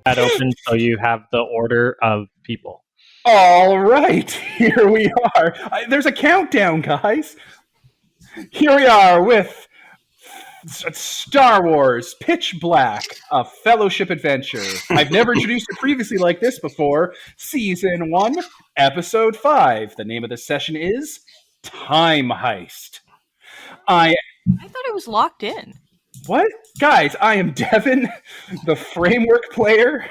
That open so you have the order of people. All right, here we are. There's a countdown, guys. Here we are with Star Wars Pitch Black, a fellowship adventure. I've never introduced it previously like this before. Season 1, Episode 5. The name of the session is Time Heist. I thought it was locked in. What? Guys, I am Devin, the framework player,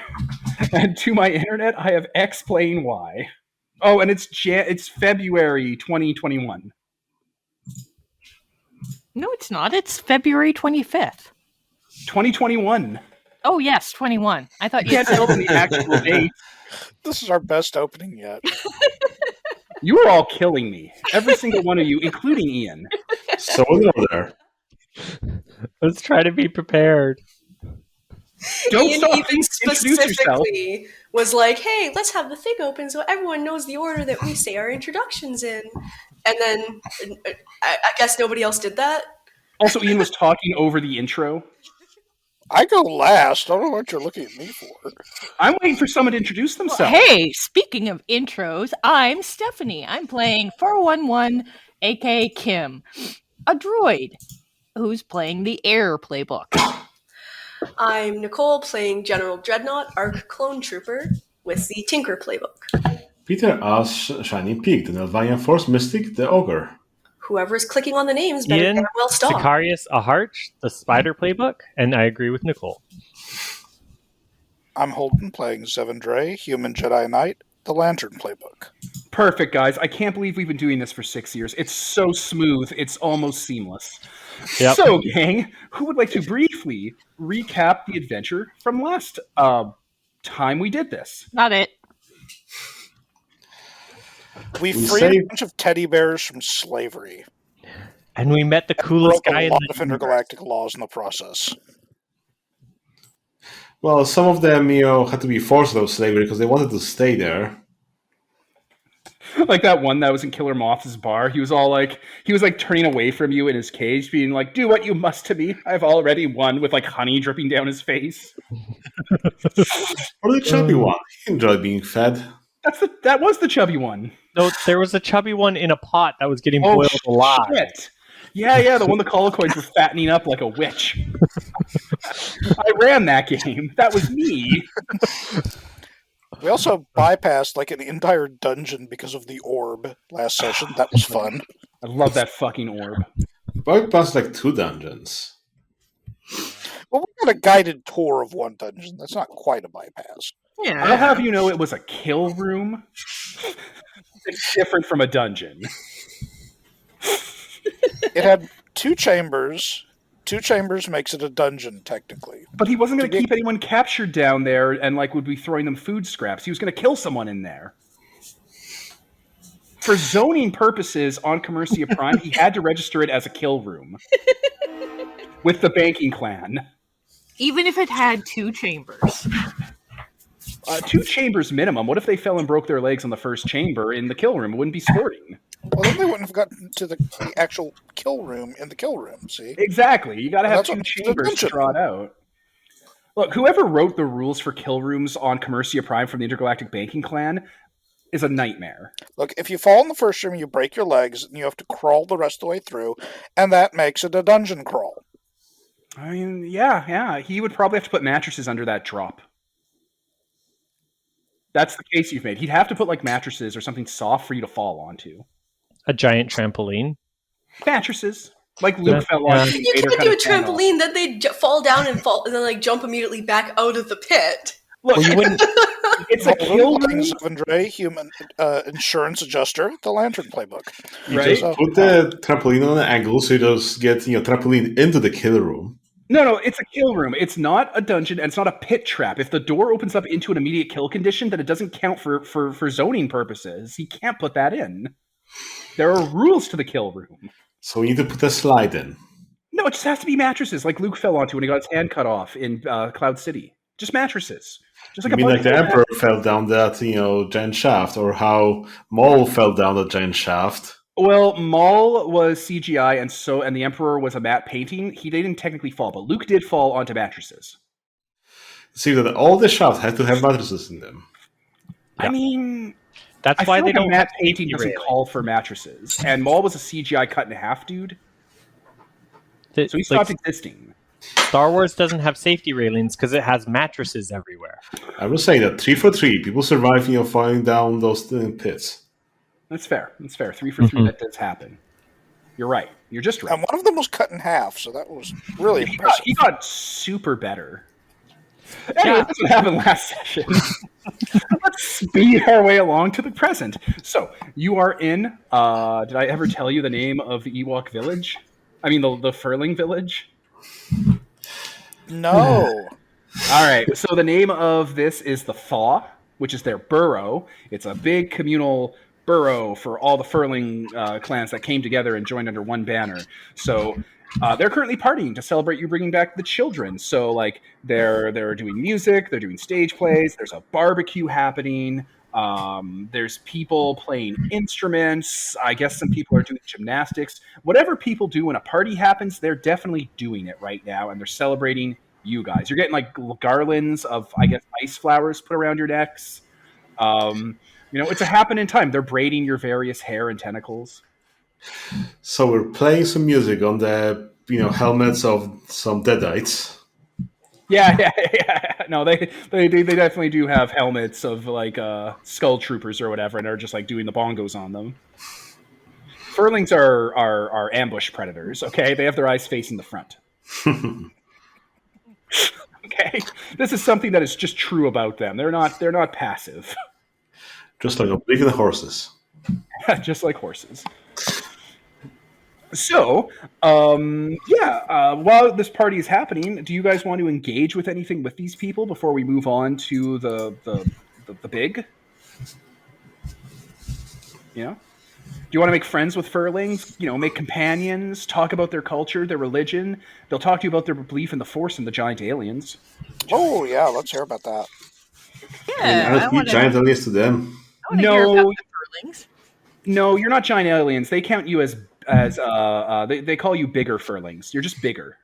and to my internet, I have X playing Y. Oh, and it's February 2021. No, it's not. It's February 25th. 2021. Oh, yes, 21. I thought You can't tell them the actual date. This is our best opening yet. You are all killing me. Every single one of you, including Ian. So over there. Let's try to be prepared. Don't Ian stop. even Introduce yourself. specifically was like, hey, let's have the thing open so everyone knows the order that we say our introductions in. And then I guess nobody else did that. Also, Ian was talking over the intro. I go last. I don't know what you're looking at me for. I'm waiting for someone to introduce themselves. Hey, speaking of intros, I'm Stephanie. I'm playing 411, aka Kim, a droid who's playing the Air playbook. I'm Nicole playing General Dreadnought, Arc Clone Trooper, with the Tinker playbook. Peter as Shining Peak, the Nelvanian Force Mystic, the Ogre. Whoever's clicking on the names better Ian, damn well stop. Sicarius Aharch, the Spider playbook, and I agree with Nicole. I'm Holden playing Zevendray, Human Jedi Knight, the Lantern playbook. Perfect, guys. I can't believe we've been doing this for 6 years. It's so smooth. It's almost seamless. Yep. So, gang, who would like to briefly recap the adventure from last time we did this? Not it. We freed saved- a bunch of teddy bears from slavery. And we met the coolest Broke guy a in lot the of intergalactic laws in the process. Well, some of them, had to be forced out of slavery because they wanted to stay there. Like that one that was in Killer Moth's bar. He was turning away from you in his cage, being like, do what you must to me. I've already won, with like honey dripping down his face. Or the chubby one. He enjoyed being fed. That was the chubby one. No, there was a chubby one in a pot that was getting boiled alive. Shit. Yeah, the one the Colocoids were fattening up like a witch. I ran that game. That was me. We also bypassed like an entire dungeon because of the orb last session. That was fun. I love that fucking orb. But past like 2 dungeons. Well, we got a guided tour of one dungeon. That's not quite a bypass. Yeah. I'll have you know it was a kill room. It's different from a dungeon. It had 2 chambers. 2 chambers makes it a dungeon, technically. But he wasn't going to keep anyone captured down there and would be throwing them food scraps. He was going to kill someone in there. For zoning purposes on Commercia Prime, he had to register it as a kill room. With the banking clan. Even if it had 2 chambers. 2 chambers minimum. What if they fell and broke their legs on the first chamber in the kill room? It wouldn't be sporting. Well, then they wouldn't have gotten to the actual kill room in the kill room, see? Exactly. You got to have That's 2 what chambers to dungeon. draw it out. Look, whoever wrote the rules for kill rooms on Commercia Prime from the Intergalactic Banking Clan is a nightmare. Look, if you fall in the first room, you break your legs, and you have to crawl the rest of the way through, and that makes it a dungeon crawl. I mean, yeah. He would probably have to put mattresses under that drop. That's the case you've made. He'd have to put like mattresses or something soft for you to fall onto. A giant trampoline. Mattresses. Like Luke fell on. You can't do a trampoline, then they fall down and fall, and then like jump immediately back out of the pit. Look, Well, you wouldn't. it's a kill room. Zevendray, Human Insurance Adjuster, the Lantern playbook. Right? So, Put the trampoline on an angle so you just get trampoline into the kill room. No, it's a kill room. It's not a dungeon, and it's not a pit trap. If the door opens up into an immediate kill condition, then it doesn't count for zoning purposes. He can't put that in. There are rules to the kill room. So we need to put a slide in. No, it just has to be mattresses, like Luke fell onto when he got his hand cut off in Cloud City. Just mattresses. Just like You mean like the Emperor fell down that giant shaft, or how Maul fell down that giant shaft? Well, Maul was CGI, and the Emperor was a matte painting. He didn't technically fall, but Luke did fall onto mattresses. See that all the shafts had to have mattresses in them. I mean, That's I why feel they like a don't matte have painting safety doesn't railings. call for mattresses. And Maul was a CGI cut in half dude, so he stopped existing. Star Wars doesn't have safety railings because it has mattresses everywhere. I will say that 3 for 3, people survive, falling down those pits. That's fair. 3 for 3, that does happen. You're right. You're just right. And one of them was cut in half, so that was really impressive. He got super better. Anyway, that's what happened last session. Let's speed our way along to the present. So, you are in, did I ever tell you the name of the Ewok village? I mean, the Furling village? No. All right, so the name of this is the Thaw, which is their burrow. It's a big communal burrow for all the Furling clans that came together and joined under one banner. So they're currently partying to celebrate you bringing back the children. So like they're doing music, they're doing stage plays. There's a barbecue happening. There's people playing instruments. I guess some people are doing gymnastics. Whatever people do when a party happens, they're definitely doing it right now, and they're celebrating you guys. You're getting like garlands of, I guess, ice flowers put around your necks. It's a happening time. They're braiding your various hair and tentacles. So we're playing some music on the helmets of some deadites. Yeah. No, they definitely do have helmets of like skull troopers or whatever, and are just like doing the bongos on them. Furlings are ambush predators. Okay, they have their eyes facing the front. Okay, this is something that is just true about them. They're not passive. Just like oblivious horses. Just like horses. So, while this party is happening, do you guys want to engage with anything with these people before we move on to the big? Do you want to make friends with Furlings? Make companions, talk about their culture, their religion. They'll talk to you about their belief in the Force and the giant aliens. Oh, yeah, let's hear about that. Yeah, I want giant aliens to them. I want to hear about the Furlings. No, you're not giant aliens. They count you as they call you bigger Furlings. You're just bigger.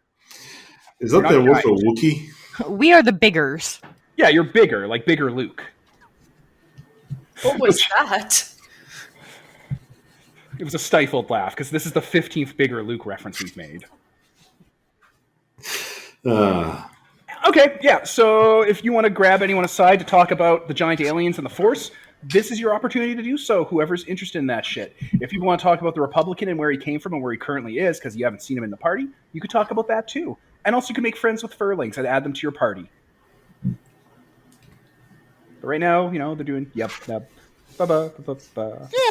Is that the wolf or Wookiee? We are the biggers. Yeah, you're bigger, like bigger Luke. What was that? It was a stifled laugh, because this is the 15th bigger Luke reference we've made. Okay, yeah, so if you want to grab anyone aside to talk about the giant aliens and the Force, this is your opportunity to do so, whoever's interested in that shit. If you want to talk about the Republican and where he came from and where he currently is, because you haven't seen him in the party, you could talk about that too. And also you can make friends with Furlings and add them to your party. But right now, they're doing, yep. Yeah,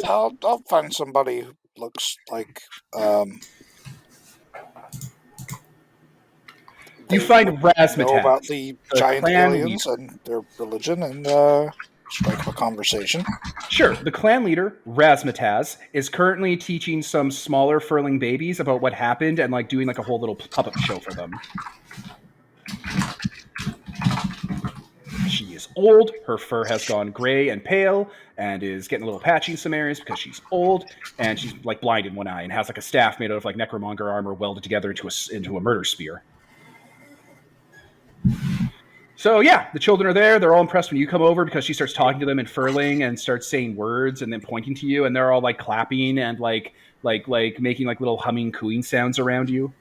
I'll find somebody who looks like you find Razmataz. Know about the giant clan aliens and their religion, and strike up a conversation. Sure. The clan leader, Razmataz, is currently teaching some smaller Furling babies about what happened and like doing like a whole little puppet show for them. She is old, her fur has gone gray and pale, and is getting a little patchy in some areas because she's old, and she's like blind in one eye and has like a staff made out of like Necromonger armor welded together into a murder spear. So yeah, the children are there. They're all impressed when you come over because she starts talking to them in Furling and starts saying words and then pointing to you, and they're all like clapping and like making like little humming, cooing sounds around you.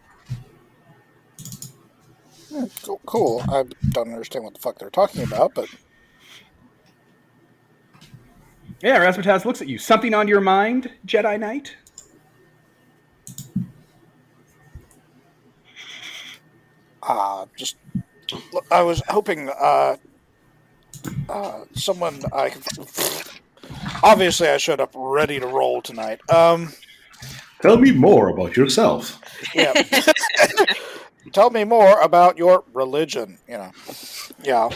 Cool. I don't understand what the fuck they're talking about, but yeah, Razmataz looks at you. Something on your mind, Jedi Knight? I was hoping someone I could. Obviously, I showed up ready to roll tonight. Tell me more about yourself. Yeah. Tell me more about your religion. Yeah.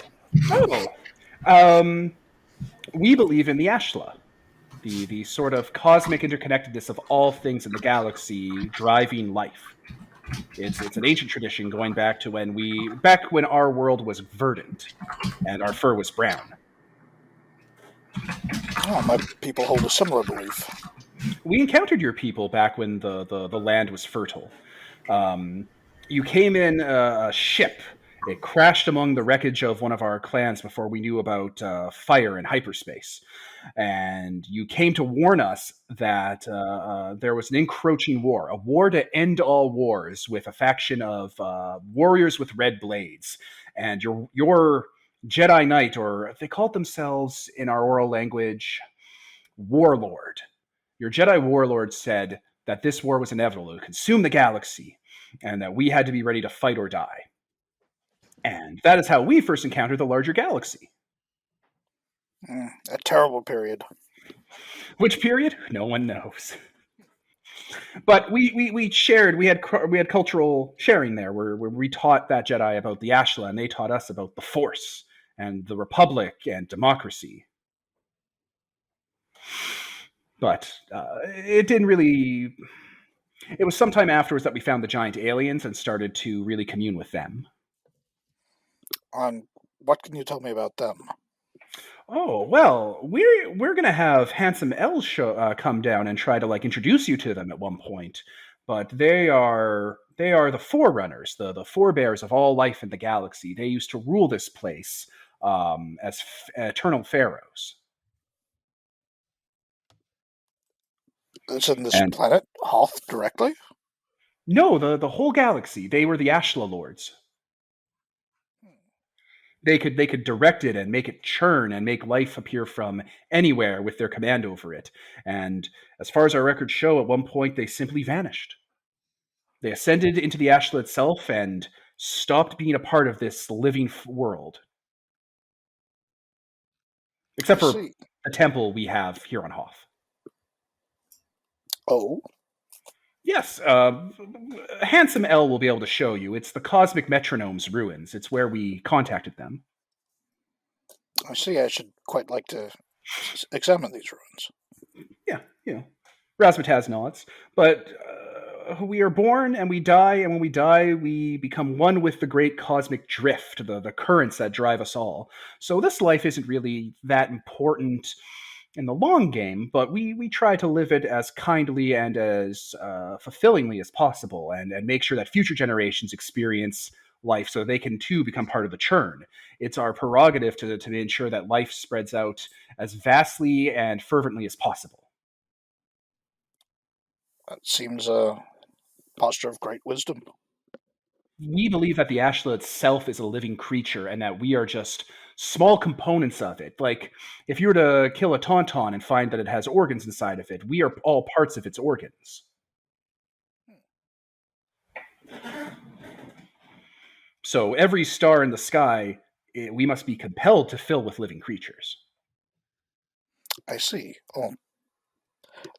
Oh. We believe in the Ashla, the sort of cosmic interconnectedness of all things in the galaxy driving life. It's an ancient tradition going back to when our world was verdant and our fur was brown. Oh, my people hold a similar belief. We encountered your people back when the land was fertile. You came in a ship, It crashed among the wreckage of one of our clans before we knew about fire and hyperspace. And you came to warn us that there was an encroaching war, a war to end all wars with a faction of warriors with red blades. And your Jedi Knight, or they called themselves in our oral language, Warlord. Your Jedi Warlord said that this war was inevitable, it would consume the galaxy, and that we had to be ready to fight or die. And that is how we first encountered the larger galaxy. A terrible period. Which period? No one knows. But we shared. We had cultural sharing there, where we taught that Jedi about the Ashla, and they taught us about the Force and the Republic and democracy. But it didn't really. It was sometime afterwards that we found the giant aliens and started to really commune with them. What can you tell me about them? Oh, well, we're gonna have Handsome L come down and try to introduce you to them at one point, but they are the forerunners, the forebears of all life in the galaxy. They used to rule this place as eternal pharaohs. It's in this planet, Hoth, directly? No, the whole galaxy. They were the Ashla lords. They could direct it and make it churn and make life appear from anywhere with their command over it. And as far as our records show, at one point they simply vanished. They ascended into the Ashla itself and stopped being a part of this living world. Except for the temple we have here on Hoth. Oh? Yes, Handsome L will be able to show you. It's the Cosmic Metronomes ruins. It's where we contacted them. I see. I should quite like to examine these ruins. Yeah. Razzmatazz nods. But we are born and we die, and when we die, we become one with the great cosmic drift, the currents that drive us all. So this life isn't really that important in the long game, but we try to live it as kindly and as fulfillingly as possible, and make sure that future generations experience life so they can too become part of the churn. It's our prerogative to ensure that life spreads out as vastly and fervently as possible. That seems a posture of great wisdom. We believe that the Ashla itself is a living creature and that we are just small components of it. Like, if you were to kill a tauntaun and find that it has organs inside of it, we are all parts of its organs. So every star in the sky, we must be compelled to fill with living creatures. I see. Well,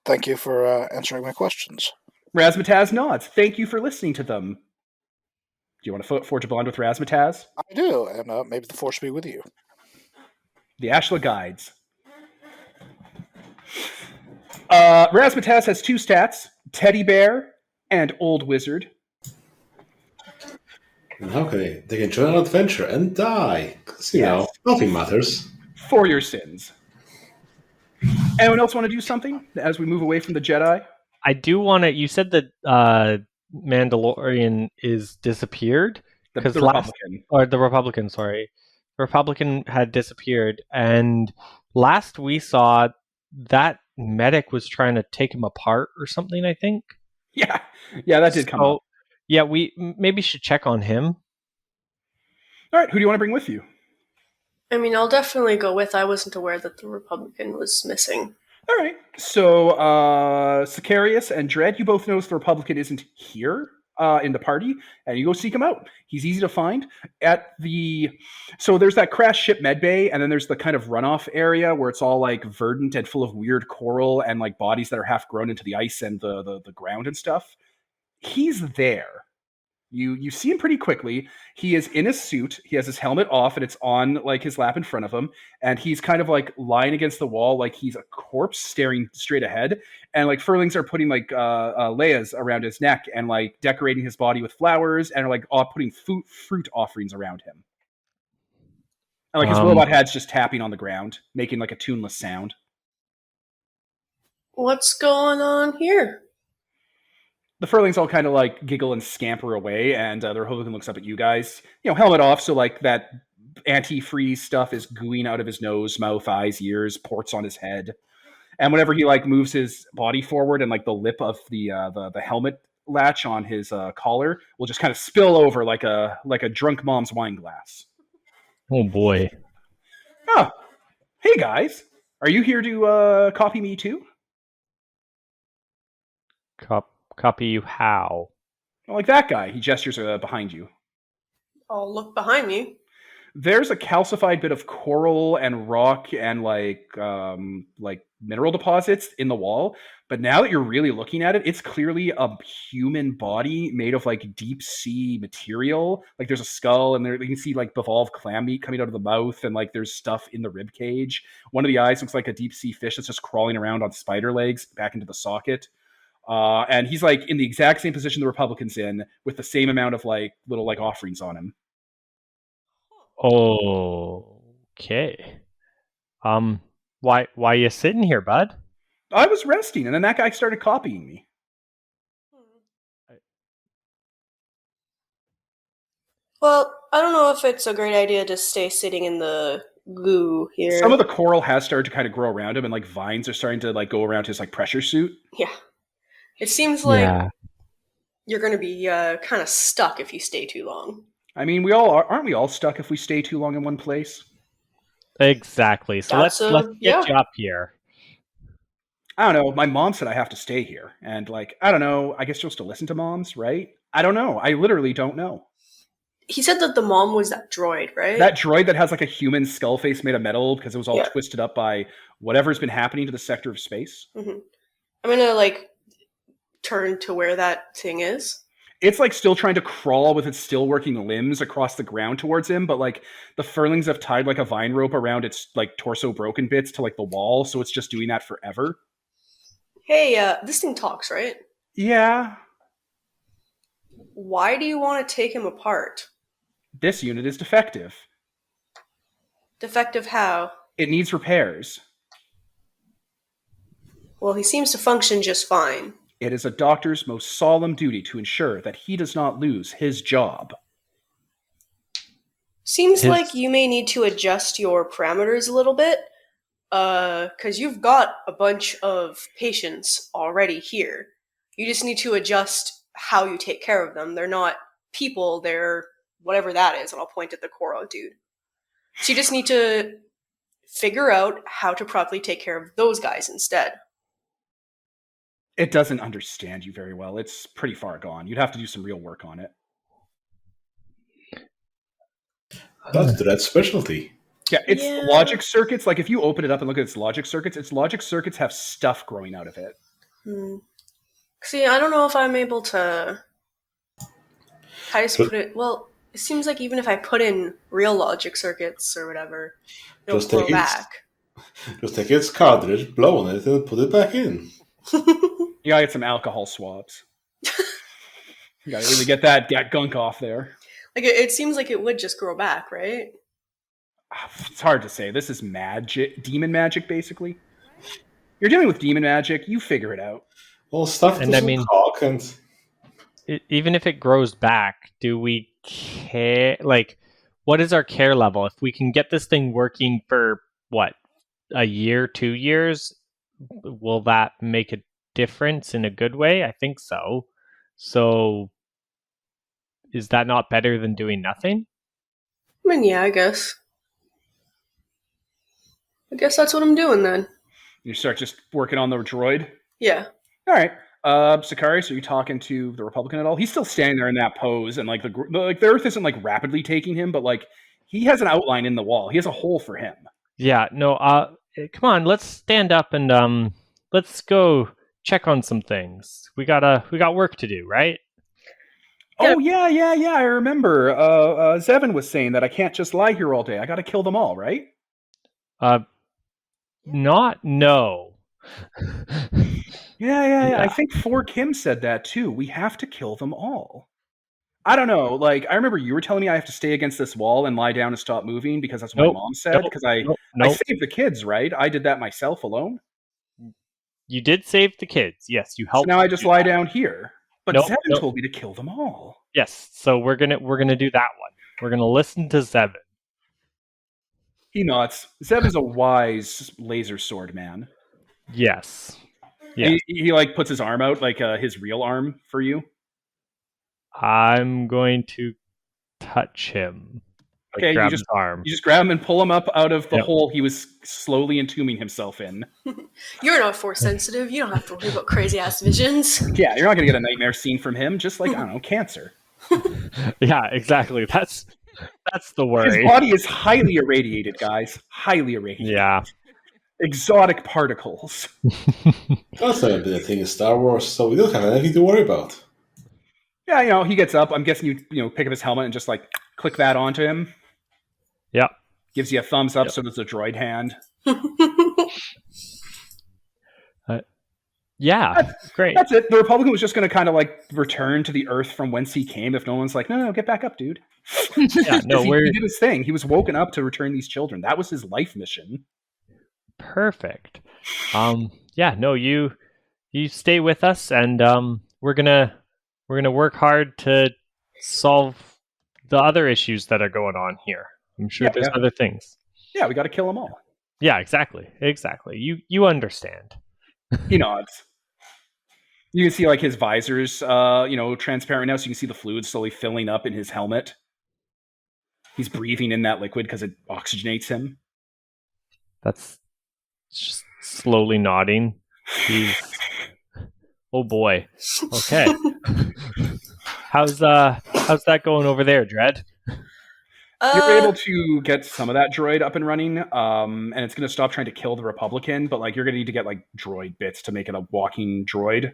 thank you for answering my questions. Razzmatazz nods. Thank you for listening to them. Do you want to forge a bond with Razzmatazz? I do, and maybe the Force be with you. The Ashla guides. Razzmatazz has 2 stats, Teddy Bear and Old Wizard. And how can they can join an adventure and die? Because, you know, nothing matters. For your sins. Anyone else want to do something as we move away from the Jedi? I do want to... You said that Mandalorian is disappeared? The Republican. Or the Republican, sorry. The Republican had disappeared, and last we saw, that medic was trying to take him apart or something, I think. Yeah, that did come up. Yeah, we maybe should check on him. All right, who do you want to bring with you? I mean, I'll definitely go with. I wasn't aware that the Republican was missing. All right, so Sicarius and Dredd, you both know the Republican isn't here in the party, and you go seek him out. He's easy to find. So there's that crash ship medbay, and then there's the kind of runoff area where it's all verdant and full of weird coral and bodies that are half grown into the ice and the ground and stuff. He's there. You see him pretty quickly. He is in his suit. He has his helmet off, and it's on his lap in front of him. And he's kind of lying against the wall, like he's a corpse staring straight ahead. And furlings are putting layas around his neck and decorating his body with flowers and are putting fruit offerings around him. And his robot head's just tapping on the ground, making a tuneless sound. What's going on here? The furlings all kind of like giggle and scamper away, and the Republican looks up at you guys. Helmet off, so like that antifreeze stuff is gooing out of his nose, mouth, eyes, ears, ports on his head. And whenever he like moves his body forward, and like the lip of the helmet latch on his collar will just kind of spill over like a drunk mom's wine glass. Oh boy. Oh, hey guys, are you here to copy me too? Copy you how? Like that guy. He gestures behind you. I'll look behind me. There's a calcified bit of coral and rock and like mineral deposits in the wall. But now that you're really looking at it, it's clearly a human body made of like deep sea material. Like there's a skull, and there you can see like evolved clam meat coming out of the mouth, and like there's stuff in the rib cage. One of the eyes looks like a deep sea fish that's just crawling around on spider legs back into the socket. And he's like in the exact same position the Republican's in, with the same amount of like little like offerings on him. Okay. Why you sitting here, bud? I was resting, and then that guy started copying me. Well, I don't know if it's a great idea to stay sitting in the goo here. Some of the coral has started to kind of grow around him, and like vines are starting to like go around his like pressure suit. Yeah. It seems like you're going to be kind of stuck if you stay too long. I mean, we all aren't we all stuck if we stay too long in one place? Exactly. So let's get you up here. I don't know. My mom said I have to stay here, and like I don't know. I guess you're supposed to listen to moms, right? I don't know. I literally don't know. He said that the mom was that droid, right? That droid that has like a human skull face made of metal because it was all twisted up by whatever's been happening to the sector of space. Mm-hmm. I'm gonna like turn to where that thing is. It's like still trying to crawl with its still working limbs across the ground towards him, but like the furlings have tied like a vine rope around its like torso broken bits to like the wall, so it's just doing that forever. Hey, this thing talks, right? Yeah. Why do you want to take him apart? This unit is defective. Defective how? It needs repairs. Well, he seems to function just fine. It is a doctor's most solemn duty to ensure that he does not lose his job. Seems like you may need to adjust your parameters a little bit, because you've got a bunch of patients already here. You just need to adjust how you take care of them. They're not people, they're whatever that is, and I'll point at the coral dude. So you just need to figure out how to properly take care of those guys instead. It doesn't understand you very well. It's pretty far gone. You'd have to do some real work on it. That's Dread's specialty. Yeah, it's logic circuits. Like if you open it up and look at its logic circuits have stuff growing out of it. See, I don't know if I'm able to... I just put it... Well, it seems like even if I put in real logic circuits or whatever, it'll Just flow take back. Just take its cartridge, blow on it, and put it back in. You gotta get some alcohol swabs. You gotta really get that gunk off there. Like it seems like it would just grow back, right? It's hard to say. This is magic, demon magic, basically. You're dealing with demon magic. You figure it out. Well, stuff doesn't talk, and even if it grows back, do we care? Like, what is our care level? If we can get this thing working for what, a year, 2 years, will that make a difference in a good way? I think so. So, is that not better than doing nothing? I mean, yeah, I guess. I guess that's what I'm doing then. You start just working on the droid? Yeah. All right. Sicarius, are you talking to the Republican at all? He's still standing there in that pose, and like the Earth isn't like rapidly taking him, but like he has an outline in the wall. He has a hole for him. Yeah. No. Come on. Let's stand up and let's go check on some things. We got work to do, right? Oh yeah. I remember. Zevin was saying that I can't just lie here all day. I got to kill them all, right? No. Yeah. I think 4 Kim said that too. We have to kill them all. I don't know. Like, I remember you were telling me I have to stay against this wall and lie down and stop moving because that's what my mom said. Because I saved the kids, right? I did that myself alone. You did save the kids. Yes, you helped. So now I just lie down here. But Nope, Zevin nope. told me to kill them all. Yes, so we're gonna do that one. We're gonna listen to Zevin. He nods. Zevin's a wise laser sword man. Yes. And he like puts his arm out, like his real arm for you. I'm going to touch him. Like, Okay, grab his arm. You just grab him and pull him up out of the Yep. hole he was slowly entombing himself in. You're not force sensitive. You don't have to worry about crazy ass visions. Yeah, you're not going to get a nightmare scene from him, just like, I don't know, cancer. Yeah, exactly. That's the worry. His body is highly irradiated, guys. Highly irradiated. Yeah. Exotic particles. That's not been a thing in Star Wars, so we don't have anything to worry about. Yeah, he gets up. I'm guessing you pick up his helmet and just like click that onto him. Yep. Gives you a thumbs up, so does a droid hand. Yeah, great. That's it. The Republican was just going to kind of like return to the Earth from whence he came if no one's like, no, get back up, dude. Yeah, no, he did his thing. He was woken up to return these children. That was his life mission. Perfect. Yeah, no, you stay with us, and we're gonna work hard to solve the other issues that are going on here. I'm sure there's other things. Yeah, we got to kill them all. Yeah, exactly. You understand. He nods. You can see like his visors, transparent now, so you can see the fluid slowly filling up in his helmet. He's breathing in that liquid because it oxygenates him. That's just slowly nodding. He's oh boy. Okay. How's that going over there, Dredd? You're able to get some of that droid up and running, and it's going to stop trying to kill the Republican, but like you're going to need to get like droid bits to make it a walking droid.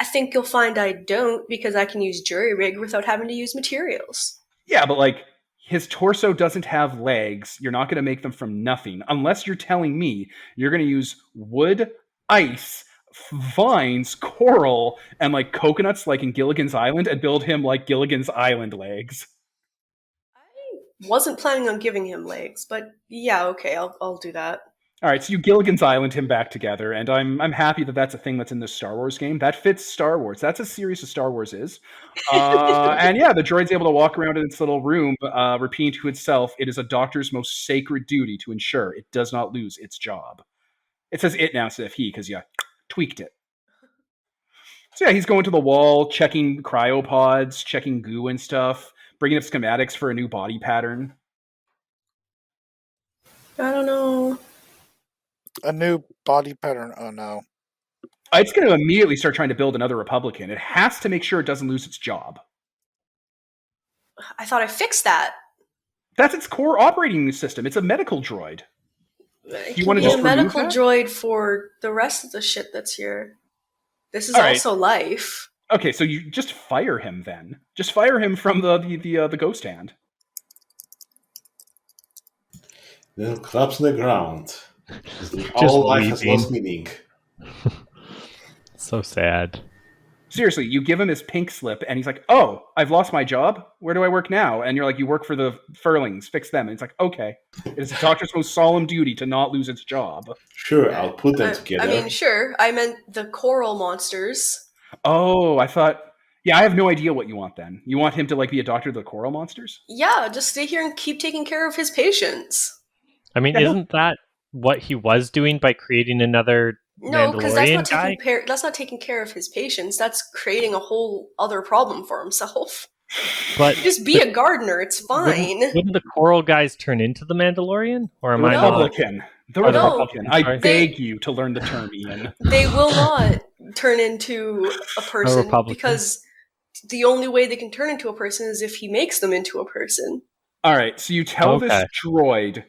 I think you'll find I don't, because I can use jury rig without having to use materials. Yeah, but like his torso doesn't have legs. You're not going to make them from nothing, unless you're telling me you're going to use wood, ice, vines, coral, and like coconuts like in Gilligan's Island and build him like Gilligan's Island legs. Wasn't planning on giving him legs, but yeah, okay, I'll do that. All right, so you Gilligan's Island him back together, and I'm happy that that's a thing that's in this Star Wars game. That fits Star Wars. That's as serious as Star Wars is. And yeah, the droid's able to walk around in its little room, repeating to itself, "It is a doctor's most sacred duty to ensure it does not lose its job." It says it now instead of he, because tweaked it. So yeah, he's going to the wall, checking cryopods, checking goo and stuff, bringing up schematics for a new body pattern. I don't know. A new body pattern. Oh no. It's going to immediately start trying to build another Republican. It has to make sure it doesn't lose its job. I thought I fixed that. That's its core operating system. It's a medical droid. You want to be just a medical remove that? droid for the rest of the shit that's here. This is All right. also life. Okay, so you just fire him then. Just fire him from the ghost hand. Then collapse on the ground. All life has lost meaning. So sad. Seriously, you give him his pink slip, and he's like, "Oh, I've lost my job. Where do I work now?" And you're like, "You work for the Furlings. Fix them." And it's like, "Okay, it is the doctor's most solemn duty to not lose its job." Sure, I'll put them together. I mean, sure. I meant the coral monsters. Oh, I thought. Yeah, I have no idea what you want then. You want him to like be a doctor of the coral monsters? Yeah, just stay here and keep taking care of his patients. I mean, isn't that what he was doing by creating another No, because Mandalorian that's not taking care of his patients. That's creating a whole other problem for himself. But Just be a gardener. It's fine. Wouldn't the coral guys turn into the Mandalorian? Or am The I not? Republican. The No. Republican. I Sorry. beg you to learn the term, Ian. They will not turn into a person Republican. because the only way they can turn into a person is if he makes them into a person. All right, so you tell this Okay. droid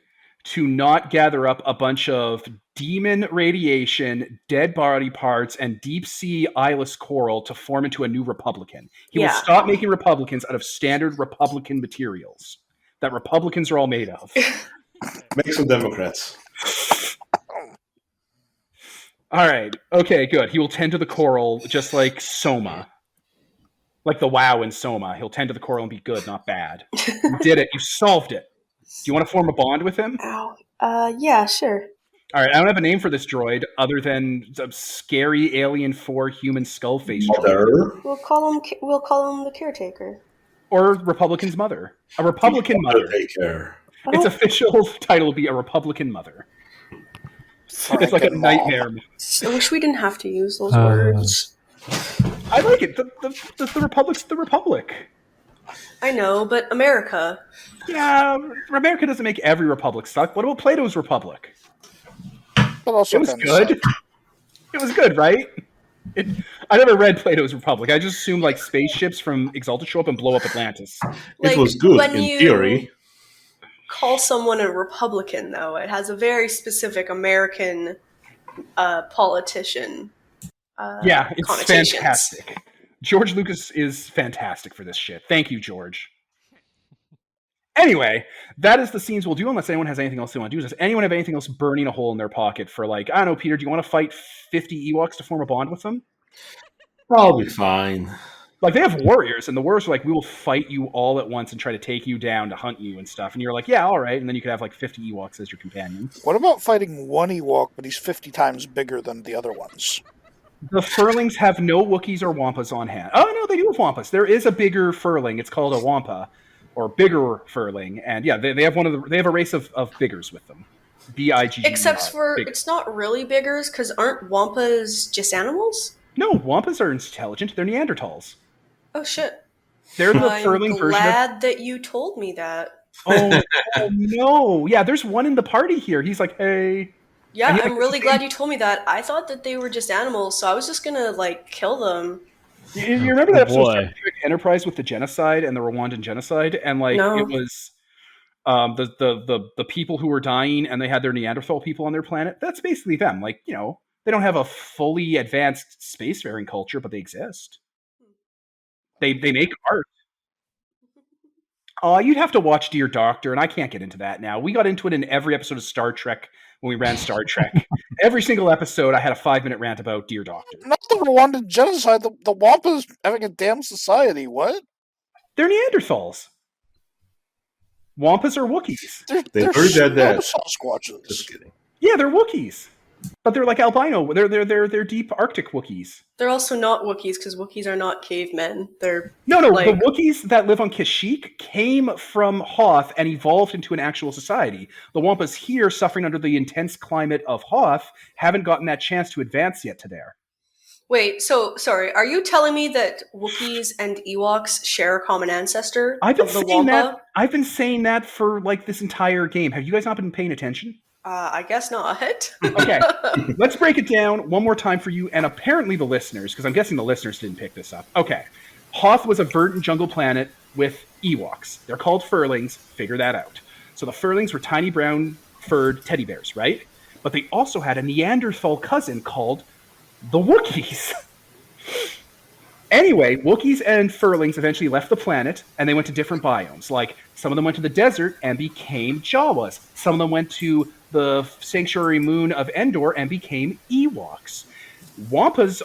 to not gather up a bunch of demon radiation, dead body parts, and deep sea eyeless coral to form into a new Republican. He will stop making Republicans out of standard Republican materials that Republicans are all made of. Make some Democrats. All right, okay, good. He will tend to the coral just like Soma. Like the WoW in Soma. He'll tend to the coral and be good, not bad. You did it. You solved it. Do you want to form a bond with him? Ow. Yeah, sure. All right, I don't have a name for this droid other than a scary Alien 4 human skull face droid. Mother. We'll call him the caretaker. Or Republican's mother. A Republican mother. Take care. Its official title would be a Republican mother. It's like a nightmare. I wish we didn't have to use those words. I like it. The Republic's the Republic. I know, but America. Yeah, America doesn't make every republic suck. What about Plato's Republic? But also It was kinda good. sucked. It was good, right? I never read Plato's Republic. I just assumed like spaceships from Exalted show up and blow up Atlantis. It was good when in you theory. call someone a Republican, though, it has a very specific American politician. Yeah, it's connotations. fantastic. George Lucas is fantastic for this shit. Thank you, George. Anyway, that is the scenes we'll do unless anyone has anything else they want to do. Does anyone have anything else burning a hole in their pocket for, like, I don't know, Peter, do you want to fight 50 Ewoks to form a bond with them? I'll be fine. Like, they have warriors, and the warriors are like, we will fight you all at once and try to take you down to hunt you and stuff. And you're like, yeah, all right. And then you could have, like, 50 Ewoks as your companions. What about fighting one Ewok, but he's 50 times bigger than the other ones? The Furlings have no Wookiees or Wampas on hand. Oh, no, they do have Wampas. There is a bigger Furling. It's called a Wampa, or bigger Furling. And, yeah, they have they have a race of biggers with them. B-I-G-G-E-R. Except for, bigger. it's not really biggers, because aren't Wampas just animals? No, Wampas are intelligent. They're Neanderthals. Oh, shit. They're the I'm Furling version of... glad that you told me that. Oh, no. Yeah, there's one in the party here. He's like, hey... Yeah, And he, I'm like, really glad you told me that. I thought that they were just animals, so I was just gonna, like, kill them. You remember that episode of boy. Star Trek Enterprise with the genocide and the Rwandan genocide? And, like, No. it was the people who were dying and they had their Neanderthal people on their planet. That's basically them. Like, you know, they don't have a fully advanced spacefaring culture, but they exist. They make art. You'd have to watch Dear Doctor, and I can't get into that now. We got into it in every episode of Star Trek when we ran Star Trek. Every single episode, I had a 5-minute rant about Dear Doctor. Not the Rwandan genocide, the Wampas having a damn society. What? They're Neanderthals. Wampas are Wookiees. They heard that dead. Sasquatches. Just kidding. Yeah, they're Wookiees. But they're like albino. They're deep Arctic Wookiees. They're also not Wookiees, because Wookiees are not cavemen. They're No, like... the Wookiees that live on Kashyyyk came from Hoth and evolved into an actual society. The Wampas here, suffering under the intense climate of Hoth, haven't gotten that chance to advance yet to there. Wait, so, sorry, are you telling me that Wookiees and Ewoks share a common ancestor I've been of the saying Wampa? that. I've been saying that for like this entire game. Have you guys not been paying attention? I guess not. Okay, let's break it down one more time for you, and apparently the listeners, because I'm guessing the listeners didn't pick this up. Okay, Hoth was a verdant jungle planet with Ewoks. They're called Furlings. Figure that out. So the Furlings were tiny brown furred teddy bears, right? But they also had a Neanderthal cousin called the Wookiees. Anyway, Wookiees and Furlings eventually left the planet, and they went to different biomes. Like, some of them went to the desert and became Jawas. Some of them went to the sanctuary moon of Endor and became Ewoks. Wookiees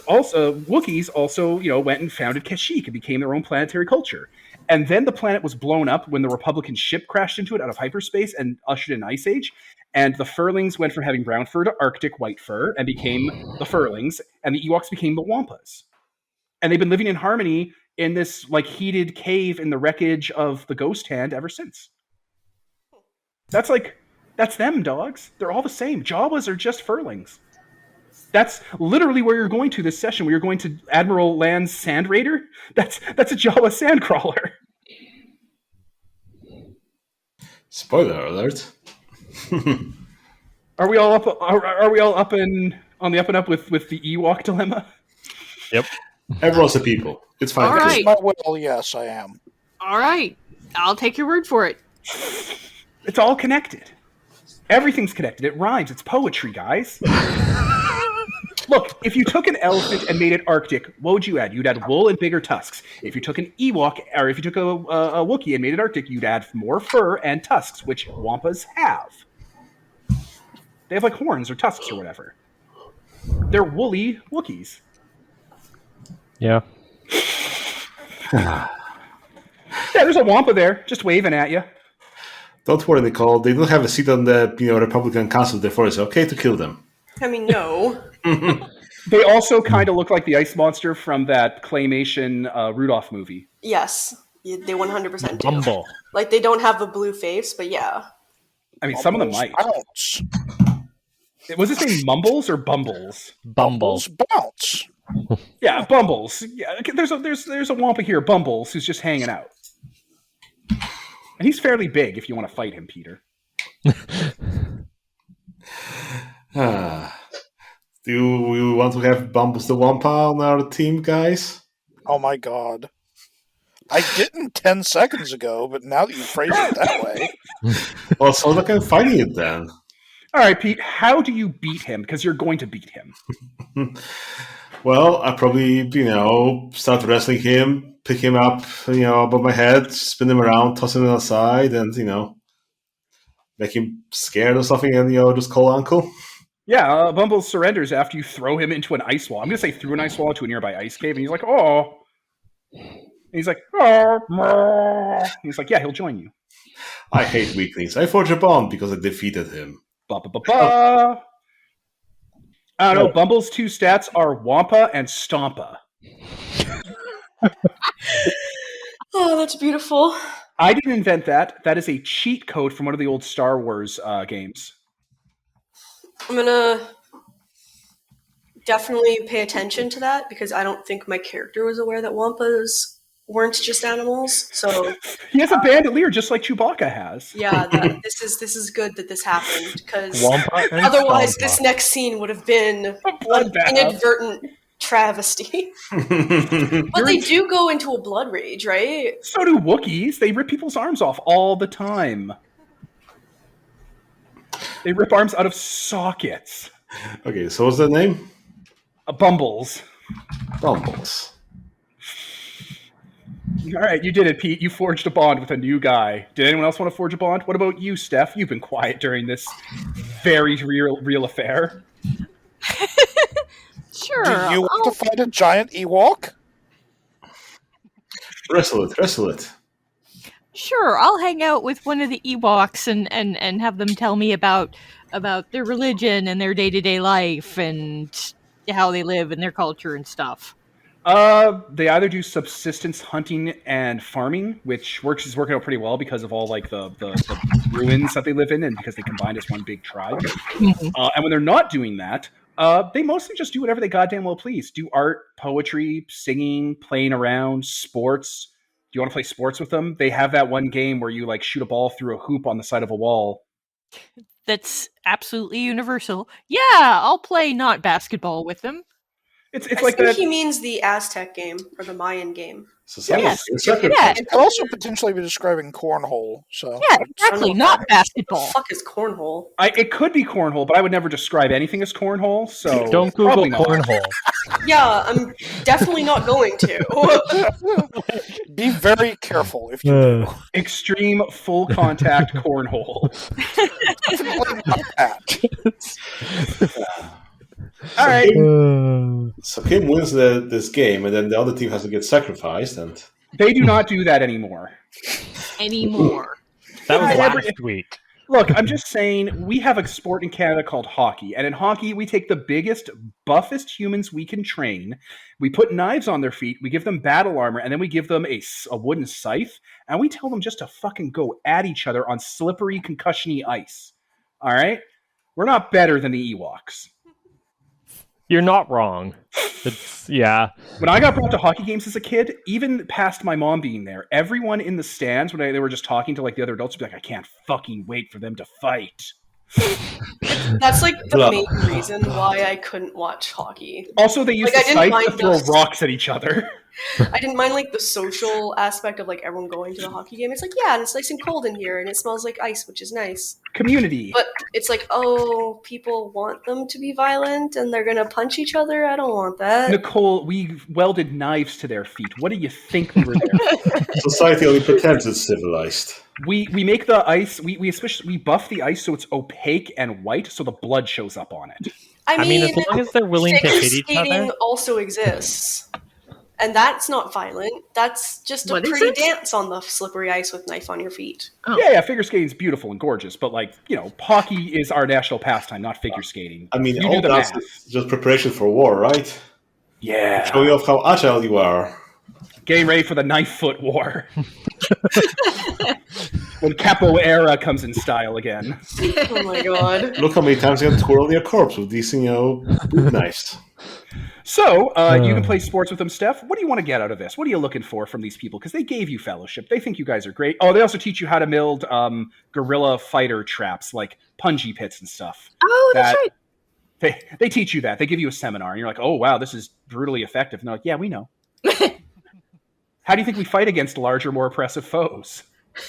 also, went and founded Kashyyyk and became their own planetary culture. And then the planet was blown up when the Republican ship crashed into it out of hyperspace and ushered in an ice age. And the Furlings went from having brown fur to Arctic white fur and became the Furlings, and the Ewoks became the Wampas. And they've been living in harmony in this like heated cave in the wreckage of the Ghost Hand ever since. That's them, dogs. They're all the same. Jawas are just Furlings. That's literally where you're going to this session. Where you're going to Admiral Land's Sand Raider. That's a Jawa sandcrawler. Spoiler alert. Are we all up? Are we all up and on the up and up with the Ewok dilemma? Yep. Everyone's a people. It's fine. All right. My will, yes, I am. All right. I'll take your word for it. It's all connected. Everything's connected. It rhymes. It's poetry, guys. Look, if you took an elephant and made it Arctic, what would you add? You'd add wool and bigger tusks. If you took an Ewok, or if you took a Wookiee and made it Arctic, you'd add more fur and tusks, which Wampas have. They have like horns or tusks or whatever. They're woolly Wookiees. Yeah. Yeah, there's a Wampa there, just waving at you. Don't worry, Nicole. They don't have a seat on the Republican Council, therefore it's okay to kill them. I mean, no. They also kind of look like the ice monster from that claymation Rudolph movie. Yes, they 100% do. Bumble. Like, they don't have the blue face, but yeah. I mean, some of them might. Bounce. Was his name Mumbles or Bumbles? Bumble. Bounce. Yeah, Bumbles. Yeah, okay, there's a Wampa here, Bumbles, who's just hanging out. And he's fairly big if you want to fight him, Peter. Do we want to have Bumbles the Wampa on our team, guys? Oh my god. I didn't 10 seconds ago, but now that you phrase it that way. Well, so look at fighting it then. All right, Pete, how do you beat him? Because you're going to beat him. Well, I probably, start wrestling him, pick him up, above my head, spin him around, toss him aside, and, make him scared or something, and, just call Uncle. Yeah, Bumbles surrenders after you throw him into an ice wall. I'm going to say through an ice wall into a nearby ice cave, and he's like, oh. And he's like, oh. He's like, yeah, he'll join you. I hate weaklings. I forged a bond because I defeated him. Ba-ba-ba-ba. I don't know, Bumble's 2 stats are Wampa and Stompa. Oh, that's beautiful. I didn't invent that. That is a cheat code from one of the old Star Wars games. I'm gonna definitely pay attention to that because I don't think my character was aware that Wampas weren't just animals. So he has a bandolier just like Chewbacca has. Yeah, this is good that this happened because Wampa and otherwise Stompa. this next scene would have been an bloodbath. inadvertent travesty. But they do go into a blood rage, right? So do Wookiees. They rip people's arms off all the time. They rip arms out of sockets. Okay, so what's the name? Bumbles. Bumbles. All right, you did it, Pete. You forged a bond with a new guy. Did anyone else want to forge a bond? What about you, Steph? You've been quiet during this very real affair. Sure. Do you want to fight a giant Ewok? Wrestle it. Sure, I'll hang out with one of the Ewoks and have them tell me about their religion and their day-to-day life and how they live and their culture and stuff. They either do subsistence hunting and farming, which is working out pretty well because of all like the ruins that they live in and because they combined as one big tribe. And when they're not doing that, they mostly just do whatever they goddamn well please. Do art, poetry, singing, playing around, sports. Do you want to play sports with them? They have that one game where you like shoot a ball through a hoop on the side of a wall. That's absolutely universal. Yeah, I'll play not basketball with them. It's I like think that. he means the Aztec game or the Mayan game. So Yes. Yeah. Yeah, It could also potentially be describing cornhole. So yeah, exactly. Not What basketball. the fuck is cornhole? It could be cornhole, but I would never describe anything as cornhole. So Don't Google probably not. cornhole. Yeah, I'm definitely not going to. be very careful if you do. Extreme full contact cornhole. Definitely not that. All right. So Kim wins this game, and then the other team has to get sacrificed, and They do not do that anymore. Anymore. That was Whatever. last week. Look, I'm just saying, we have a sport in Canada called hockey. And in hockey, we take the biggest, buffest humans we can train. We put knives on their feet. We give them battle armor. And then we give them a wooden scythe. And we tell them just to fucking go at each other on slippery, concussion-y ice. All right? We're not better than the Ewoks. You're not wrong. Yeah. When I got brought to hockey games as a kid, even past my mom being there, everyone in the stands, when they were just talking to like the other adults, would be like, I can't fucking wait for them to fight. That's like the main reason why I couldn't watch hockey. Also, they used Like, I the didn't scythe mind to throw those- rocks at each other. I didn't mind like the social aspect of like everyone going to the hockey game. It's like, yeah, and it's nice and cold in here and it smells like ice, which is nice. Community. But it's like, oh, people want them to be violent and they're gonna punch each other. I don't want that. Nicole, we welded knives to their feet. What do you think we were there for? society only pretends it's civilized. We make the ice, we especially, we buff the ice so it's opaque and white so the blood shows up on it. I mean, as long as they're willing to figure hit each skating other. also exists. And that's not violent. That's just a What is pretty it? dance on the slippery ice with knife on your feet. Oh. Yeah, figure skating's beautiful and gorgeous, but like, hockey is our national pastime, not figure skating. I mean, you all do the that's math. just preparation for war, right? Yeah. Show you off how agile you are. Getting ready for the knife-foot war. When capoeira comes in style again. Oh my god. Look how many times you can twirl your corpse with these, boot knives. So, you can play sports with them, Steph. What do you want to get out of this? What are you looking for from these people? Because they gave you fellowship. They think you guys are great. Oh, they also teach you how to build guerrilla fighter traps, like punji pits and stuff. Oh, that's right. They teach you that. They give you a seminar, and you're like, oh, wow, this is brutally effective. And they're like, yeah, we know. How do you think we fight against larger, more oppressive foes?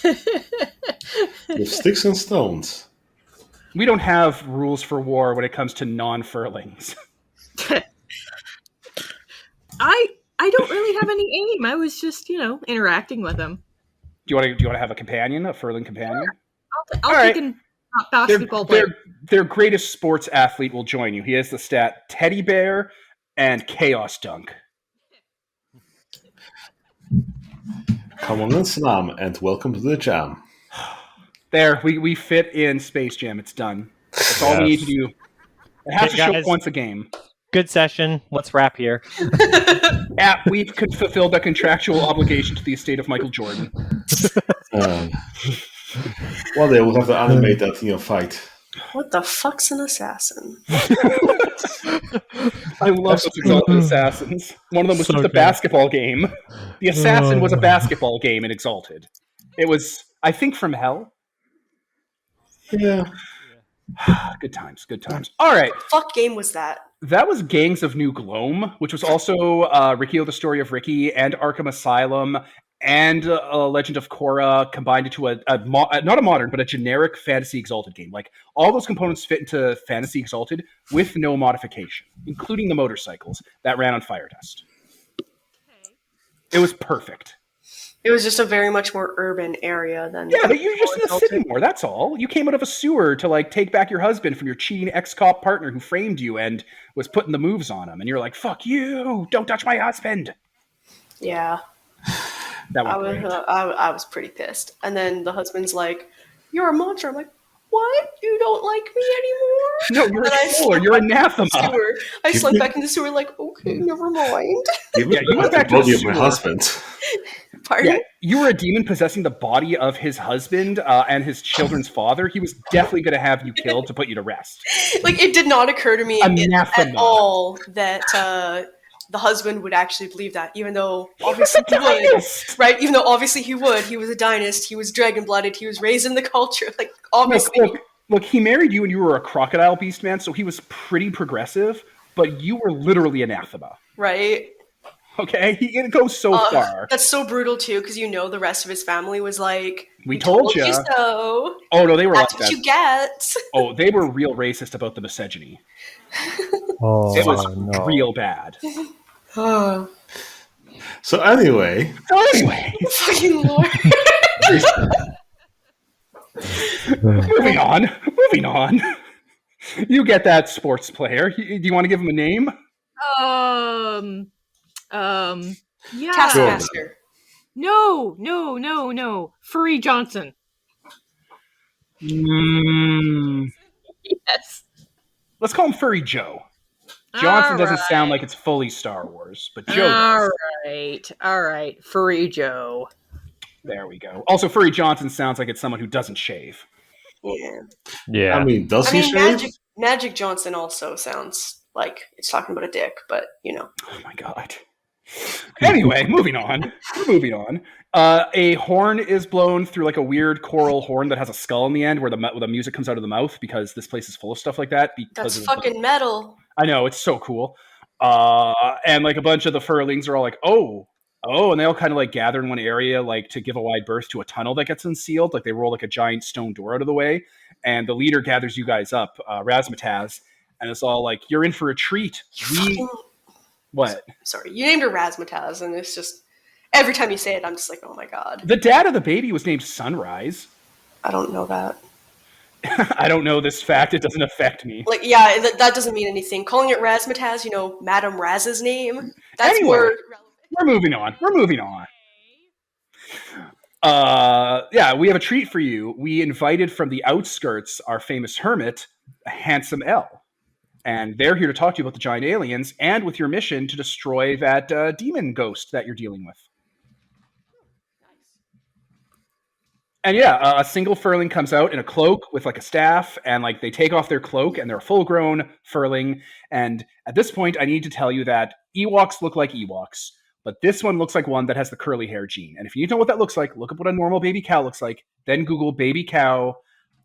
With sticks and stones. We don't have rules for war when it comes to non-furlings. I don't really have any aim. I was just, interacting with them. Do you want to have a companion, a furling companion? I'll take a basketball player. Their greatest sports athlete will join you. He has the stat Teddy Bear and Chaos Dunk. Come on in, Salam, and welcome to the jam. There, we fit in Space Jam. It's done. That's all we need to do. It has to show up once a game. Good session. Let's wrap here. We've fulfilled a contractual obligation to the estate of Michael Jordan. One day we'll have to animate that, fight. What the fuck's an assassin? I love those Exalted Assassins. One of them was just a basketball game. The Assassin was a basketball game in Exalted. It was, I think, from hell. Yeah. Good times. All right. What the fuck game was that? That was Gangs of New Gloam, which was also Rikio, the Story of Ricky, and Arkham Asylum, and Legend of Korra combined into not a modern, but a generic Fantasy Exalted game. Like, all those components fit into Fantasy Exalted with no modification, including the motorcycles that ran on Fire Dust. It was perfect. It was just a very much more urban area than... Yeah, but you're just in a city more, that's all. You came out of a sewer to, take back your husband from your cheating ex-cop partner who framed you and was putting the moves on him. And you're like, fuck you, don't touch my husband. Yeah. That was I was pretty pissed. And then the husband's like, you're a monster. I'm like, what? You don't like me anymore? No, you're a troller. You're anathema. I slunk back in the sewer like, okay, never mind. You went back to the body of my husband. Pardon? Yeah, you were a demon possessing the body of his husband and his children's father. He was definitely going to have you killed to put you to rest. Like, it did not occur to me Anathema. at all that the husband would actually believe that, even though obviously he would. Right? Even though obviously he would. He was a dynast. He was dragon-blooded. He was raised in the culture. Like, obviously. Look, he married you and you were a crocodile beast man, so he was pretty progressive, but you were literally anathema. Right? Okay? It goes so far. That's so brutal, too, because the rest of his family was like, we told you so. Oh, no, they were That's like what that. You get. Oh, they were real racist about the misogyny. It was real bad. So anyway. Fucking Lord. Moving on. You get that, sports player. Do you want to give him a name? Yeah. Taskmaster. No. Furry Johnson. Yes. Let's call him Furry Joe. Johnson doesn't sound like it's fully Star Wars, but Joe does. All right. Furry Joe. There we go. Also, Furry Johnson sounds like it's someone who doesn't shave. Yeah. I mean, does he shave? Magic Johnson also sounds like it's talking about a dick, but Oh my god. Anyway, moving on. A horn is blown through like a weird coral horn that has a skull in the end where the music comes out of the mouth because this place is full of stuff like that. That's fucking metal. I know, it's so cool. And like a bunch of the furlings are all like, oh, and they all kind of like gather in one area like to give a wide berth to a tunnel that gets unsealed. Like they roll like a giant stone door out of the way. And the leader gathers you guys up, Razmataz, and it's all like, you're in for a treat. What? Sorry, you named her Razmataz, and it's just every time you say it, I'm just like, oh my god. The dad of the baby was named Sunrise. I don't know that. I don't know this fact. It doesn't affect me. Like, yeah, that doesn't mean anything. Calling it Razmataz, Madame Raz's name, that's more relevant. We're moving on. Yeah, we have a treat for you. We invited from the outskirts our famous hermit, Handsome L. And they're here to talk to you about the giant aliens and with your mission to destroy that demon ghost that you're dealing with. And yeah, a single furling comes out in a cloak with like a staff, and like they take off their cloak and they're a full-grown furling. And at this point, I need to tell you that Ewoks look like Ewoks, but this one looks like one that has the curly hair gene. And if you need to know what that looks like, look up what a normal baby cow looks like, then Google baby cow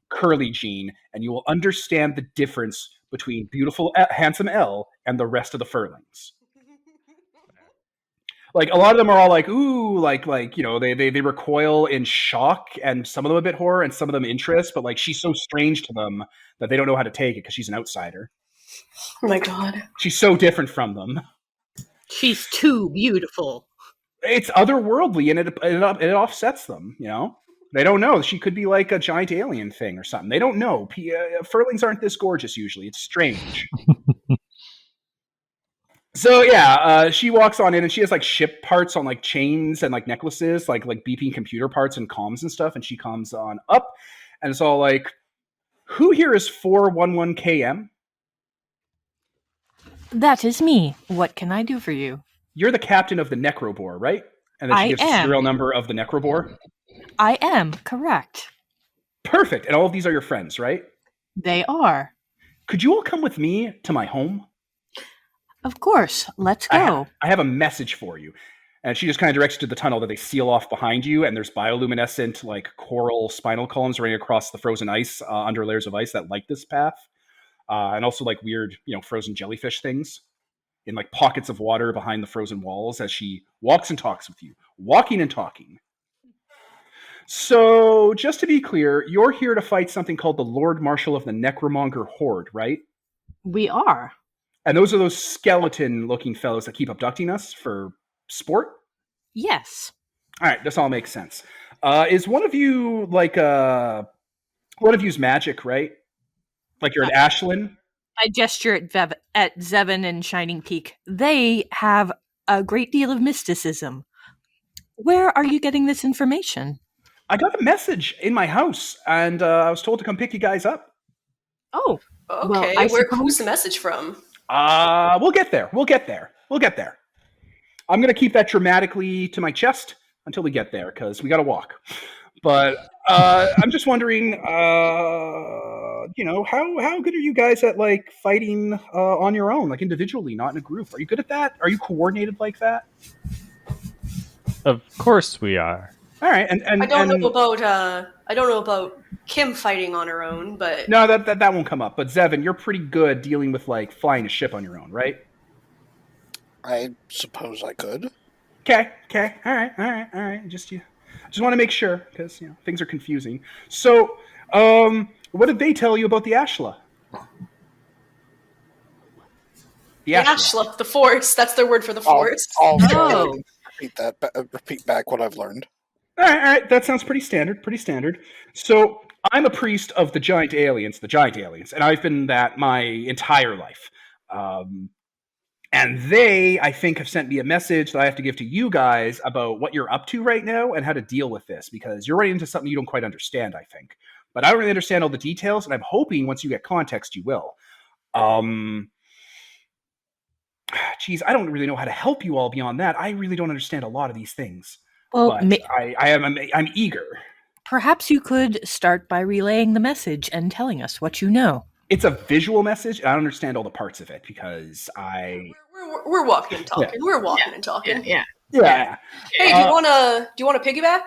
curly gene, and you will understand the difference between beautiful, handsome L and the rest of the furlings. Like a lot of them are all like, ooh, like you know, they recoil in shock, and some of them a bit horror, and some of them interest. But like she's so strange to them that they don't know how to take it because she's an outsider. Oh my god, she's so different from them. She's too beautiful. It's otherworldly, and it offsets them. You know, they don't know she could be like a giant alien thing or something. They don't know. Furlings aren't this gorgeous usually. It's strange. So yeah, she walks on in, and she has like ship parts on like chains and like necklaces, like beeping computer parts and comms and stuff. And she comes on up, and it's all like, "Who here is 411KM?" That is me. What can I do for you? You're the captain of the Necrobore, right? And then she gives the serial number of the Necrobore. I am correct. Perfect. And all of these are your friends, right? They are. Could you all come with me to my home? Of course. Let's go. I have a message for you. And she just kind of directs you to the tunnel that they seal off behind you. And there's bioluminescent, like coral spinal columns running across the frozen ice, under layers of ice that light this path. And also like weird, you know, frozen jellyfish things in like pockets of water behind the frozen walls as she walks and talks with you. Walking and talking. So, just to be clear, you're here to fight something called the Lord Marshal of the Necromonger Horde, right? We are. And those are those skeleton-looking fellows that keep abducting us for sport? Yes. All right, this all makes sense. Is one of you like one of you's magic, right? Like you're an Ashlyn? I gesture at Zevin and Shining Peak. They have a great deal of mysticism. Where are you getting this information? I got a message in my house, and I was told to come pick you guys up. Oh, okay. Well, who's the message from? We'll get there. I'm going to keep that dramatically to my chest until we get there, because we got to walk. But I'm just wondering, you know, how good are you guys at, like, fighting on your own, like, individually, not in a group? Are you good at that? Are you coordinated like that? Of course we are. All right, and I don't know about Kim fighting on her own, but no, that won't come up. But Zevin, you're pretty good dealing with like flying a ship on your own, right? I suppose I could. Okay, all right. Just want to make sure because you know things are confusing. So, what did they tell you about the Ashla? The Ashla, the Force. That's their word for the Force. I'll repeat back what I've learned. All right. That sounds pretty standard. So I'm a priest of the giant aliens, and I've been that my entire life. And they, I think, have sent me a message that I have to give to you guys about what you're up to right now and how to deal with this, because you're running into something you don't quite understand, I think. But I don't really understand all the details, and I'm hoping once you get context, you will. Geez, I don't really know how to help you all beyond that. I really don't understand a lot of these things. Well, but I'm eager. Perhaps you could start by relaying the message and telling us what you know. It's a visual message. I don't understand all the parts of it because we're walking and talking. Yeah. We're walking and talking. Yeah. Hey, do you want to piggyback?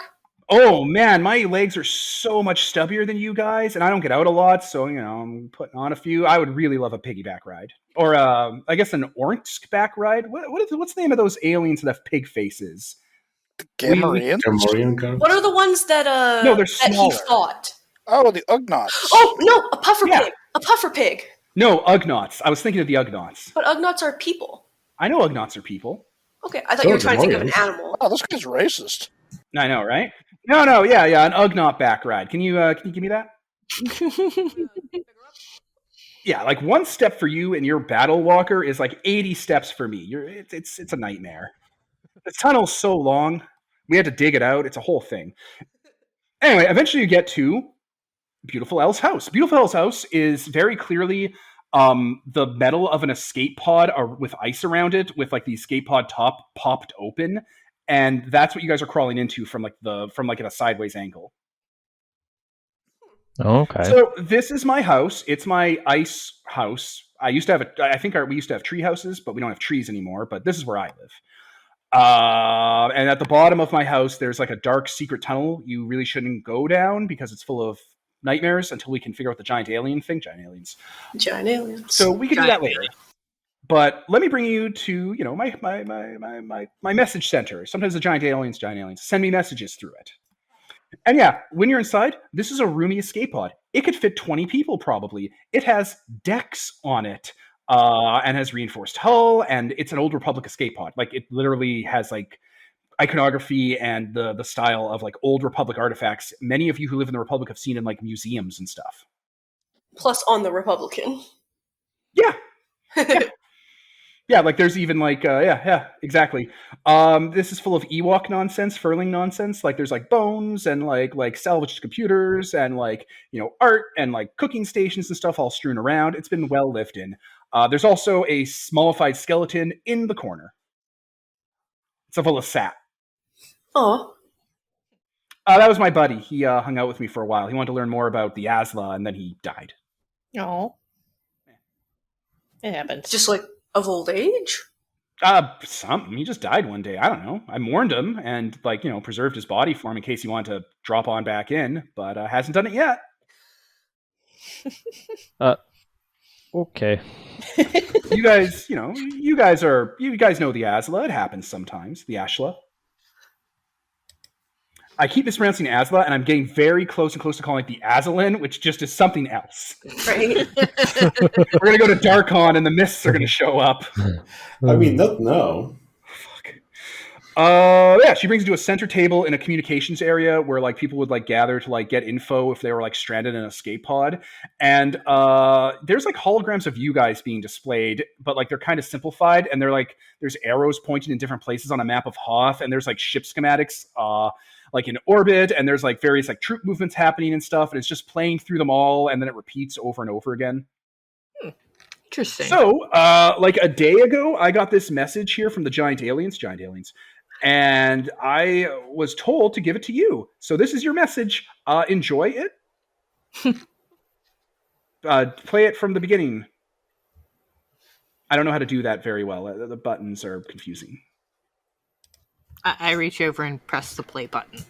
Oh man, my legs are so much stubbier than you guys, and I don't get out a lot, so you know I'm putting on a few. I would really love a piggyback ride, or I guess an Ornsk back ride. What's the name of those aliens that have pig faces? Gamorrean? What are the ones that no, they're smaller. He fought? Oh, the Ugnaughts. Oh no, a puffer pig. A puffer pig. No, Ugnaughts. I was thinking of the Ugnauts. But Ugnauts are people. I know Ugnauts are people. Okay, I thought you were trying to think of an animal. Oh, this guy's racist. I know, right? No, yeah, an Ugnaught back ride. Can you give me that? Yeah, like one step for you and your battle walker is like 80 steps for me. It's a nightmare. The tunnel's so long. We had to dig it out. It's a whole thing. Anyway, eventually you get to Beautiful Elle's house. Beautiful Elle's house is very clearly the metal of an escape pod with ice around it, with like the escape pod top popped open, and that's what you guys are crawling into from like at a sideways angle. Okay. So this is my house. It's my ice house. We used to have tree houses, but we don't have trees anymore. But this is where I live. And at the bottom of my house, there's like a dark secret tunnel you really shouldn't go down because it's full of nightmares until we can figure out the giant alien thing. Giant aliens. So we can do that later. But let me bring you to, my message center. Sometimes the giant aliens send me messages through it. And yeah, when you're inside, this is a roomy escape pod. It could fit 20 people probably. It has decks on it, and has reinforced hull, and it's an old Republic escape pod. Like, it literally has like iconography and the style of like old Republic artifacts. Many of you who live in the Republic have seen in like museums and stuff. Plus on the Republican. Yeah. Yeah, like there's even like exactly. This is full of Ewok nonsense, furling nonsense. Like there's like bones and like salvaged computers and like, art and like cooking stations and stuff all strewn around. It's been well lived in. There's also a smallified skeleton in the corner. It's full of sap. Oh. That was my buddy. He hung out with me for a while. He wanted to learn more about the Asla, and then he died. Oh. It happens. Just like of old age? Something. He just died one day. I don't know. I mourned him and preserved his body for him in case he wanted to drop on back in, but hasn't done it yet. Okay. You guys, you guys know the Asla. It happens sometimes. The Ashla. I keep mispronouncing Asla, and I'm getting very close and close to calling it the Azalin, which just is something else. Right. We're going to go to Darkon, and the mists are going to show up. I mean, no. Fuck. Yeah, she brings you to a center table in a communications area where like people would like gather to like get info if they were like stranded in an escape pod. And there's like holograms of you guys being displayed, but like they're kind of simplified, and they're like there's arrows pointing in different places on a map of Hoth, and there's like ship schematics like in orbit, and there's like various like troop movements happening and stuff, and it's just playing through them all, and then it repeats over and over again. Interesting. So, like a day ago, I got this message here from the giant aliens, and I was told to give it to you. So this is your message. Enjoy it. Play it from the beginning. I don't know how to do that very well. The buttons are confusing. I reach over and press the play button.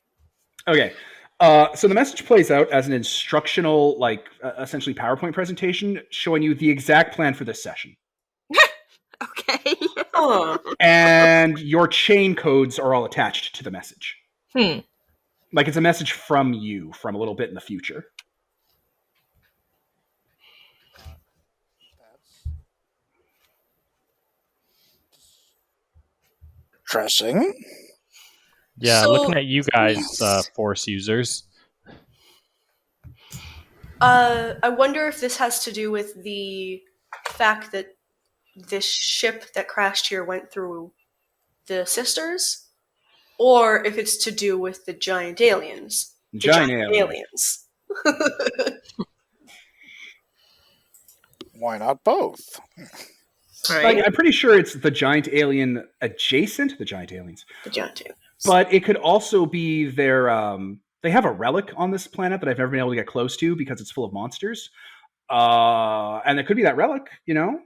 Okay. So the message plays out as an instructional, like, essentially PowerPoint presentation showing you the exact plan for this session. Okay. And your chain codes are all attached to the message. Like, it's a message from you from a little bit in the future. Interesting. Yeah, So, looking at you guys, yes. Force users. I wonder if this has to do with the fact that this ship that crashed here went through the sisters, or if it's to do with the giant aliens. Giant aliens. Why not both? Right. Like, I'm pretty sure it's the giant alien adjacent, the giant aliens. The giant aliens. But it could also be their... they have a relic on this planet that I've never been able to get close to because it's full of monsters. And it could be that relic, you know?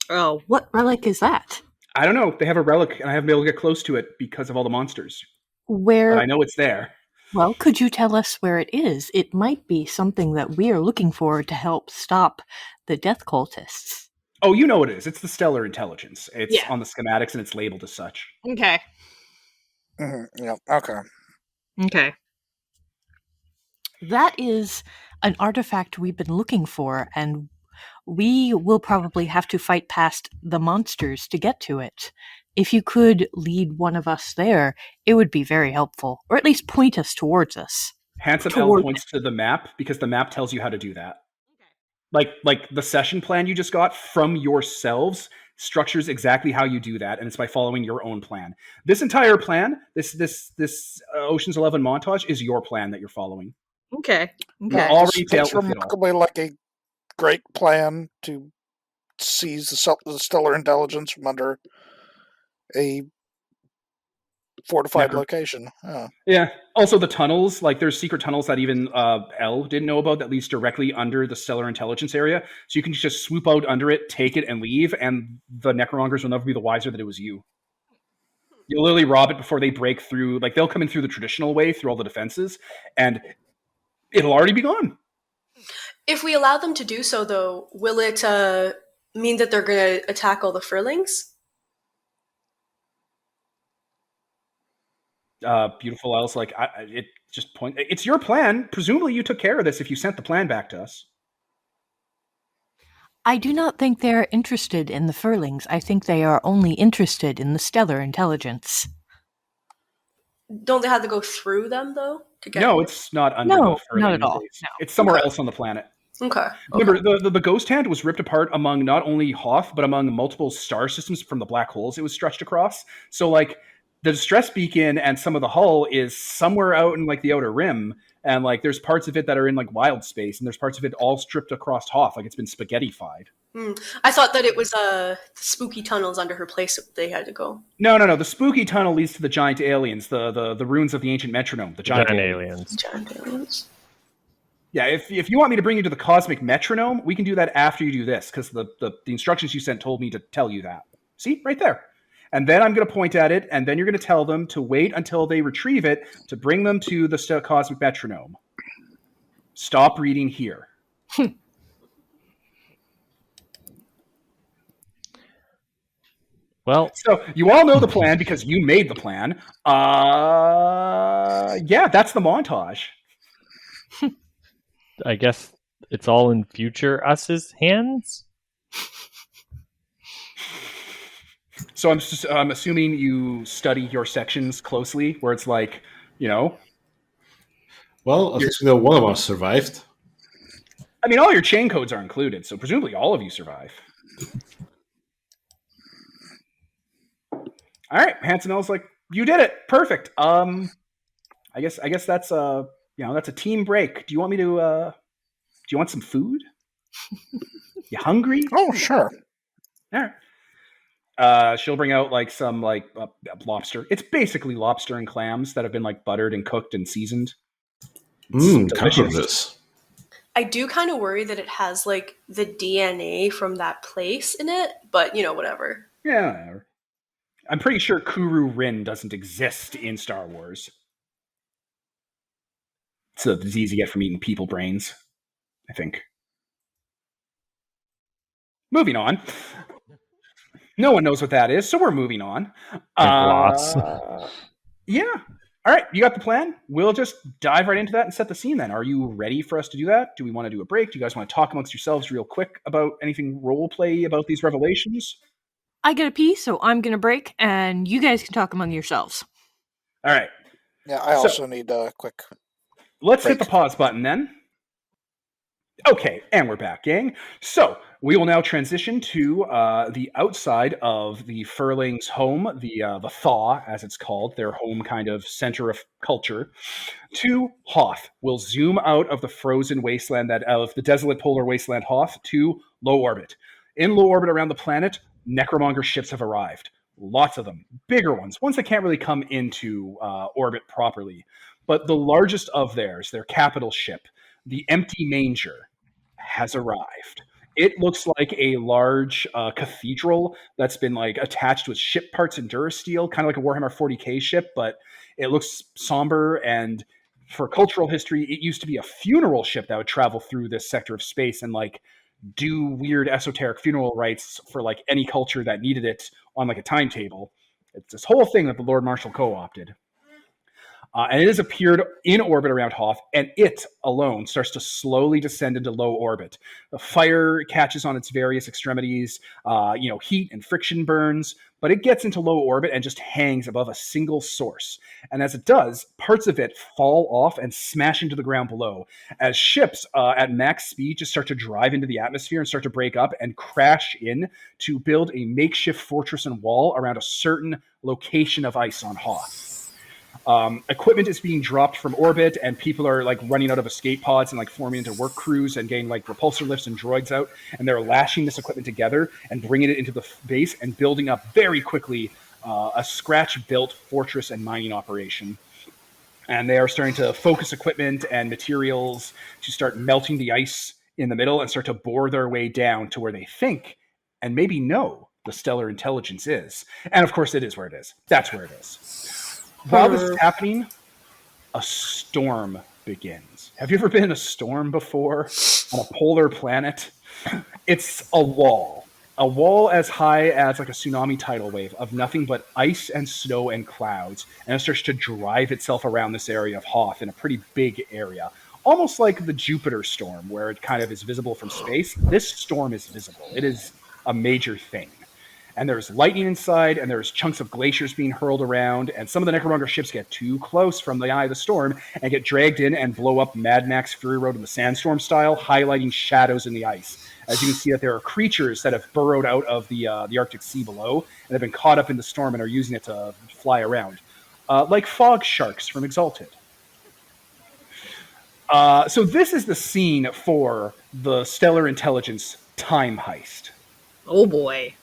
Oh, what relic is that? I don't know. They have a relic, and I haven't been able to get close to it because of all the monsters. Where? But I know it's there. Well, could you tell us where it is? It might be something that we are looking for to help stop the death cultists. Oh, you know what it is. It's the stellar intelligence. It's Yeah. on the schematics, and it's labeled as such. Okay. Yeah. Okay. Okay. That is an artifact we've been looking for, and we will probably have to fight past the monsters to get to it. If you could lead one of us there, it would be very helpful, or at least point us towards us. Handsome L points to the map because the map tells you how to do that. Like the session plan you just got from yourselves structures exactly how you do that, and it's by following your own plan. This entire plan, this Ocean's 11 montage, is your plan that you're following. Okay. We've Okay. already It's dealt with it all. remarkably like a great plan to seize the stellar intelligence from under a fortified location. Oh. Yeah. Also, the tunnels, like there's secret tunnels that even L didn't know about that leads directly under the stellar intelligence area. So you can just swoop out under it, take it, and leave, and the Necromongers will never be the wiser that it was you. You'll literally rob it before they break through. Like they'll come in through the traditional way, through all the defenses, and it'll already be gone. If we allow them to do so, though, will it mean that they're going to attack all the Furlings? Beautiful L's like, it just point. It's your plan. Presumably, you took care of this if you sent the plan back to us. I do not think they are interested in the Furlings. I think they are only interested in the stellar intelligence. Don't they have to go through them, though? To get No, here? it's not under No, the Furling not at all. base. No. It's somewhere Okay. else on the planet. Okay. Remember, the ghost hand was ripped apart among not only Hoth, but among multiple star systems from the black holes it was stretched across. So, like, the distress beacon and some of the hull is somewhere out in, like, the outer rim, and, like, there's parts of it that are in, like, wild space, and there's parts of it all stripped across Hoth, like it's been spaghettified. I thought that it was the spooky tunnels under her place that they had to go. No. The spooky tunnel leads to the giant aliens, the ruins of the ancient metronome, the giant aliens. Giant aliens. Yeah, if you want me to bring you to the cosmic metronome, we can do that after you do this, because the instructions you sent told me to tell you that. See? Right there. And then I'm going to point at it, and then you're going to tell them to wait until they retrieve it to bring them to the cosmic metronome. Stop reading here. Well, So you all know the plan because you made the plan. Yeah, that's the montage. I guess it's all in future us's hands. So I'm assuming you study your sections closely, where it's like, you know, Well, at least we know one of us survived. I mean, all your chain codes are included, so presumably all of you survive. All right, Hansenel's like, you did it, perfect. I guess that's that's a team break. Do you want me to? Do you want some food? You hungry? Oh, sure. All right. She'll bring out like some lobster. It's basically lobster and clams that have been like buttered and cooked and seasoned. Delicious. I do kind of worry that it has like the DNA from that place in it, but whatever. Yeah, whatever. I'm pretty sure Kuru Rin doesn't exist in Star Wars. It's a disease you get from eating people brains, I think. Moving on. No one knows what that is, so we're moving on. Lots. Yeah. All right, you got the plan? We'll just dive right into that and set the scene then. Are you ready for us to do that? Do we want to do a break? Do you guys want to talk amongst yourselves real quick about anything role play about these revelations? I get a pee, so I'm going to break, and you guys can talk among yourselves. All right. Yeah, I also need a quick. Let's break. hit the pause button then. Okay, and we're back, gang. So we will now transition to the outside of the Furling's home, the Thaw, as it's called, their home kind of center of culture, to Hoth. We'll zoom out of the frozen wasteland of the desolate polar wasteland Hoth to low orbit. In low orbit around the planet, Necromonger ships have arrived. Lots of them, bigger ones that can't really come into orbit properly. But the largest of theirs, their capital ship, the Empty Manger, has arrived. It looks like a large cathedral that's been like attached with ship parts and Durasteel, kind of like a Warhammer 40k ship, but it looks somber. And for cultural history, it used to be a funeral ship that would travel through this sector of space and like do weird esoteric funeral rites for like any culture that needed it on like a timetable. It's this whole thing that the Lord Marshal co-opted. And it has appeared in orbit around Hoth, and it alone starts to slowly descend into low orbit. The fire catches on its various extremities, heat and friction burns, but it gets into low orbit and just hangs above a single source. And as it does, parts of it fall off and smash into the ground below, as ships at max speed just start to drive into the atmosphere and start to break up and crash in to build a makeshift fortress and wall around a certain location of ice on Hoth. Equipment is being dropped from orbit, and people are like running out of escape pods and like forming into work crews and getting like repulsor lifts and droids out, and they're lashing this equipment together and bringing it into the base and building up very quickly a scratch-built fortress and mining operation. And they are starting to focus equipment and materials to start melting the ice in the middle and start to bore their way down to where they think and maybe know the stellar intelligence is. And of course, it is where it is. That's where it is. While this is happening, a storm begins. Have you ever been in a storm before on a polar planet? It's a wall as high as like a tsunami tidal wave of nothing but ice and snow and clouds, and it starts to drive itself around this area of Hoth in a pretty big area, almost like the Jupiter storm, where it kind of is visible from space. This storm is visible. It is a major thing. And there's lightning inside, and there's chunks of glaciers being hurled around, and some of the Necromonger ships get too close from the eye of the storm and get dragged in and blow up Mad Max Fury Road in the sandstorm style, highlighting shadows in the ice. As you can see that there are creatures that have burrowed out of the Arctic Sea below and have been caught up in the storm and are using it to fly around, like fog sharks from Exalted. So this is the scene for the Stellar Intelligence time heist. Oh boy.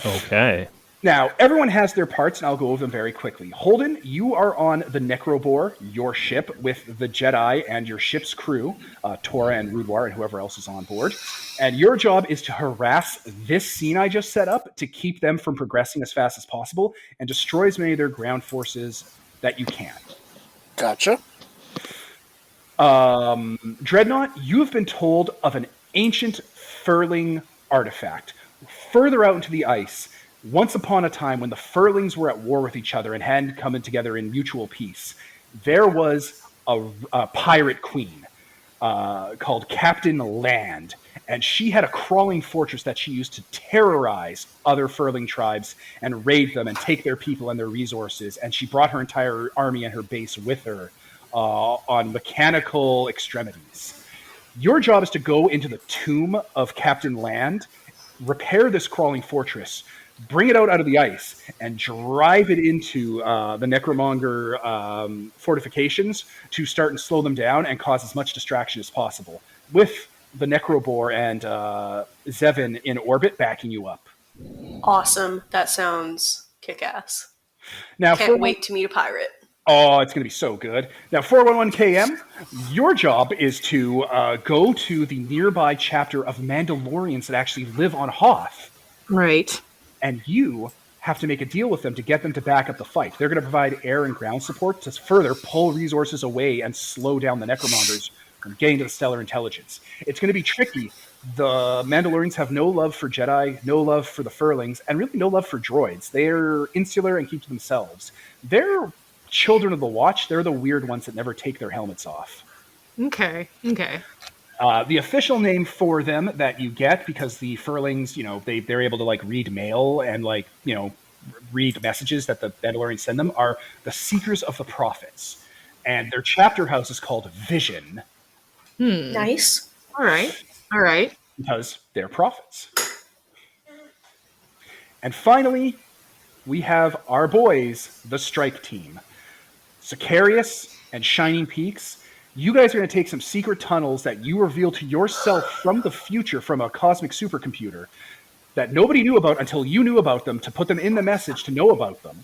Okay. Now, everyone has their parts, and I'll go over them very quickly. Holden, you are on the Necrobore, your ship, with the Jedi and your ship's crew, Tora and Rudwar and whoever else is on board. And your job is to harass this scene I just set up to keep them from progressing as fast as possible and destroy as many of their ground forces that you can. Gotcha. Dreadnought, you have been told of an ancient Furling artifact further out into the ice. Once upon a time, when the Furlings were at war with each other and hadn't come in together in mutual peace, there was a pirate queen called Captain Land, and she had a crawling fortress that she used to terrorize other Furling tribes and raid them and take their people and their resources, and she brought her entire army and her base with her on mechanical extremities. Your job is to go into the tomb of Captain Land, repair this crawling fortress, bring it out of the ice, and drive it into the Necromonger fortifications to start and slow them down and cause as much distraction as possible, with the Necrobore and Zevin in orbit backing you up. Awesome. That sounds kick-ass. Now, Can't wait to meet a pirate. Oh, it's going to be so good. Now, 411KM, your job is to go to the nearby chapter of Mandalorians that actually live on Hoth. Right. And you have to make a deal with them to get them to back up the fight. They're going to provide air and ground support to further pull resources away and slow down the Necromongers from getting to the Stellar Intelligence. It's going to be tricky. The Mandalorians have no love for Jedi, no love for the Furlings, and really no love for droids. They're insular and keep to themselves. They're children of the Watch. They're the weird ones that never take their helmets off. Okay. The official name for them that you get, because the Furlings, they're able to like read mail and read messages that the Mandalorians send them, are the Seekers of the Prophets, and their chapter house is called Vision. Nice. All right. Because they're prophets. And finally, we have our boys, the Strike Team. Sicarius and Shining Peaks, you guys are going to take some secret tunnels that you reveal to yourself from the future from a cosmic supercomputer that nobody knew about until you knew about them, to put them in the message to know about them.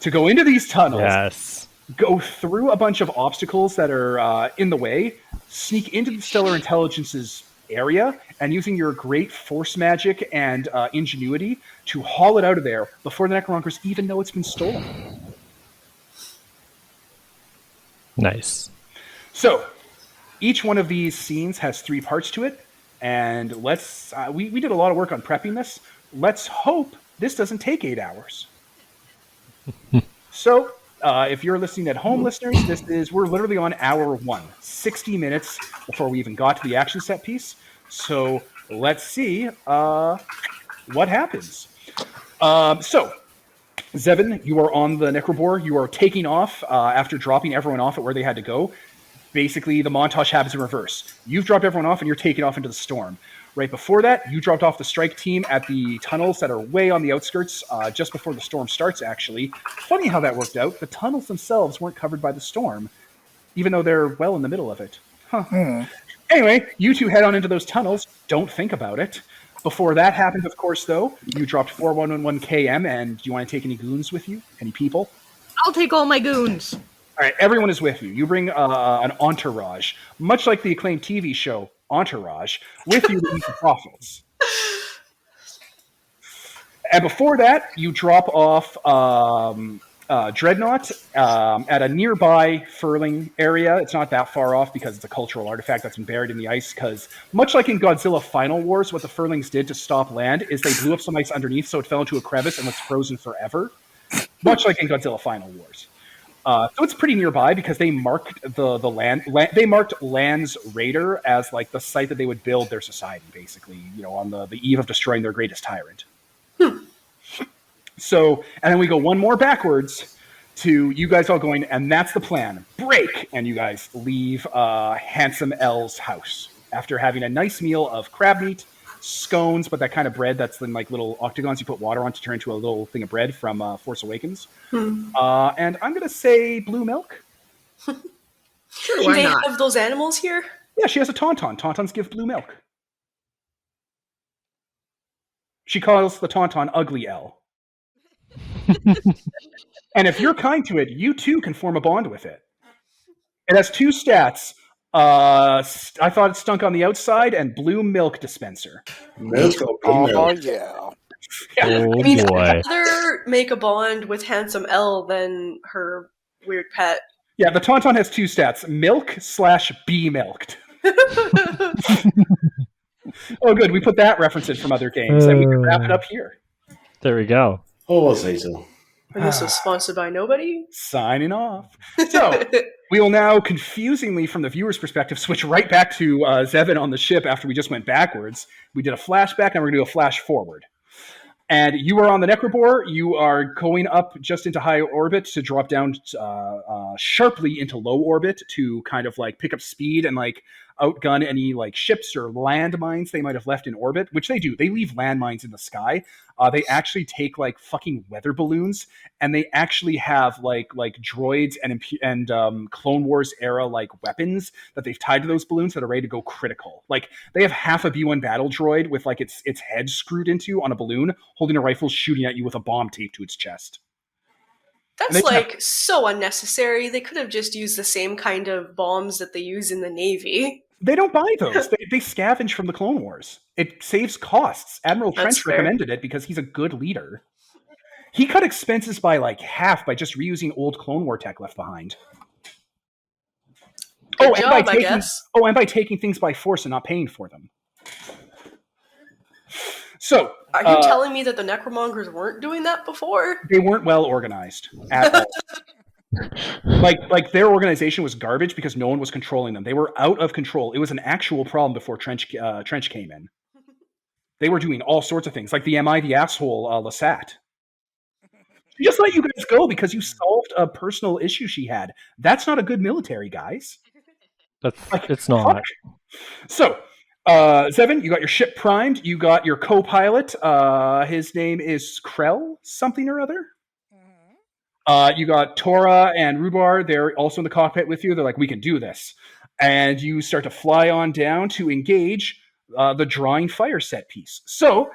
To go into these tunnels, Yes. go through a bunch of obstacles that are in the way, sneak into the Stellar Intelligence's area, and using your great force magic and ingenuity to haul it out of there before the Necromongers even know it's been stolen. Nice. So, each one of these scenes has 3 parts to it, and we did a lot of work on prepping this. Let's hope this doesn't take 8 hours. So, If you're listening at home, listeners, we're literally on hour 1, 60 minutes before we even got to the action set piece. So let's see what happens. So, Zevin, you are on the Necrobore. You are taking off after dropping everyone off at where they had to go. Basically, the montage happens in reverse. You've dropped everyone off and you're taking off into the storm. Right before that, you dropped off the strike team at the tunnels that are way on the outskirts, just before the storm starts, actually. Funny how that worked out. The tunnels themselves weren't covered by the storm, even though they're well in the middle of it. Huh. Anyway, you two head on into those tunnels. Don't think about it. Before that happened, of course, though, you dropped 4111 KM, and do you want to take any goons with you? Any people? I'll take all my goons. All right, everyone is with you. You bring an entourage, much like the acclaimed TV show Entourage, with you to eat the profits. And before that, you drop off Dreadnought at a nearby furling area. It's not that far off because it's a cultural artifact that's been buried in the ice. Because much like in Godzilla Final Wars, what the furlings did to stop land is they blew up some ice underneath, so it fell into a crevice and was frozen forever. Much like in Godzilla Final Wars. So it's pretty nearby because they marked the land. They marked Land's Raider as like the site that they would build their society, basically. On the eve of destroying their greatest tyrant. So, and then we go one more backwards to you guys all going, and that's the plan. Break, and you guys leave Handsome L's house after having a nice meal of crab meat, scones, but that kind of bread that's in like little octagons you put water on to turn into a little thing of bread from Force Awakens. And I'm going to say blue milk. Sure, Do why they not? have those animals here? Yeah, she has a tauntaun. Tauntauns give blue milk. She calls the tauntaun Ugly L. And if you're kind to it, you too can form a bond with it. It has 2 stats. I thought it stunk on the outside, and blue milk dispenser. Let's go. Oh, yeah. Oh I mean, boy. I'd rather make a bond with Handsome L than her weird pet. Yeah, the tauntaun has 2 stats: milk/be milked. Oh, good. We put that reference in from other games, and we can wrap it up here. There we go. Oh, I'll say so. And this was sponsored by nobody? Signing off. So, we will now, confusingly from the viewer's perspective, switch right back to Zevin on the ship after we just went backwards. We did a flashback, and we're going to do a flash forward. And you are on the Necrobore. You are going up just into high orbit to drop down sharply into low orbit to kind of like pick up speed and like outgun any like ships or landmines they might have left in orbit, which they do. They leave landmines in the sky. They actually take like fucking weather balloons, and they actually have like droids and Clone Wars era like weapons that they've tied to those balloons that are ready to go critical. Like they have half a B1 battle droid with like its head screwed into on a balloon, holding a rifle, shooting at you with a bomb taped to its chest. That's like so unnecessary. They could have just used the same kind of bombs that they use in the Navy. They don't buy those. They scavenge from the Clone Wars. It saves costs. Admiral That's Trench fair. recommended it because he's a good leader. He cut expenses by like half by just reusing old Clone War tech left behind. Good job, I guess. And by taking things by force and not paying for them. So, Are you telling me that the Necromongers weren't doing that before? they weren't well organized at all. Like their organization was garbage because no one was controlling them. They were out of control. It was an actual problem before Trench came in. They were doing all sorts of things, like the MI, the asshole, Lasat. She just let you guys go because you solved a personal issue she had. That's not a good military, guys. It's not. Fuck. So, Zevin, you got your ship primed. You got your co-pilot. His name is Krell something or other. You got Tora and Rubar. They're also in the cockpit with you. They're like, we can do this. And you start to fly on down to engage the drawing fire set piece. So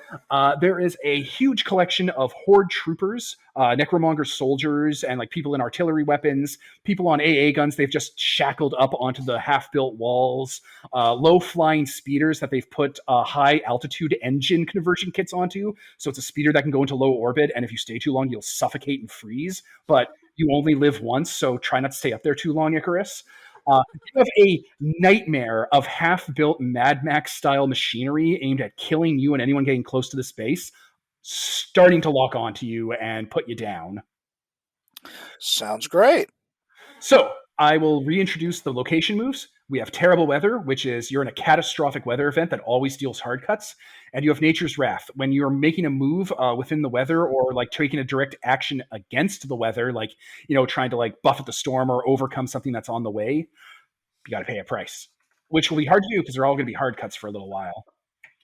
there is a huge collection of Horde troopers, Necromonger soldiers, and like people in artillery weapons, people on AA guns they've just shackled up onto the half-built walls, low-flying speeders that they've put high-altitude engine conversion kits onto. So it's a speeder that can go into low orbit, and if you stay too long, you'll suffocate and freeze. But you only live once, so try not to stay up there too long, Icarus. You have a nightmare of half-built Mad Max-style machinery aimed at killing you and anyone getting close to the space, starting to lock onto you and put you down. Sounds great. So I will reintroduce the location moves. We have Terrible Weather, which is you're in a catastrophic weather event that always deals hard cuts. And you have Nature's Wrath. When you're making a move within the weather or like taking a direct action against the weather, like, trying to like buffet the storm or overcome something that's on the way, you got to pay a price, which will be hard to do because they're all going to be hard cuts for a little while.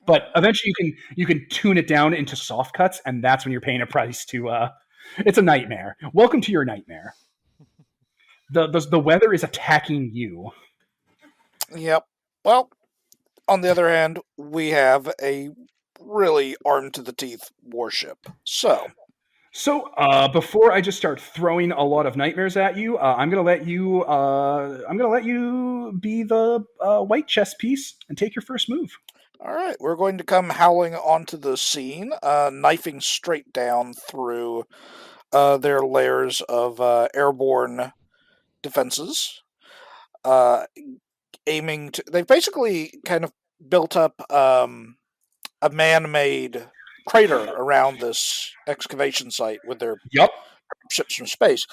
But eventually you can tune it down into soft cuts, and that's when you're paying a price to it's a nightmare. Welcome to your nightmare. The weather is attacking you. Yep. Well, on the other hand, we have a really armed to the teeth warship. So before I just start throwing a lot of nightmares at you, I'm gonna let you be the white chess piece and take your first move. all right, we're going to come howling onto the scene, knifing straight down through their layers of airborne defenses, aiming to. They've basically kind of built up a man-made crater around this excavation site with their Yep. ships from space.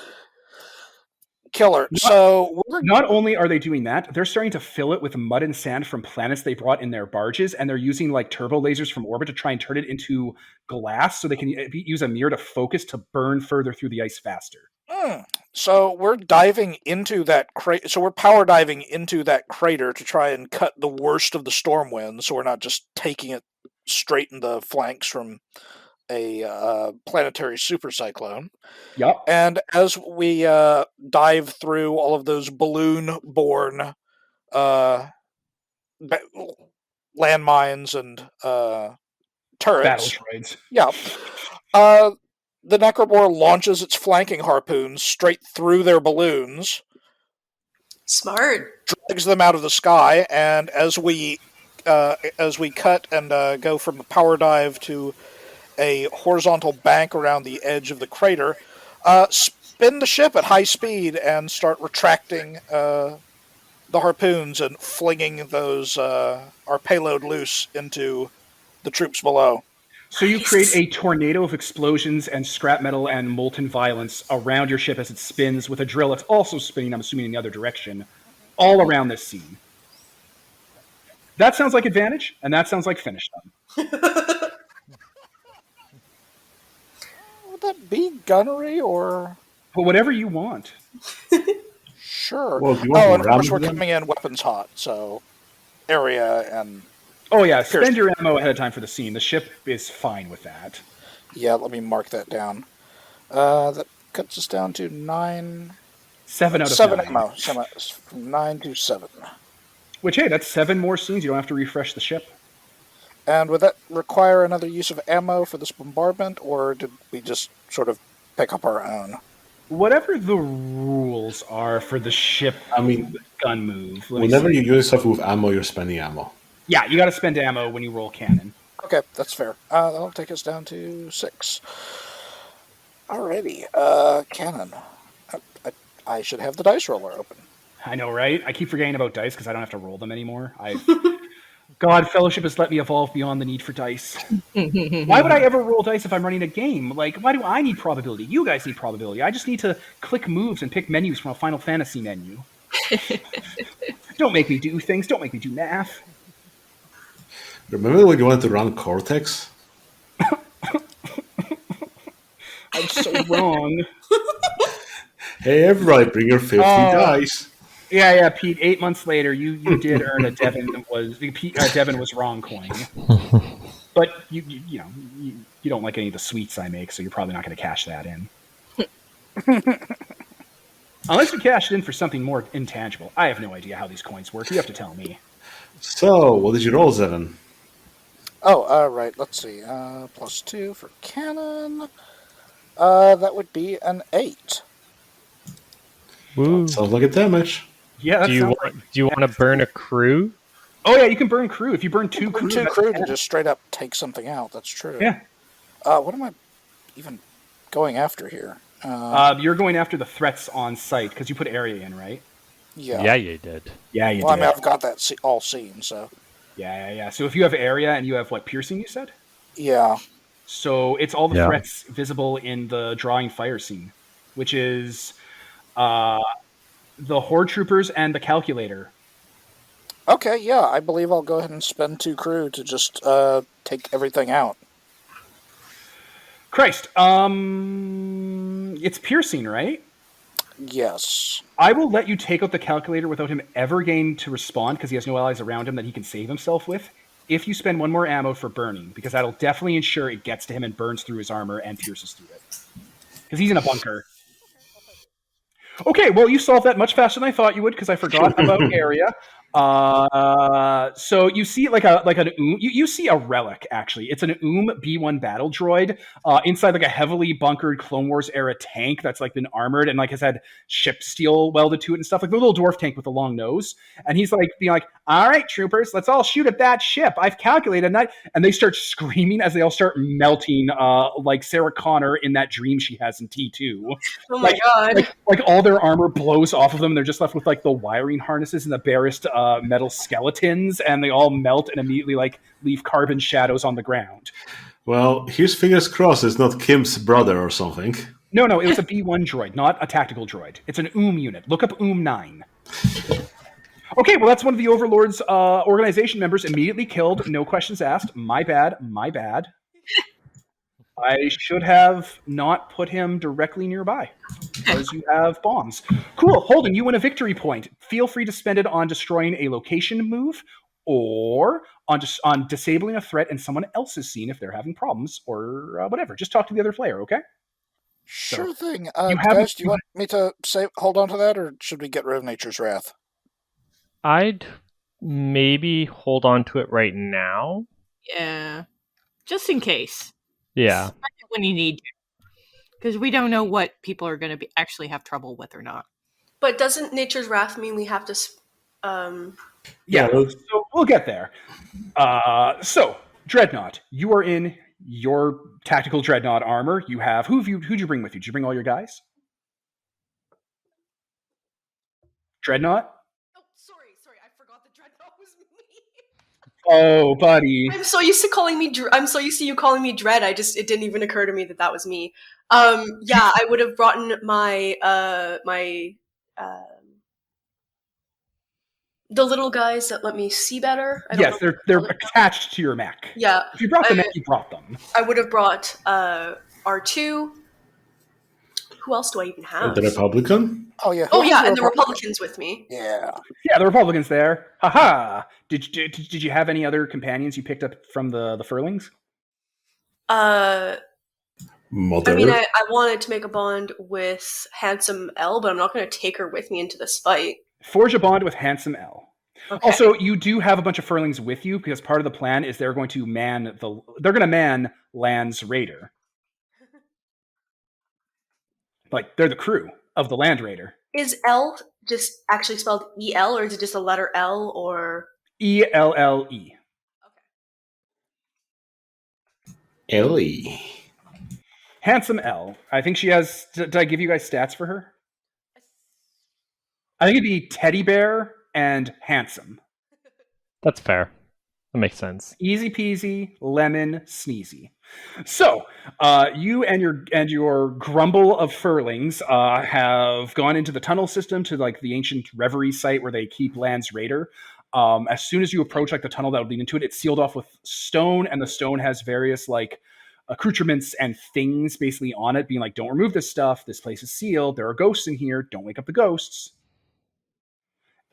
Killer. Not only are they doing that, they're starting to fill it with mud and sand from planets they brought in their barges, and they're using like turbo lasers from orbit to try and turn it into glass so they can use a mirror to focus to burn further through the ice faster. So we're diving into that crater. So we're power diving into that crater to try and cut the worst of the storm winds. So we're not just taking it straight in the flanks from a planetary super cyclone. Yep. And as we dive through all of those balloon-borne landmines and turrets, Battle droids. yeah, the Necromore launches its flanking harpoons straight through their balloons. Smart. Drags them out of the sky, and as we cut and go from a power dive to a horizontal bank around the edge of the crater, spin the ship at high speed and start retracting the harpoons and flinging those our payload loose into the troops below. So you create a tornado of explosions and scrap metal and molten violence around your ship as it spins with a drill that's also spinning, I'm assuming, in the other direction, all around this scene. That sounds like advantage, and that sounds like finish them. Would that be gunnery or? But whatever you want. Sure. Well, do you want And of course more we're coming in weapons hot, so area and... Oh yeah, spend your ammo ahead of time for the scene. The ship is fine with that. Yeah, let me mark that down. That cuts us down to 9... 7 out of 7 9. ammo. From 9 to 7. Which, hey, that's 7 more scenes. You don't have to refresh the ship. And would that require another use of ammo for this bombardment, or did we just sort of pick up our own? Whatever the rules are for the ship, gun move. Whenever you use stuff with ammo, you're spending ammo. Yeah, you got to spend ammo when you roll cannon. Okay, that's fair. That'll take us down to 6. Alrighty, cannon. I should have the dice roller open. I know, right? I keep forgetting about dice because I don't have to roll them anymore. God, Fellowship has let me evolve beyond the need for dice. Why would I ever roll dice if I'm running a game? Like, why do I need probability? You guys need probability. I just need to click moves and pick menus from a Final Fantasy menu. Don't make me do things. Don't make me do math. Remember when you wanted to run Cortex? I'm so wrong. Hey, everybody, bring your 50 dice. Yeah, Pete. 8 months later, you did earn a Devin was wrong coin. But you don't like any of the sweets I make, so you're probably not going to cash that in. Unless you cash it in for something more intangible. I have no idea how these coins work. You have to tell me. So, what did you roll, Zevin? Oh, right. Let's see. +2 for cannon. That would be an 8. Woo. Sounds like a damage. Yeah. Do you want to burn a crew? Oh yeah, you can burn crew. If you burn 2 crew, 2 crew to just straight up take something out. That's true. Yeah. What am I even going after here? You're going after the threats on site because you put area in, right? Yeah. Yeah, you did. Yeah, you well, did. I mean, I've got that all seen, so. Yeah. So if you have area and you have what, piercing, you said? Yeah. So it's all the threats visible in the drawing fire scene. which is the Horde Troopers and the Calculator. Okay, yeah, I believe I'll go ahead and spend 2 crew to just take everything out. Christ, it's piercing, right? Yes. I will let you take out the Calculator without him ever gaining to respond because he has no allies around him that he can save himself with. If you spend 1 more ammo for burning, because that'll definitely ensure it gets to him and burns through his armor and pierces through it. Because he's in a bunker. Okay, well, you solved that much faster than I thought you would because I forgot about area. So you see you see a relic actually. It's an B1 battle droid inside like a heavily bunkered Clone Wars era tank that's like been armored and like has had ship steel welded to it and stuff, like the little dwarf tank with the long nose. And he's like being like, "All right, troopers, let's all shoot at that ship. I've calculated that." And they start screaming as they all start melting, like Sarah Connor in that dream she has in T2. Oh my god! Like all their armor blows off of them. They're just left with like the wiring harnesses and the barest metal skeletons, and they all melt and immediately like leave carbon shadows on the ground. Well, here's fingers crossed it's not Kim's brother or something. No, it was a B1 droid, not a tactical droid. It's an unit. Look up 9. Okay, well, that's one of the Overlord's organization members immediately killed. No questions asked. My bad. I should have not put him directly nearby because you have bombs. Cool. Holden, you win a victory point. Feel free to spend it on destroying a location move or on disabling a threat in someone else's scene if they're having problems or whatever. Just talk to the other player, okay? Sure thing. Guys, do you want me to hold on to that, or should we get rid of Nature's Wrath? I'd maybe hold on to it right now. Yeah. Just in case. Yeah. Especially when you need to. Because we don't know what people are going to actually have trouble with or not. But doesn't Nature's Wrath mean we have to... Yeah, so we'll get there. So, Dreadnought, you are in your tactical Dreadnought armor. You have... Who'd you bring with you? Did you bring all your guys? Dreadnought? Oh, sorry, I forgot the Dreadnought was me. Oh, buddy. I'm so used to you calling me Dread. It didn't even occur to me that was me. Yeah, I would have brought in my the little guys that let me see better. Yes, they're attached to your mech. Yeah. If you brought the mech, you brought them. I would have brought R2. Who else do I even have? The Republican? Oh, yeah. Oh, yeah, and the Republicans with me. Yeah. Yeah, the Republicans there. Haha. Did you have any other companions you picked up from the Furlings? Mother. I mean, I wanted to make a bond with Handsome L, but I'm not going to take her with me into this fight. Forge a bond with Handsome L. Okay. Also, you do have a bunch of Furlings with you because part of the plan is they're going to man Land's Raider. Like, they're the crew of the Land Raider. Is L just actually spelled E-L, or is it just a letter L, or... ELLE. Okay. Ellie. Handsome L. I think she has... Did I give you guys stats for her? I think it'd be Teddy Bear and Handsome. That's fair. That makes sense. Easy peasy, lemon sneezy. So, you and your grumble of Furlings have gone into the tunnel system to like the ancient reverie site where they keep Land's Raider. As soon as you approach like the tunnel that would lead into it, it's sealed off with stone, and the stone has various like accoutrements and things basically on it, being like, "Don't remove this stuff. This place is sealed. There are ghosts in here. Don't wake up the ghosts."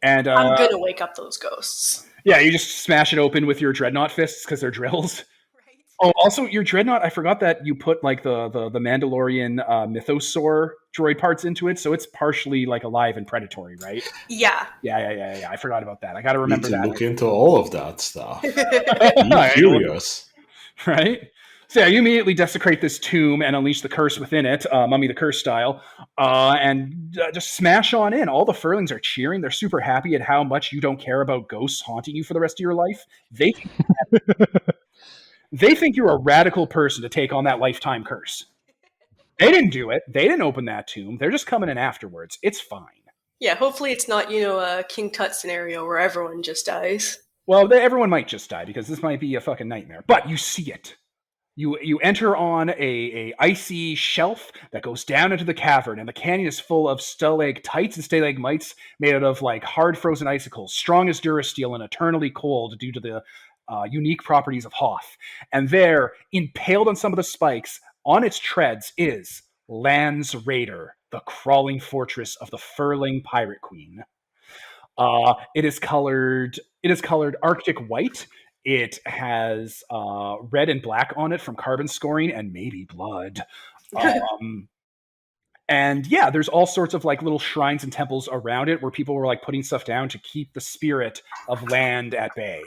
And I'm gonna wake up those ghosts. Yeah, you just smash it open with your dreadnought fists because they're drills. Right. Oh, also your dreadnought. I forgot that you put like the Mandalorian mythosaur droid parts into it, so it's partially like alive and predatory, right? Yeah. Yeah. I forgot about that. I got to remember Need to that. look into all of that stuff. I'm curious, right? So yeah, you immediately desecrate this tomb and unleash the curse within it, Mummy the Curse style, and just smash on in. All the Furlings are cheering. They're super happy at how much you don't care about ghosts haunting you for the rest of your life. They think you're a radical person to take on that lifetime curse. They didn't do it. They didn't open that tomb. They're just coming in afterwards. It's fine. Yeah, hopefully it's not, a King Tut scenario where everyone just dies. Well, everyone might just die because this might be a fucking nightmare. But you see it. You enter on a icy shelf that goes down into the cavern, and the canyon is full of stalactites and stalagmites made out of like hard frozen icicles, strong as durasteel and eternally cold due to the unique properties of Hoth. And there, impaled on some of the spikes, on its treads, is Land's Raider, the crawling fortress of the Furling Pirate Queen. It is colored. It is colored Arctic white. It has red and black on it from carbon scoring and maybe blood. And yeah, there's all sorts of like little shrines and temples around it where people were like putting stuff down to keep the spirit of land at bay.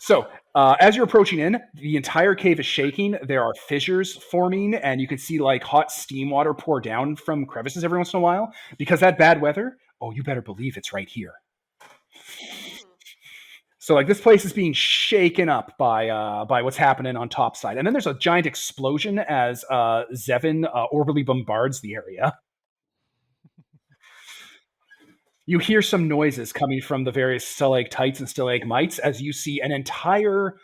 So, as you're approaching in, the entire cave is shaking. There are fissures forming, and you can see like hot steam water pour down from crevices every once in a while. Because that bad weather, oh, you better believe it's right here. So, like, this place is being shaken up by what's happening on top side. And then there's a giant explosion as Zevin orbitally bombards the area. You hear some noises coming from the various stalactites and stalagmites as you see an entire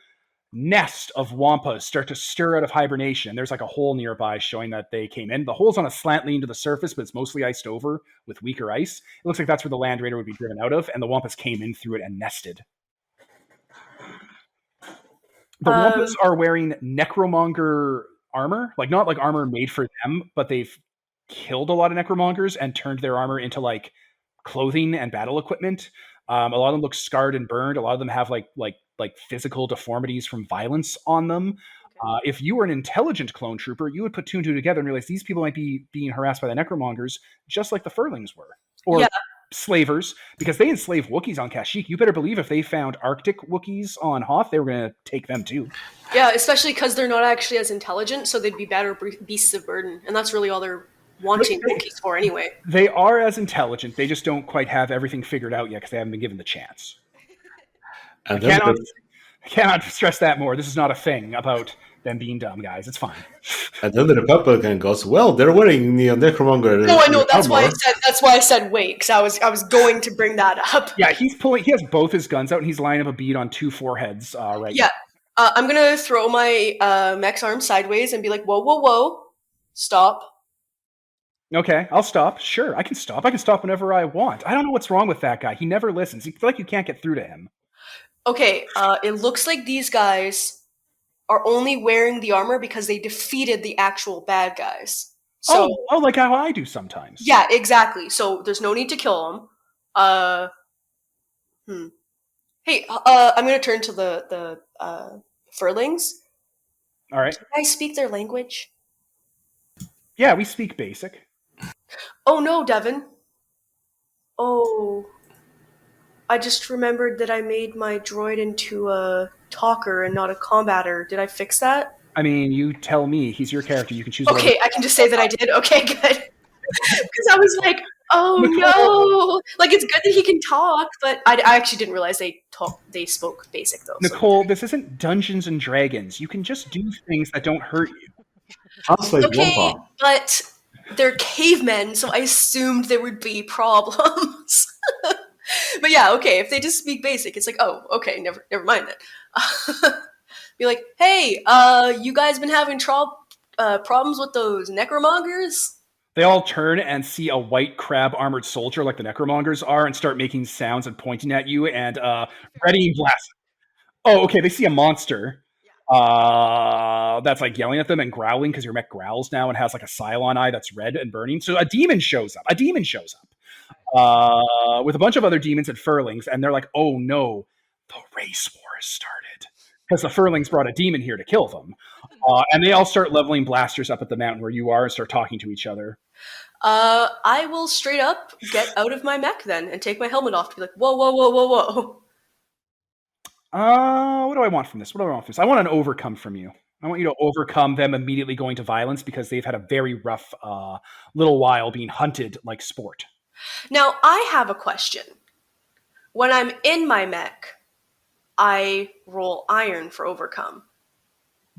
nest of wampas start to stir out of hibernation. There's like a hole nearby showing that they came in. The hole's on a slant lean to the surface, but it's mostly iced over with weaker ice. It looks like that's where the Land Raider would be driven out of, and the wampas came in through it and nested. The wampas are wearing necromonger armor, like not like armor made for them, but they've killed a lot of necromongers and turned their armor into like clothing and battle equipment. A lot of them look scarred and burned. A lot of them have like physical deformities from violence on them. If you were an intelligent clone trooper, you would put two and two together and realize these people might be being harassed by the necromongers, just like the Furlings were, or slavers, because they enslaved Wookiees on Kashyyyk. You better believe if they found Arctic Wookiees on Hoth, they were going to take them too. Yeah, especially because they're not actually as intelligent, so they'd be better beasts of burden, and that's really all they're wanting Wookiees for anyway. They are as intelligent, they just don't quite have everything figured out yet because they haven't been given the chance. And I cannot stress that more. This is not a thing about them being dumb, guys. It's fine. And then the Republican goes, well, they're wearing the Necromonger. No, I know. That's why I said wait, because I was going to bring that up. Yeah, he has both his guns out, and he's lining up a bead on two foreheads right now. I'm going to throw my mech's arm sideways and be like, whoa, whoa, whoa, stop. Okay, I'll stop. Sure, I can stop. I can stop whenever I want. I don't know what's wrong with that guy. He never listens. It's like you can't get through to him. Okay, it looks like these guys are only wearing the armor because they defeated the actual bad guys. So, like how I do sometimes. Yeah, exactly. So there's no need to kill them. Hey, I'm going to turn to the Furlings. All right. Can I speak their language? Yeah, we speak basic. Oh no, Devin. Oh, I just remembered that I made my droid into a talker and not a combatter. Did I fix that? I mean, you tell me. He's your character. You can choose. Okay, I can just say that I did. Okay, good. Because I was like, oh no. Like, it's good that he can talk, but I actually didn't realize they spoke basic, though. Nicole, this isn't Dungeons and Dragons. You can just do things that don't hurt you. Okay, but they're cavemen, so I assumed there would be problems. But yeah, okay, if they just speak basic, it's like, oh, okay, never mind then. Be like, hey, you guys been having problems with those necromongers? They all turn and see a white crab armored soldier like the necromongers are and start making sounds and pointing at you and readying blast. Oh, okay, they see a monster. That's like yelling at them and growling because your mech growls now and has like a Cylon eye that's red and burning. So a demon shows up. With a bunch of other demons and Furlings, and they're like, oh no, the race war has started. Because the Furlings brought a demon here to kill them. And they all start leveling blasters up at the mountain where you are and start talking to each other. I will straight up get out of my mech then and take my helmet off to be like, whoa, whoa, whoa, whoa, whoa. What do I want from this? I want an overcome from you. I want you to overcome them immediately going to violence because they've had a very rough little while being hunted like sport. Now, I have a question. When I'm in my mech, I roll iron for overcome.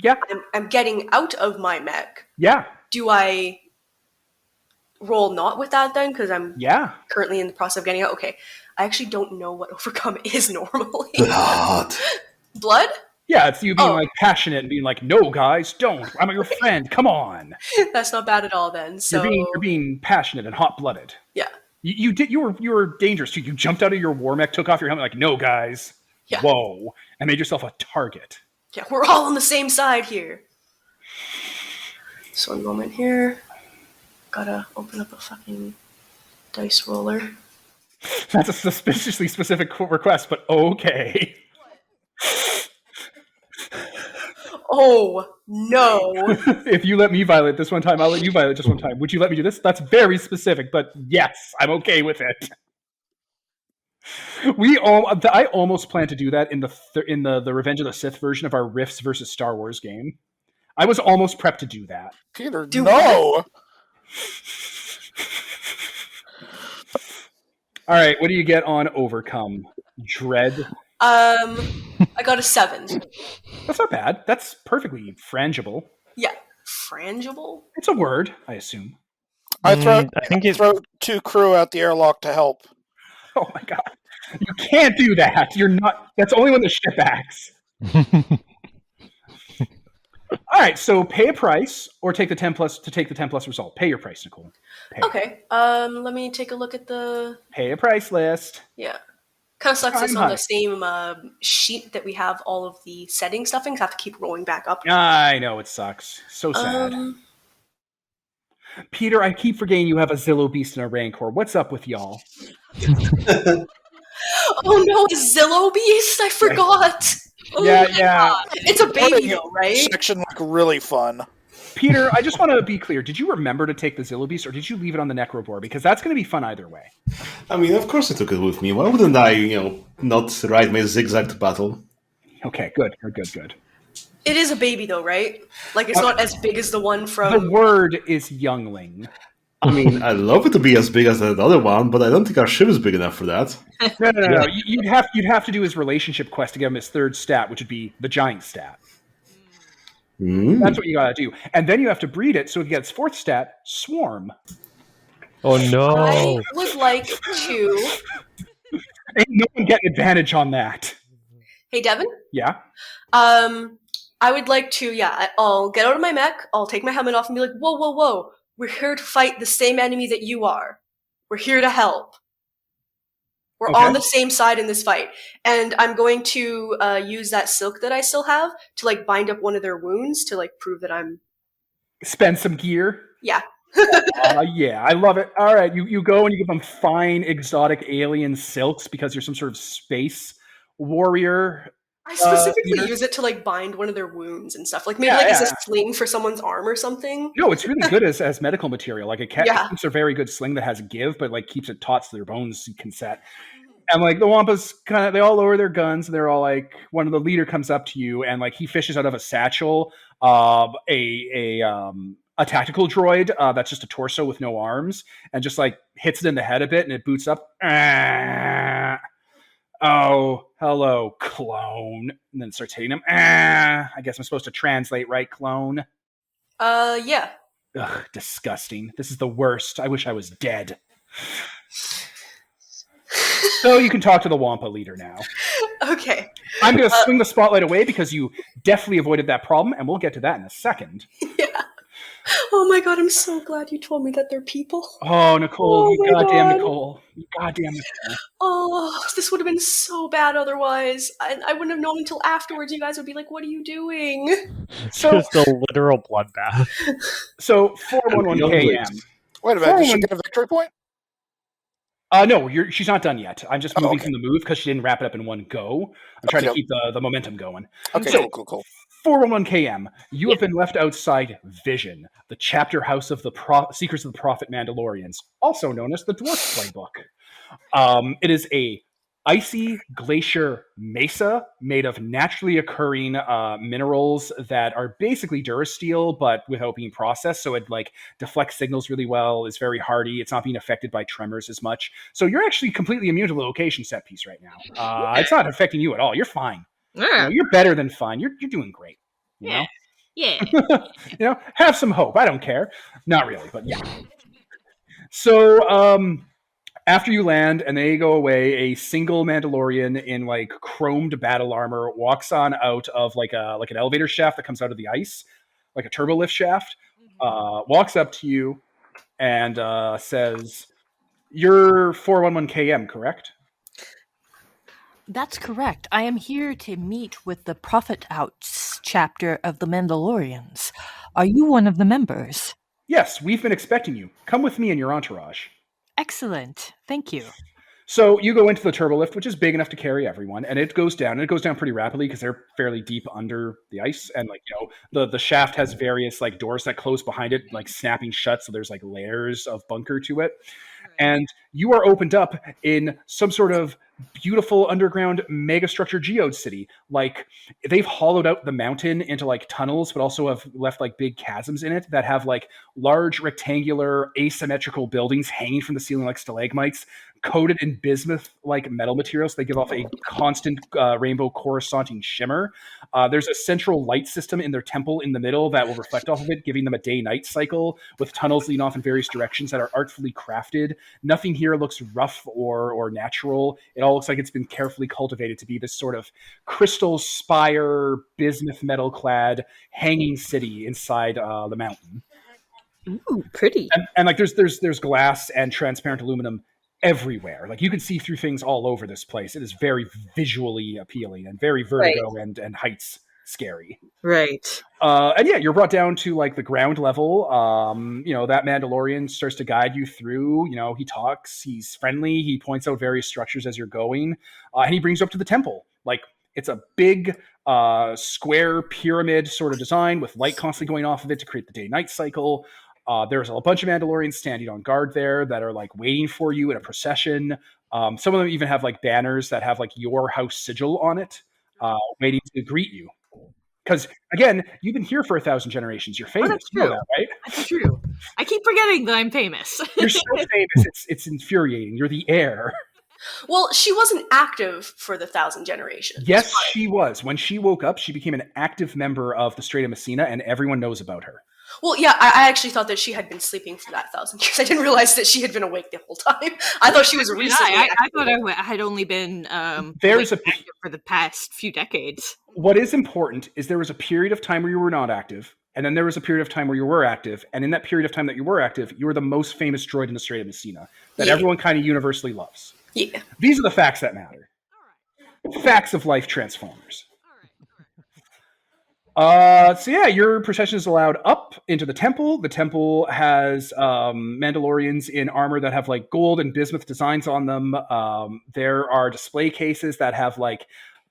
Yeah. I'm getting out of my mech. Yeah. Do I roll not with that then? Because I'm currently in the process of getting out. Okay. I actually don't know what overcome is normally. Blood. Blood? Yeah, it's you being like passionate and being like, "No, guys, don't. I'm your friend. Come on." That's not bad at all then. So You're being passionate and hot-blooded. yeah. You were dangerous too. You jumped out of your war mech, took off your helmet, like, "No, guys." Yeah. Whoa, and made yourself a target. Yeah, we're all on the same side here. So one moment here. Gotta open up a fucking dice roller. That's a suspiciously specific request, but okay. Oh, no. If you let me violate this one time, I'll let you violate just one time. Would you let me do this? That's very specific, but yes, I'm okay with it. I almost plan to do that in the Revenge of the Sith version of our Rifts versus Star Wars game. I was almost prepped to do that. Peter, no! All right, what do you get on Overcome? Dread? I got a 7. That's not bad. That's perfectly frangible. Yeah. Frangible? It's a word, I assume. I throw 2 crew out the airlock to help. Oh my god. You can't do that. You're not. That's only when the ship acts. All right, so pay a price or take the 10 plus to take the 10 plus result. Pay your price, Nicole. Okay. Let me take a look at the... Pay a price list. Yeah. Kind of sucks it's on the same sheet that we have all of the setting stuffings. I have to keep rolling back up. I know, it sucks. So sad. Peter, I keep forgetting you have a Zillow Beast and a Rancor. What's up with y'all? Oh no, a Zillow Beast? I forgot. Oh yeah. God. It's a baby though, right? Section really fun. Peter, I just want to be clear. Did you remember to take the Zillow Beast or did you leave it on the Necrobore? Because that's going to be fun either way. I mean, of course I took it with me. Why wouldn't I, not ride my zigzag battle? Okay, good. It is a baby though, right? Like it's not as big as the one from... The word is youngling. I mean, I'd love it to be as big as that other one, but I don't think our ship is big enough for that. No. You'd have to do his relationship quest to get him his 3rd stat, which would be the giant stat. That's what you gotta do. And then you have to breed it so it gets 4th stat, swarm. Oh no. I would like to... Ain't no one getting advantage on that. Hey, Devin? Yeah? I would like to, I'll get out of my mech, I'll take my helmet off and be like, whoa. We're here to fight the same enemy that you are. We're here to help. We're on the same side in this fight. And I'm going to use that silk that I still have to, bind up one of their wounds to, prove that I'm... Spend some gear? Yeah. Yeah, I love it. All right, you go and you give them fine, exotic alien silks because you're some sort of space warrior. I specifically use it to bind one of their wounds and stuff. Maybe as a sling for someone's arm or something. No, it's really good as medical material. It keeps a very good sling that has give, but keeps it taut so their bones can set. And the Wampas they all lower their guns and they're all one of the leader comes up to you and he fishes out of a satchel a tactical droid that's just a torso with no arms and just hits it in the head a bit and it boots up. Oh, hello, clone. And then starts hitting him. I guess I'm supposed to translate, right, clone? Yeah. Ugh, disgusting. This is the worst. I wish I was dead. So you can talk to the Wampa leader now. Okay. I'm going to swing the spotlight away because you definitely avoided that problem, and we'll get to that in a second. Yeah. Oh my god, I'm so glad you told me that they're people. Oh, Nicole, you goddamn Nicole. You goddamn Nicole. Oh, this would have been so bad otherwise. I wouldn't have known until afterwards. You guys would be like, what are you doing? Just a literal bloodbath. So, 411 KM. Wait a minute, did she get a victory point? No, she's not done yet. I'm just moving from the move because she didn't wrap it up in one go. I'm trying to keep the momentum going. Okay, so, cool. 411 KM, you have been left outside Vision, the chapter house of the Secrets of the Prophet Mandalorians, also known as the Dwarf Playbook. It is a icy glacier mesa made of naturally occurring minerals that are basically Durasteel, but without being processed. So it deflects signals really well, is very hardy. It's not being affected by tremors as much. So you're actually completely immune to the location set piece right now. It's not affecting you at all. You're fine. You're better than fine. You're doing great. You know? Yeah. Have some hope. I don't care. Not really, but yeah. So After you land and they go away, a single Mandalorian in like chromed battle armor walks on out of like an elevator shaft that comes out of the ice, like a turbo lift shaft. Walks up to you and says, "You're 411 KM, correct?" That's correct. I am here to meet with the Prophet Outs chapter of the Mandalorians. Are you one of the members? Yes, we've been expecting you. Come with me and your entourage. Excellent. Thank you. So you go into the turbo lift, which is big enough to carry everyone, and it goes down. And it goes down pretty rapidly because they're fairly deep under the ice, and like the shaft has various like doors that close behind it, like snapping shut. So there's like layers of bunker to it, and you are opened up in some sort of beautiful underground megastructure geode city. Like they've hollowed out the mountain into like tunnels, but also have left like big chasms in it that have like large rectangular asymmetrical buildings hanging from the ceiling like stalagmites, coated in bismuth like metal materials. They give off a constant rainbow coruscanting shimmer. There's a central light system in their temple in the middle that will reflect off of it, giving them a day-night cycle with tunnels leading off in various directions that are artfully crafted. Nothing here looks rough or natural. It all looks like it's been carefully cultivated to be this sort of crystal spire, bismuth metal clad hanging city inside the mountain. Ooh, pretty. And like there's glass and transparent aluminum everywhere. Like you can see through things all over this place. It is very visually appealing and very vertigo and heights scary. Right. And yeah, you're brought down to like the ground level. That Mandalorian starts to guide you through. He talks, he's friendly, he points out various structures as you're going, and he brings you up to the temple. Like it's a big square pyramid sort of design with light constantly going off of it to create the day-night cycle. There's a bunch of Mandalorians standing on guard there that are like waiting for you in a procession. Some of them even have like banners that have like your house sigil on it, waiting to greet you. Because again, you've been here for 1,000 generations. You're famous. That's You know true. that, right? That's true. I keep forgetting that I'm famous. You're so famous. It's infuriating. You're the heir. Well, she wasn't active for the 1,000 generations. Yes, she was. When she woke up, she became an active member of the Strait of Messina, and everyone knows about her. Well, yeah, I actually thought that she had been sleeping for that 1,000 years. I didn't realize that she had been awake the whole time. I thought she was recently. I thought I had only been There's a active for the past few decades. What is important is there was a period of time where you were not active, and then there was a period of time where you were active, and in that period of time that you were active, you were the most famous droid in the Strait of Messina that everyone kind of universally loves. Yeah. These are the facts that matter. Facts of life transformers. So yeah, your procession is allowed up into the temple. The temple has Mandalorians in armor that have like gold and bismuth designs on them. There are display cases that have like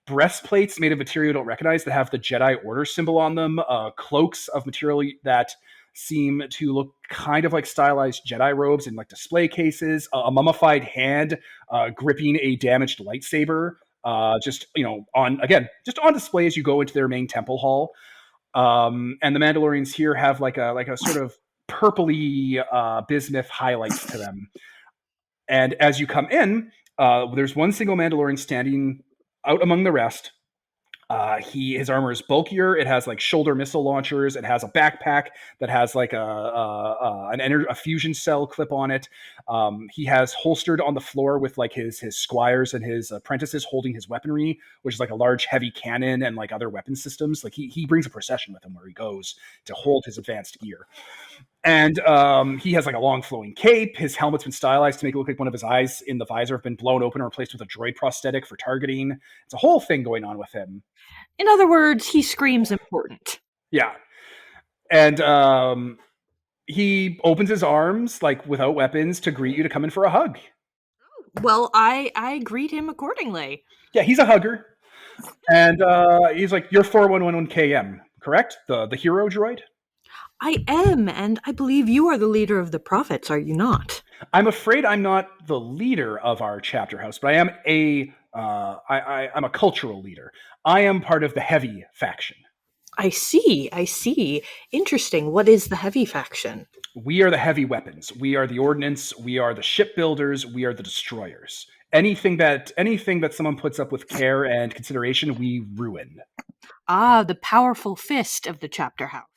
breastplates made of material you don't recognize that have the Jedi Order symbol on them. Cloaks of material that seem to look kind of like stylized Jedi robes in like display cases. A mummified hand gripping a damaged lightsaber. Just on display as you go into their main temple hall. And the Mandalorians here have like a sort of purpley bismuth highlights to them. And as you come in, there's one single Mandalorian standing out among the rest. His armor is bulkier. It has like shoulder missile launchers. It has a backpack that has like a fusion cell clip on it. He has holstered on the floor with like his squires and his apprentices holding his weaponry, which is like a large heavy cannon and like other weapon systems. Like he brings a procession with him where he goes to hold his advanced gear. And he has like a long flowing cape. His helmet's been stylized to make it look like one of his eyes in the visor have been blown open and replaced with a droid prosthetic for targeting. It's a whole thing going on with him. In other words, he screams important. Yeah. And he opens his arms, like without weapons, to greet you to come in for a hug. Well, I greet him accordingly. Yeah, he's a hugger. And he's like, you're 4111KM, correct? The hero droid? I am, and I believe you are the leader of the prophets, are you not? I'm afraid I'm not the leader of our chapter house, but I am I'm a cultural leader. I am part of the heavy faction. I see. Interesting. What is the heavy faction? We are the heavy weapons. We are the ordnance. We are the shipbuilders. We are the destroyers. Anything that someone puts up with care and consideration, we ruin. Ah, the powerful fist of the chapter house.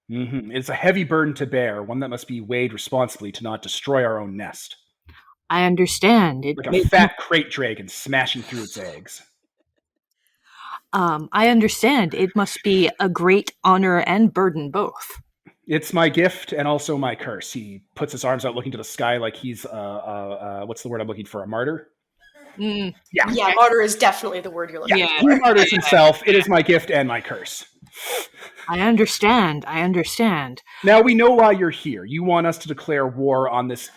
Mm-hmm. It's a heavy burden to bear, one that must be weighed responsibly to not destroy our own nest. I understand. Like a fat crate dragon smashing through its eggs. I understand. It must be a great honor and burden both. It's my gift and also my curse. He puts his arms out looking to the sky like he's, what's the word I'm looking for, a martyr? Mm. Yeah, martyr is definitely the word you're looking Yeah. for. He martyrs himself. It is my gift and my curse. I understand. Now we know why you're here. You want us to declare war on this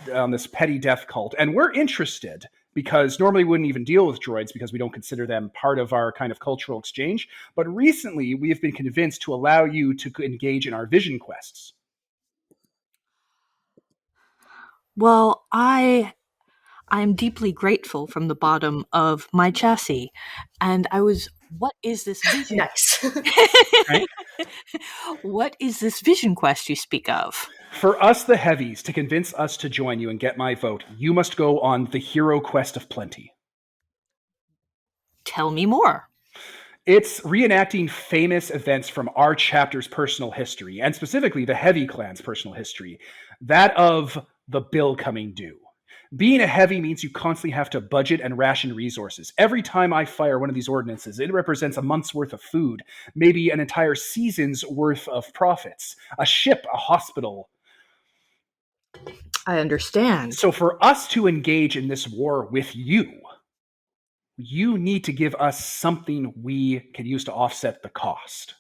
petty death cult, and we're interested because normally we wouldn't even deal with droids because we don't consider them part of our kind of cultural exchange. But recently, we have been convinced to allow you to engage in our vision quests. Well, I'm deeply grateful from the bottom of my chassis, and what is this vision? Nice. Right? What is this vision quest you speak of? For us, the heavies, to convince us to join you and get my vote, you must go on the hero quest of plenty. Tell me more. It's reenacting famous events from our chapter's personal history, and specifically the Heavy Clan's personal history, that of the bill coming due. Being a heavy means you constantly have to budget and ration resources. Every time I fire one of these ordinances, it represents a month's worth of food, maybe an entire season's worth of profits, a ship, a hospital. I understand. So for us to engage in this war with you, you need to give us something we can use to offset the cost.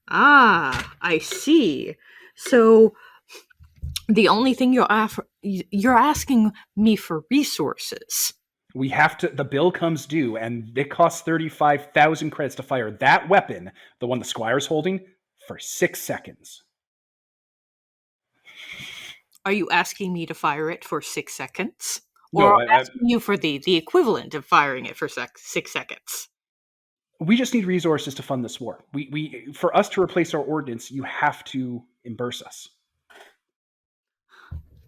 Ah, I see. So the only thing you're asking me for resources. We have to, the bill comes due, and it costs 35,000 credits to fire that weapon, the one the Squire's holding, for 6 seconds. Are you asking me to fire it for 6 seconds? No, Or asking you for the equivalent of firing it for 6 seconds? We just need resources to fund this war. We for us to replace our ordnance, you have to immerse us.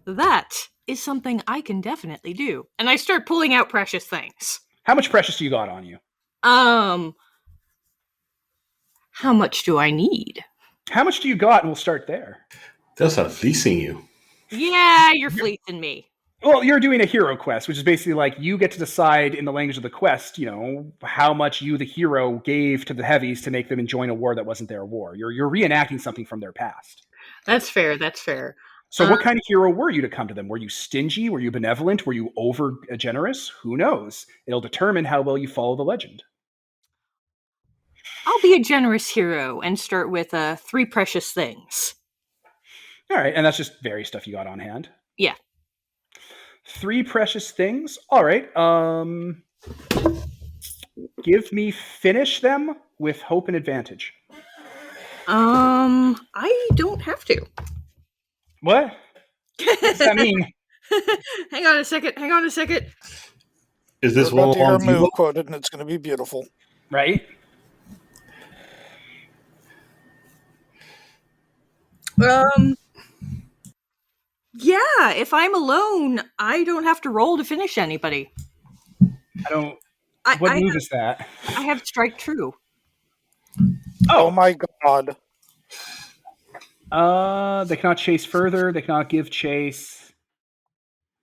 That is something I can definitely do. And I start pulling out precious things. How much precious do you got on you? How much do I need? How much do you got? And we'll start there. They'll start fleecing you. Yeah, you're fleecing me. Well, you're doing a hero quest, which is basically like you get to decide in the language of the quest, how much you, the hero, gave to the heavies to make them join a war that wasn't their war. You're reenacting something from their past. That's fair. So what kind of hero were you to come to them? Were you stingy? Were you benevolent? Were you over generous? Who knows? It'll determine how well you follow the legend. I'll be a generous hero and start with 3 precious things. All right, and that's just various stuff you got on hand. Yeah. 3 precious things. All right. Give me finish them with hope and advantage. I don't have to. What? What does that mean? Hang on a second. Is this We're one about to hear a on move you? quoted, and it's going to be beautiful. Right? Yeah, if I'm alone, I don't have to roll to finish anybody. I don't. What move is that? I have strike true. Oh my god. They cannot chase further. They cannot give chase.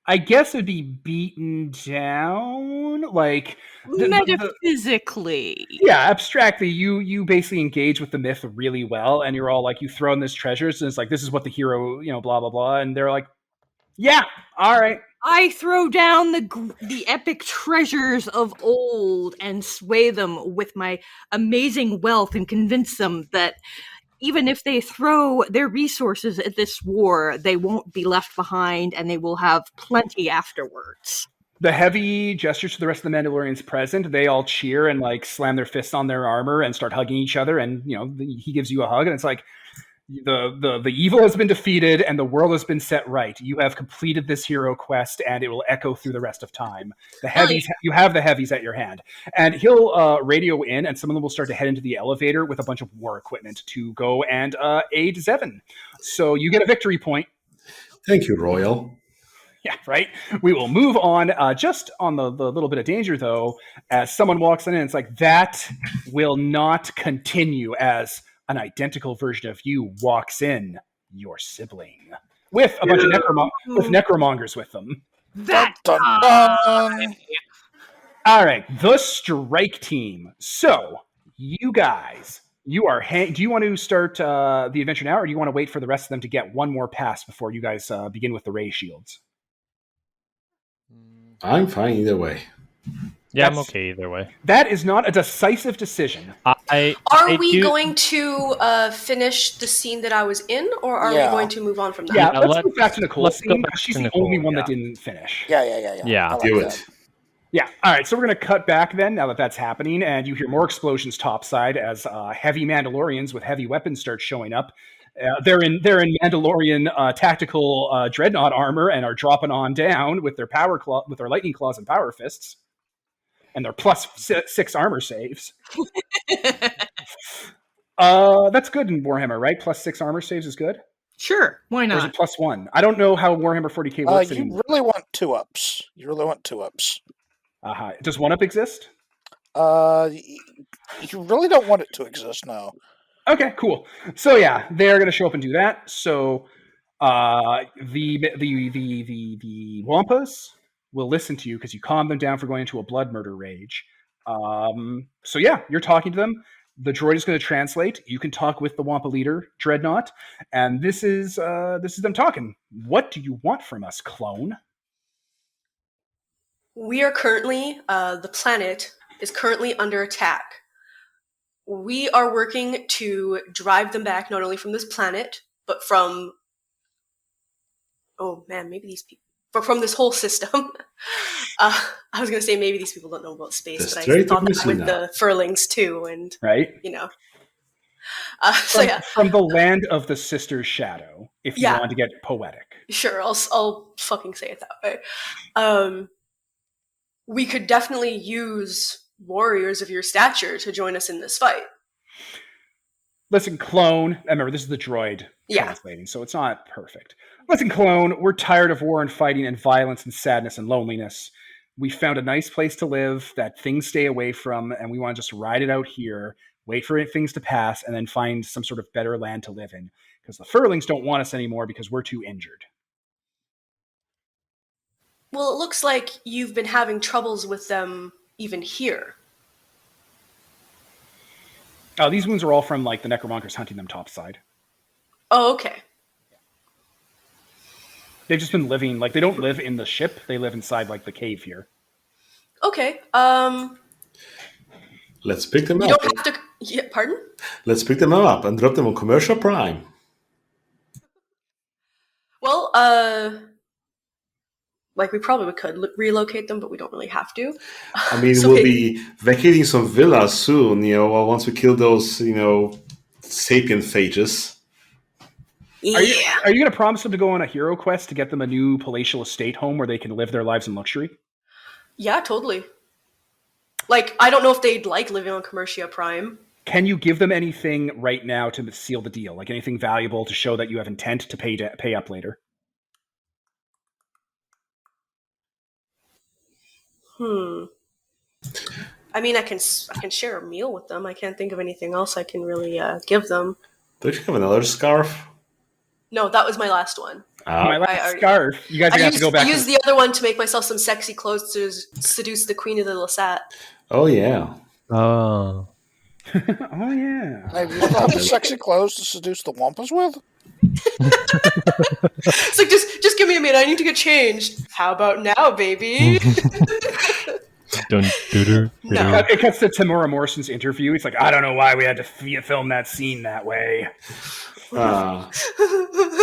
I guess it'd be beaten down, like Metaphysically. yeah, abstractly. You basically engage with the myth really well, and you're all like, you throw in this treasures, and it's like, this is what the hero, blah blah blah, and they're like, yeah, all right. I throw down the epic treasures of old and sway them with my amazing wealth and convince them that even if they throw their resources at this war, they won't be left behind and they will have plenty afterwards. The heavy gestures to the rest of the Mandalorians present. They all cheer and like slam their fists on their armor and start hugging each other. And he gives you a hug, and it's like, the evil has been defeated and the world has been set right. You have completed this hero quest, and it will echo through the rest of time. The heavies, you have the heavies at your hand, and he'll radio in, and some of them will start to head into the elevator with a bunch of war equipment to go and aid Zevin. So you get a victory point. Thank you, Royal. Yeah, right. We will move on. Just on the little bit of danger, though, as someone walks in, and it's like, that will not continue as an identical version of you walks in, your sibling, with a bunch of necromongers with them. That Dun, dun. All right, the strike team. So, you guys, you are. Do you want to start the adventure now, or do you want to wait for the rest of them to get one more pass before you guys begin with the ray shields? I'm fine either way. Yeah, I'm okay either way. That is not a decisive decision. Are we going to finish the scene that I was in, or are we going to move on from that? Yeah, let's go back to Nicole's scene, back because she's to the only Nicole, one that didn't finish. Yeah. Yeah. I like Do that. it. Yeah, all right, so we're going to cut back then, now that that's happening, and you hear more explosions topside as heavy Mandalorians with heavy weapons start showing up. They're in Mandalorian tactical dreadnought armor and are dropping on down with their with their lightning claws and power fists, and their +6 armor saves. That's good in Warhammer, right? +6 armor saves is good. Sure, why Or is not? it +1? I don't know how Warhammer 40k works You anymore. really want 2-ups. Does 1-up exist? You really don't want it to exist now. Okay, cool. So yeah, they're going to show up and do that. So the Wampas will listen to you because you calm them down for going into a blood murder rage. So yeah, you're talking to them. The droid is going to translate. You can talk with the Wampa leader, Dreadnought, and this is them talking. What do you want from us, clone? We are currently, the planet is currently under attack. We are working to drive them back not only from this planet, but from, but from this whole system. I was going to say maybe these people don't know about space, but I thought that with the furlings too, and right, from the land of the Sister's Shadow. If you want to get poetic, sure, I'll fucking say it that way. We could definitely use warriors of your stature to join us in this fight. Listen, clone. Remember, this is the droid translating, so it's not perfect. Listen, clone, we're tired of war and fighting and violence and sadness and loneliness. We found a nice place to live that things stay away from, and we want to just ride it out here, wait for things to pass, and then find some sort of better land to live in. Because the furlings don't want us anymore because we're too injured. Well, it looks like you've been having troubles with them even here. Oh, these wounds are all from the Necromongers hunting them topside. Oh, okay. They've just been living, they don't live in the ship, they live inside, the cave here. Okay, Let's pick them up. You don't have to... Yeah, pardon? Let's pick them up and drop them on Commercial Prime. Well, we probably could relocate them, but we don't really have to. I mean, we'll be vacating some villas soon, once we kill those, sapient phages. Yeah. Are you going to promise them to go on a hero quest to get them a new palatial estate home where they can live their lives in luxury? Yeah, totally. I don't know if they'd like living on Commercia Prime. Can you give them anything right now to seal the deal? Anything valuable to show that you have intent to pay up later? I mean, I can share a meal with them. I can't think of anything else I can really give them. Don't you have another scarf? No, that was my last one. My last scarf. You guys are going to have to go back. I used the other one to make myself some sexy clothes to seduce the Queen of the Lasat. Oh, yeah. Oh. Oh, yeah. Hey, you still have sexy clothes to seduce the Wampas with? It's just give me a minute. I need to get changed. How about now, baby? No. It cuts to Tamora Morrison's interview. He's like, I don't know why we had to film that scene that way. I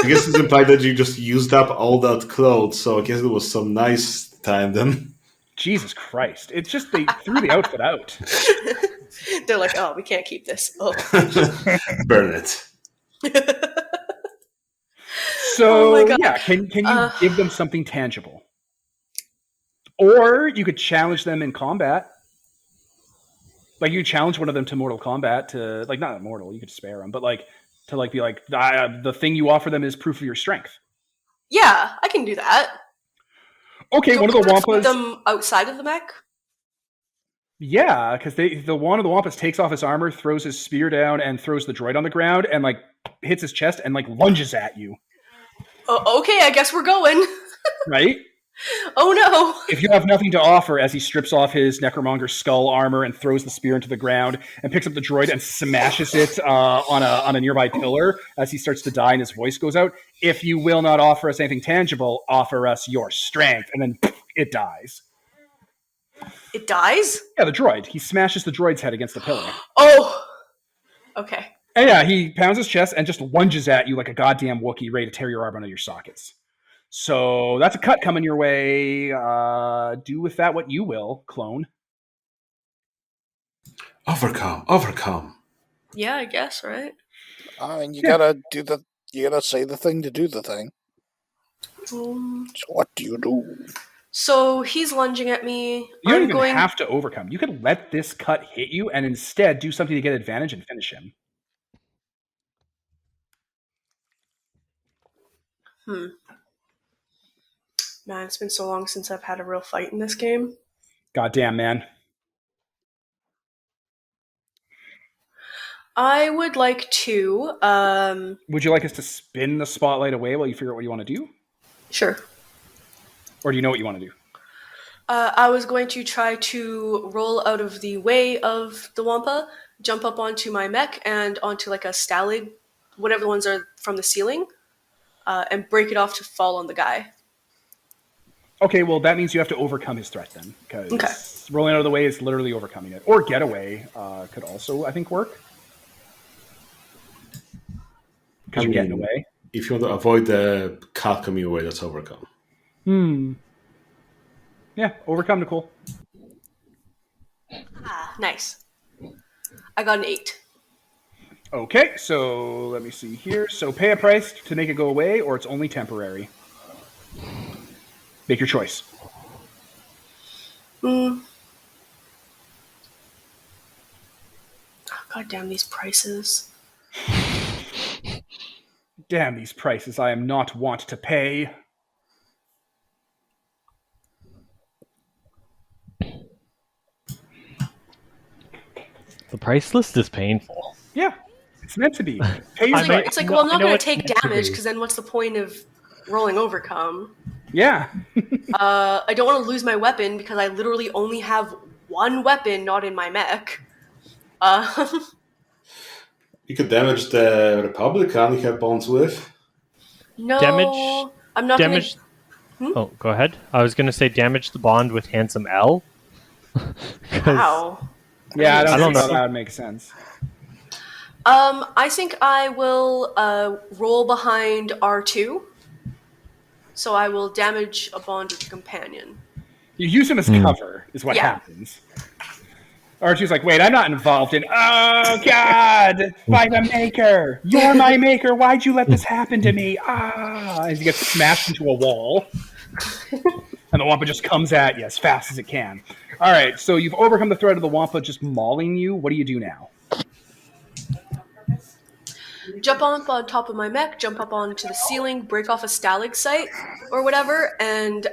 guess it's implied that you just used up all that clothes, so I guess it was some nice time then. Jesus Christ. It's just they threw the outfit out. They're like, oh, we can't keep this. Oh. Burn it. So, can you give them something tangible? Or you could challenge them in combat. You challenge one of them to Mortal Kombat to, not immortal, you could spare them, but to be the thing you offer them is proof of your strength. Yeah, I can do that. Okay, one of the Wampas... Put them outside of the mech? Yeah, because one of the Wampas takes off his armor, throws his spear down, and throws the droid on the ground, and hits his chest and lunges at you. Okay, I guess we're going. Right? Oh no! If you have nothing to offer, as he strips off his Necromonger skull armor and throws the spear into the ground and picks up the droid and smashes it on a nearby pillar as he starts to die and his voice goes out. If you will not offer us anything tangible, offer us your strength, and then it dies. It dies? Yeah, the droid. He smashes the droid's head against the pillar. Oh! Okay. And yeah, he pounds his chest and just lunges at you like a goddamn Wookiee, ready to tear your arm out of your sockets. So that's a cut coming your way. Do with that what you will, clone. Overcome. Yeah, I guess, right? I mean, you gotta say the thing to do the thing. So what do you do? So he's lunging at me. You don't even have to overcome. You could let this cut hit you and instead do something to get advantage and finish him. Man, it's been so long since I've had a real fight in this game. Goddamn, man. I would like to... Would you like us to spin the spotlight away while you figure out what you want to do? Sure. Or do you know what you want to do? I was going to try to roll out of the way of the Wampa, jump up onto my mech and onto like a stalag, whatever the ones are from the ceiling, and break it off to fall on the guy. Okay, well, that means you have to overcome his threat then, because rolling out of the way is literally overcoming it. Or getaway could also, I think, work. Because you're getting away. If you want to avoid the cat coming away, that's overcome. Yeah, overcome, Nicole. Nice. I got an 8. Okay, so let me see here. So pay a price to make it go away, or it's only temporary. Make your choice. God damn these prices. Damn these prices, I am not wont to pay. The price list is painful. Yeah, it's meant to be. Pay It's like, well, I'm not going to take damage, because then what's the point of rolling overcome? Yeah. I don't want to lose my weapon, because I literally only have one weapon not in my mech. You could damage the Republican you have bonds with. No, Damage. I'm not Damage. Oh, go ahead. I was going to say damage the bond with Handsome L. Wow. Yeah, I don't know. know that would make sense. I think I will roll behind R2. So I will damage a bond with a companion. You use him as cover, is what happens. R2's like, wait, I'm not involved in... Oh, God! By the Maker! You're my Maker! Why'd you let this happen to me? As he gets smashed into a wall. And the Wampa just comes at you as fast as it can. All right, so you've overcome the threat of the Wampa just mauling you. What do you do now? Jump up on top of my mech, jump up onto the ceiling, break off a stalagmite or whatever, and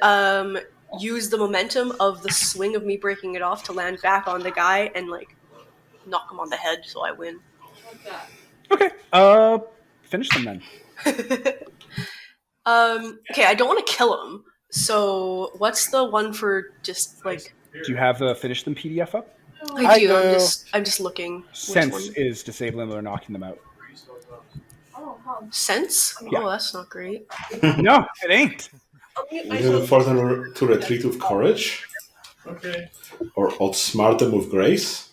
use the momentum of the swing of me breaking it off to land back on the guy and like knock him on the head so I win. Okay, finish them then. Okay, I don't want to kill him. So what's the one for just like? Do you have the finish them PDF up? I do. I'm just looking. Sense is disabling them or knocking them out. Sense? Yeah. Oh, that's not great. No, it ain't. You can force them to retreat with courage. Okay. Or outsmart them with grace.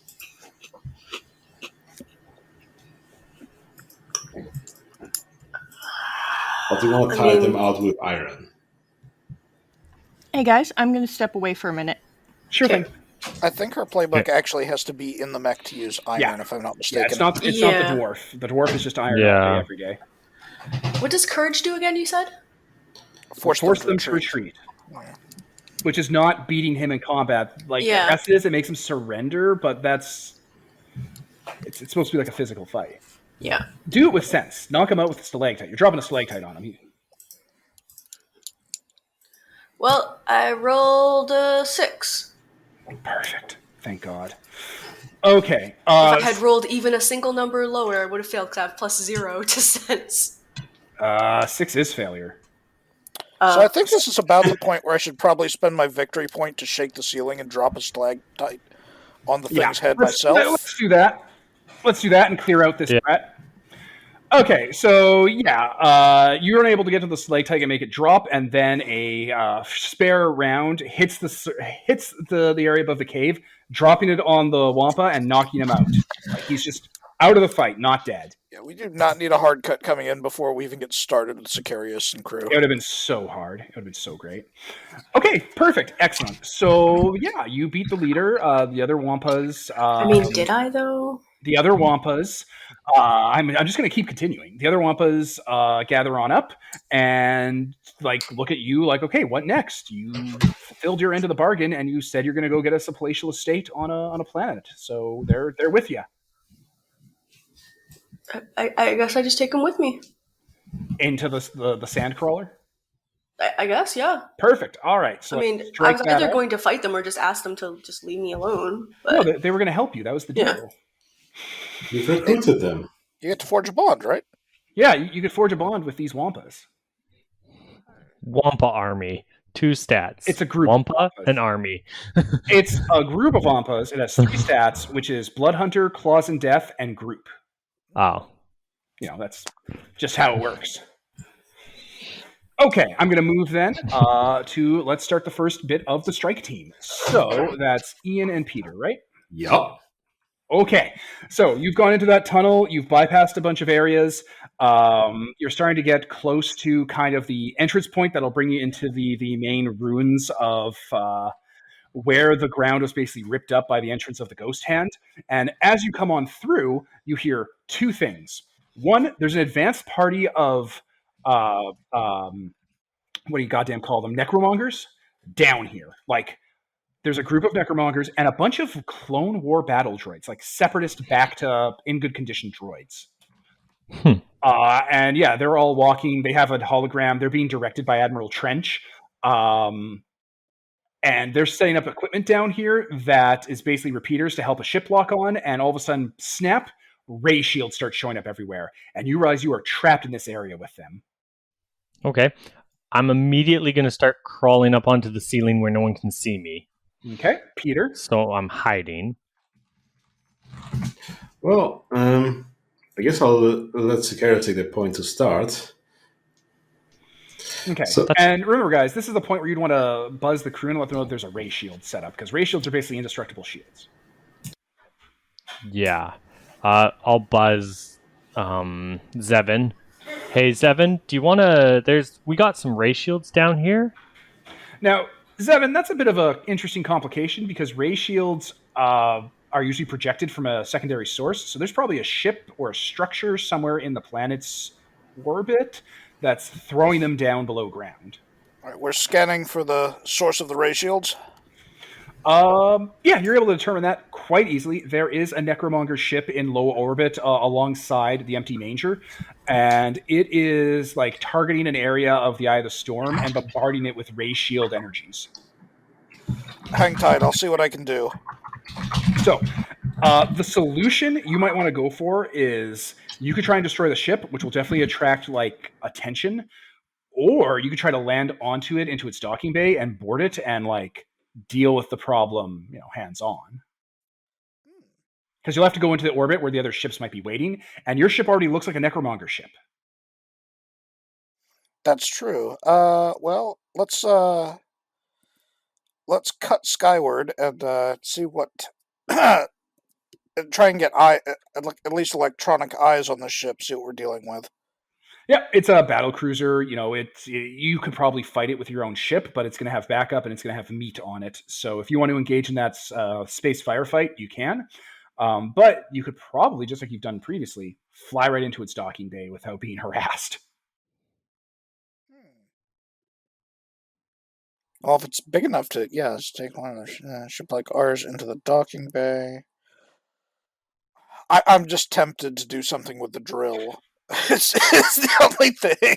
Or do you want to tire them out with iron? Hey guys, I'm going to step away for a minute. Sure thing. I think her playbook actually has to be in the mech to use iron, if I'm not mistaken. Yeah, it's not the dwarf. The dwarf is just iron all day, every day. What does courage do again, you said? Force them to retreat. Which is not beating him in combat. Like, yes, it is. It makes him surrender, but that's... It's supposed to be like a physical fight. Yeah. Do it with sense. Knock him out with a stalactite. You're dropping a stalactite on him. Well, I rolled a 6. Perfect. Thank God. Okay. If I had rolled even a single number lower, I would have failed because I have +0 to sense. 6 is failure. So I think this is about the point where I should probably spend my victory point to shake the ceiling and drop a stalactite on the thing's head myself. Let's do that. Let's do that and clear out this Yeah. threat. Okay, so yeah, you're unable to get to the stalactite and make it drop, and then a spare round hits the area above the cave, dropping it on the Wampa and knocking him out. Like he's just out of the fight, not dead. Yeah, we do not need a hard cut coming in before we even get started with Sicarius and crew. It would have been so hard. It would have been so great. Okay, perfect, excellent. So yeah, you beat the leader. The other Wampas. I mean, did I though? The other Wampas. I'm just going to keep continuing. The other Wampas gather on up and like look at you like, okay, what next? You fulfilled your end of the bargain, and you said you're going to go get us a palatial estate on a planet. So they're with you. I guess I just take them with me. Into the sand crawler. I guess, yeah. Perfect. All right. So I mean, I was either going to fight them or just ask them to just leave me alone. But... No, they were going to help you. That was the deal. Yeah. You've recruited them. You get to forge a bond, right? Yeah, you could forge a bond with these Wampas. Wampa army. 2 stats. It's a group. Wampa and army. It's a group of Wampas. It has 3 stats, which is Blood Hunter, Claws and Death, and Group. Oh. That's just how it works. Okay, I'm going to move then to let's start the first bit of the strike team. So that's Ian and Peter, right? Yup. Okay, so you've gone into that tunnel. You've bypassed a bunch of areas. You're starting to get close to kind of the entrance point that'll bring you into the main ruins of where the ground was basically ripped up by the entrance of the Ghost Hand. And as you come on through, you hear 2 things. One, there's an advanced party of what do you goddamn call them? Necromongers down here. Like, there's a group of Necromongers and a bunch of Clone War battle droids, like separatist back to in good condition droids. And yeah, they're all walking. They have a hologram. They're being directed by Admiral Trench. And they're setting up equipment down here that is basically repeaters to help a ship lock on. And all of a sudden, snap, ray shields start showing up everywhere. And you realize you are trapped in this area with them. Okay. I'm immediately going to start crawling up onto the ceiling where no one can see me. Okay, Peter. So I'm hiding. Well, I guess I'll let Sicarius take the point to start. Okay, and remember, guys, this is the point where you'd want to buzz the crew and let them know if there's a ray shield set up, because ray shields are basically indestructible shields. Yeah. I'll buzz Zevin. Hey, Zevin, do you want to... We got some ray shields down here. Now, Zevin, that's a bit of an interesting complication, because ray shields are usually projected from a secondary source, so there's probably a ship or a structure somewhere in the planet's orbit that's throwing them down below ground. All right, we're scanning for the source of the ray shields. Yeah, you're able to determine that quite easily. There is a Necromonger ship in low orbit alongside the empty manger, and it is like targeting an area of the Eye of the Storm and bombarding it with ray shield energies. Hang tight, I'll see what I can do. So, the solution you might want to go for is you could try and destroy the ship, which will definitely attract like attention, or you could try to land onto it into its docking bay and board it and like deal with the problem, hands-on. Because you'll have to go into the orbit where the other ships might be waiting, and your ship already looks like a Necromonger ship. That's true. Well, let's cut skyward and see what... try and get at least electronic eyes on the ship, see what we're dealing with. Yeah, it's a battle cruiser. You could probably fight it with your own ship, but it's going to have backup and it's going to have meat on it. So if you want to engage in that space firefight, you can. But you could probably, just like you've done previously, fly right into its docking bay without being harassed. Well, if it's big enough to, just take one of the ship like ours into the docking bay. I'm just tempted to do something with the drill. It's the only thing.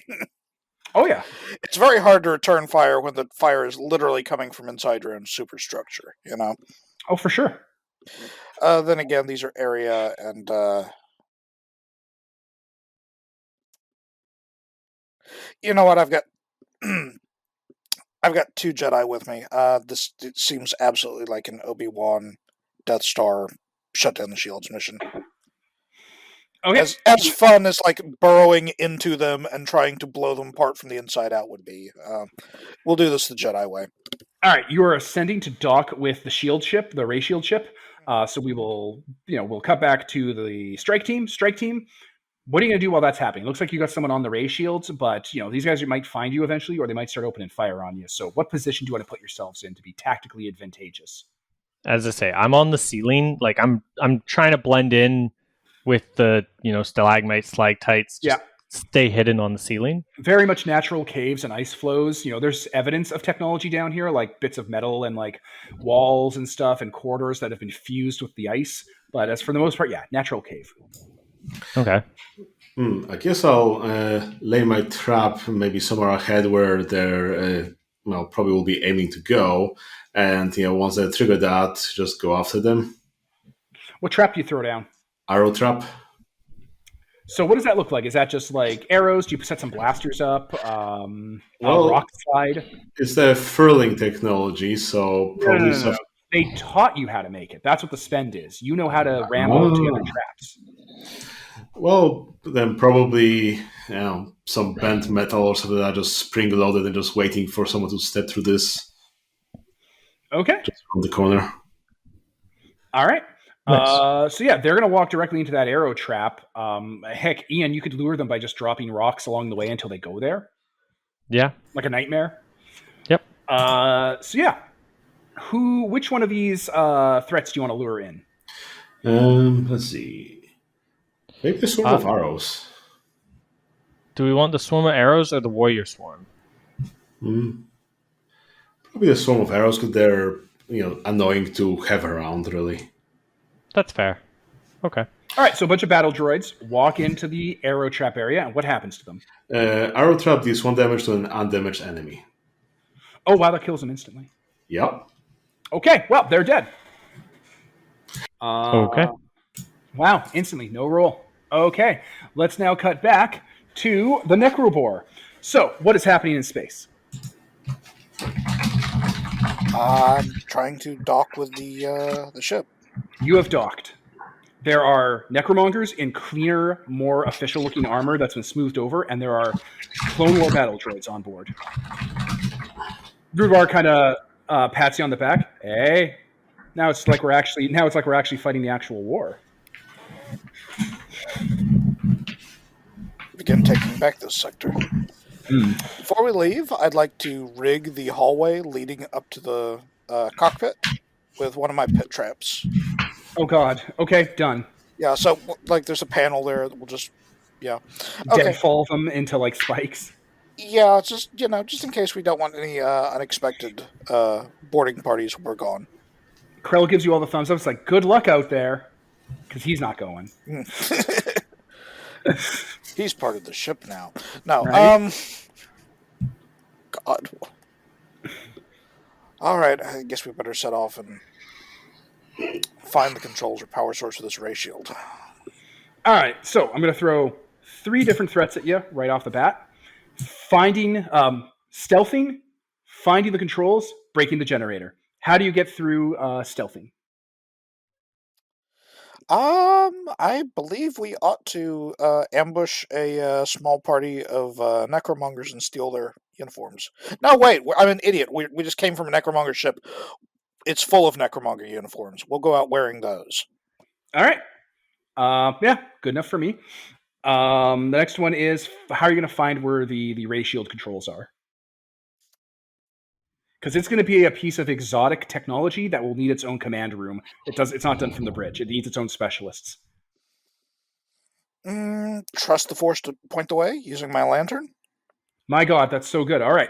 Oh, yeah. It's very hard to return fire when the fire is literally coming from inside your own superstructure, Oh, for sure. Then again, these are area and... you know what, I've got... I've got 2 Jedi with me. This it seems absolutely like an Obi-Wan Death Star shut down the shields mission. Okay. As fun as like burrowing into them and trying to blow them apart from the inside out would be. We'll do this the Jedi way. All right, you are ascending to dock with the shield ship, the ray shield ship. So we will, we'll cut back to the strike team. Strike team, what are you going to do while that's happening? It looks like you got someone on the ray shields, but these guys might find you eventually, or they might start opening fire on you. So, what position do you want to put yourselves in to be tactically advantageous? As I say, I'm on the ceiling. Like I'm trying to blend in with the stalagmites, stalactites. Just stay hidden on the ceiling. Very much natural caves and ice flows. There's evidence of technology down here, like bits of metal and like walls and stuff and corridors that have been fused with the ice. But as for the most part, natural cave. Okay. I guess I'll lay my trap maybe somewhere ahead where they're probably will be aiming to go, and once I trigger that, just go after them. What trap do you throw down? Arrow trap. So what does that look like? Is that just like arrows? Do you set some blasters up? Rock slide? It's the furling technology, so probably No. They taught you how to make it. That's what the spend is. You know how to ram all together traps. Well, then probably some bent metal or something that just spring loaded and just waiting for someone to step through this. Okay. Just from the corner. All right. Nice. So they're going to walk directly into that arrow trap. Heck, Ian, you could lure them by just dropping rocks along the way until they go there. Yeah. Like a nightmare. Yep. Which one of these threats do you want to lure in? Let's see. Maybe a swarm of arrows. Do we want the swarm of arrows or the warrior swarm? Probably a swarm of arrows because they're annoying to have around, really. That's fair. Okay. All right, so a bunch of battle droids walk into the arrow trap area, and what happens to them? Arrow trap deals 1 damage to an undamaged enemy. Oh, wow, that kills them instantly. Yep. Okay, well, they're dead. Okay. Wow, instantly, no roll. Okay, let's now cut back to the Necrobore. So, what is happening in space? I'm trying to dock with the ship. You have docked. There are Necromongers in cleaner, more official-looking armor that's been smoothed over, and there are Clone War battle droids on board. Druvar kind of pats you on the back. Hey, now it's like we're actually fighting the actual war. Begin taking back this sector. Before we leave, I'd like to rig the hallway leading up to the cockpit with one of my pit traps. Oh God. Okay, done. Yeah, so like there's a panel there that will just deadfall them into like spikes. Yeah, just just in case we don't want any unexpected boarding parties when we're gone. Krell gives you all the thumbs up. It's like, good luck out there, because he's not going. He's part of the ship now. No, right? God. All right, I guess we better set off and find the controls or power source of this ray shield. All right, so I'm going to throw 3 different threats at you right off the bat. Stealthing, finding the controls, breaking the generator. How do you get through stealthing? I believe we ought to ambush a small party of Necromongers and steal their uniforms. No, wait, I'm an idiot. We just came from a Necromonger ship. It's full of Necromonger uniforms. We'll go out wearing those. All right. Good enough for me. The next one is, how are you going to find where the ray shield controls are? Because it's going to be a piece of exotic technology that will need its own command room. It's not done from the bridge. It needs its own specialists. Trust the Force to point the way using my lantern? My God, that's so good. All right.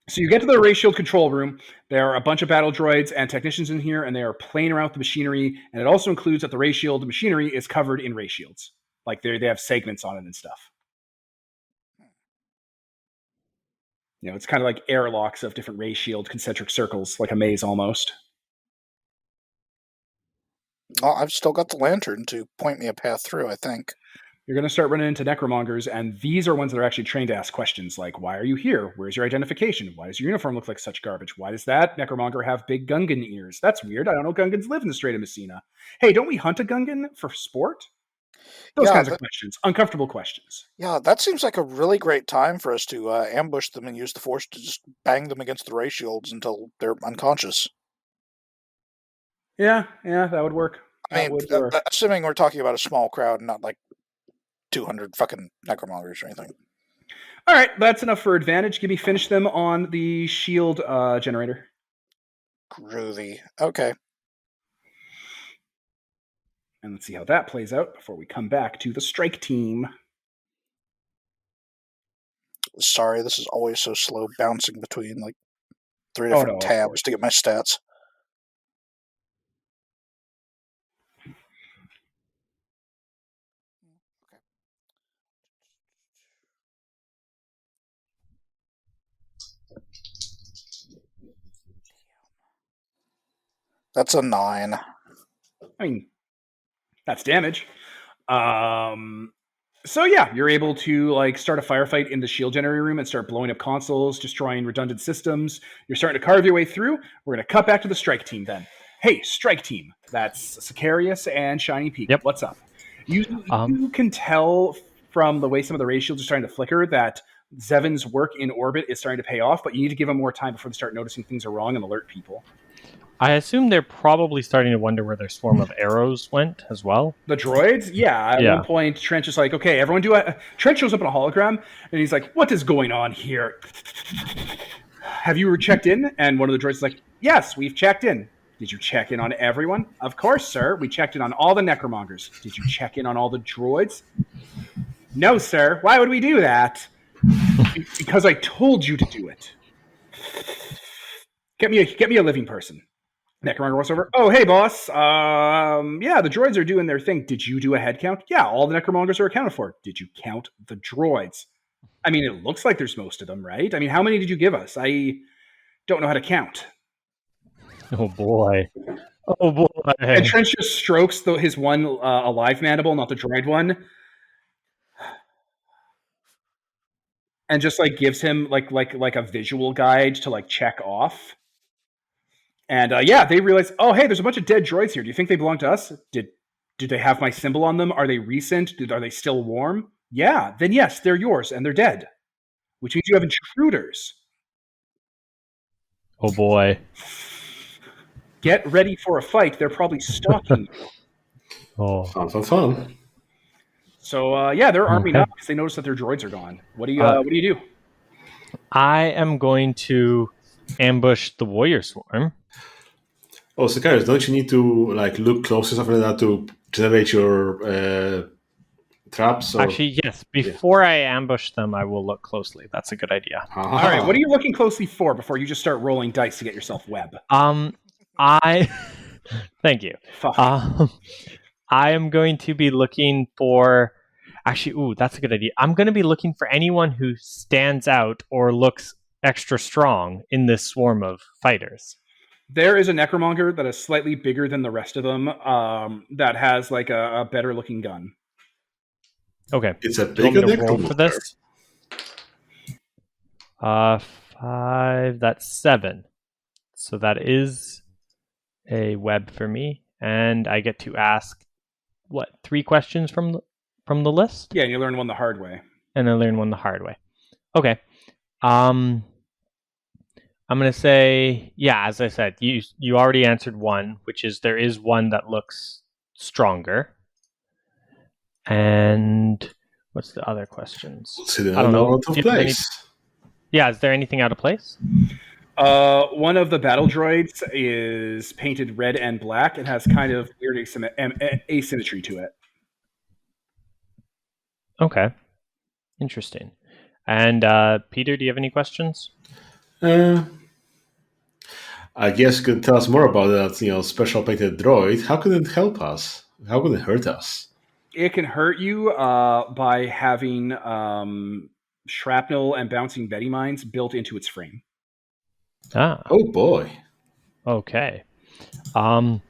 So you get to the ray shield control room. There are a bunch of battle droids and technicians in here, and they are playing around with the machinery. And it also includes that the ray shield machinery is covered in ray shields. Like they have segments on it and stuff. It's kind of like airlocks of different ray shield concentric circles, like a maze almost. Well, I've still got the lantern to point me a path through, I think. You're going to start running into Necromongers, and these are ones that are actually trained to ask questions like, why are you here? Where's your identification? Why does your uniform look like such garbage? Why does that Necromonger have big Gungan ears? That's weird. I don't know Gungans live in the Strait of Messina. Hey, don't we hunt a Gungan for sport? Those kinds of questions. Uncomfortable questions. Yeah, that seems like a really great time for us to ambush them and use the Force to just bang them against the ray shields until they're unconscious. Yeah, that would work. I mean, assuming we're talking about a small crowd, not like 200 fucking Necromongers or anything. All right, that's enough for advantage. Give me finish them on the shield generator. Groovy. Okay. And let's see how that plays out before we come back to the strike team. Sorry, this is always so slow bouncing between like 3 different tabs to get my stats. That's a 9. I mean, that's damage. So yeah, you're able to like start a firefight in the shield generator room and start blowing up consoles, destroying redundant systems. You're starting to carve your way through. We're going to cut back to the strike team then. Hey, strike team. That's Sicarius and Shiny Peak. Yep. What's up? You can tell from the way some of the ray shields are starting to flicker that Zevin's work in orbit is starting to pay off, but you need to give them more time before they start noticing things are wrong and alert people. I assume they're probably starting to wonder where their swarm of arrows went as well. The droids? Yeah. At one point, Trench is like, okay, everyone do it. Trench shows up in a hologram, and he's like, what is going on here? Have you checked in? And one of the droids is like, yes, we've checked in. Did you check in on everyone? Of course, sir. We checked in on all the Necromongers. Did you check in on all the droids? No, sir. Why would we do that? Because I told you to do it. Get me a living person. Necromonger walks over. Oh, hey, boss. Yeah, the droids are doing their thing. Did you do a head count? Yeah, all the Necromongers are accounted for. Did you count the droids? I mean, it looks like there's most of them, right? I mean, how many did you give us? I don't know how to count. Oh, boy. Oh, boy. And Trench just strokes his one alive mandible, not the droid one. And just, like, gives him, like a visual guide to, like, check off. And they realize, oh, hey, there's a bunch of dead droids here. Do you think they belong to us? Did they have my symbol on them? Are they recent? Are they still warm? Yeah, then yes, they're yours and they're dead. Which means you have intruders. Oh, boy. Get ready for a fight. They're probably stalking you. Oh. Fun. So, they're arming up because they notice that their droids are gone. What do you do? I am going to ambush the warrior swarm. Oh, Sicarius, don't you need to like look close or something like that to generate your traps? Or... Actually, yes. Before I ambush them, I will look closely. That's a good idea. All right, what are you looking closely for before you just start rolling dice to get yourself web? Thank you. I am going to be looking for... Actually, that's a good idea. I'm going to be looking for anyone who stands out or looks extra strong in this swarm of fighters. There is a Necromonger that is slightly bigger than the rest of them that has like a better looking gun. Okay. It's a bigger Necromonger. For this? 5, that's 7. So that is a web for me. And I get to ask, 3 questions from the list? Yeah, and you learn one the hard way. And I learn one the hard way. Okay. I'm going to say, as I said, you already answered one, which is there is one that looks stronger. And what's the other questions? I don't know. Out of place. Is there anything out of place? One of the battle droids is painted red and black. It has kind of weird asymmetry to it. Okay. Interesting. And Peter, do you have any questions? I guess you could tell us more about that, special painted droid. How can it help us? How can it hurt us? It can hurt you by having shrapnel and bouncing Betty mines built into its frame. Oh boy. Okay. I'm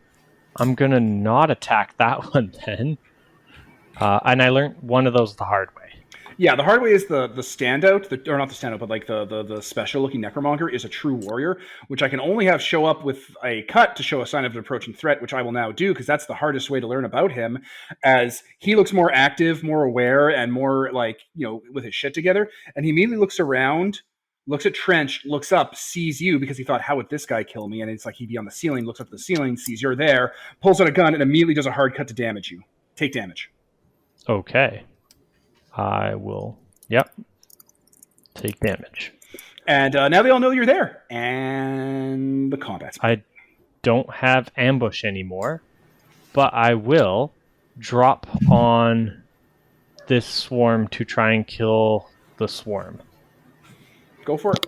gonna not attack that one then. And I learned one of those the hard way. Yeah, the hard way is the standout, or not the standout, but like the special looking Necromonger is a true warrior, which I can only have show up with a cut to show a sign of an approaching threat, which I will now do because that's the hardest way to learn about him, as he looks more active, more aware, and more like, with his shit together. And he immediately looks around, looks at Trench, looks up, sees you because he thought, how would this guy kill me? And it's like he'd be on the ceiling, looks up at the ceiling, sees you're there, pulls out a gun, and immediately does a hard cut to damage you. Take damage. Okay. I will, take damage. And now they all know you're there. And the combat's... I don't have ambush anymore, but I will drop on this swarm to try and kill the swarm. Go for it.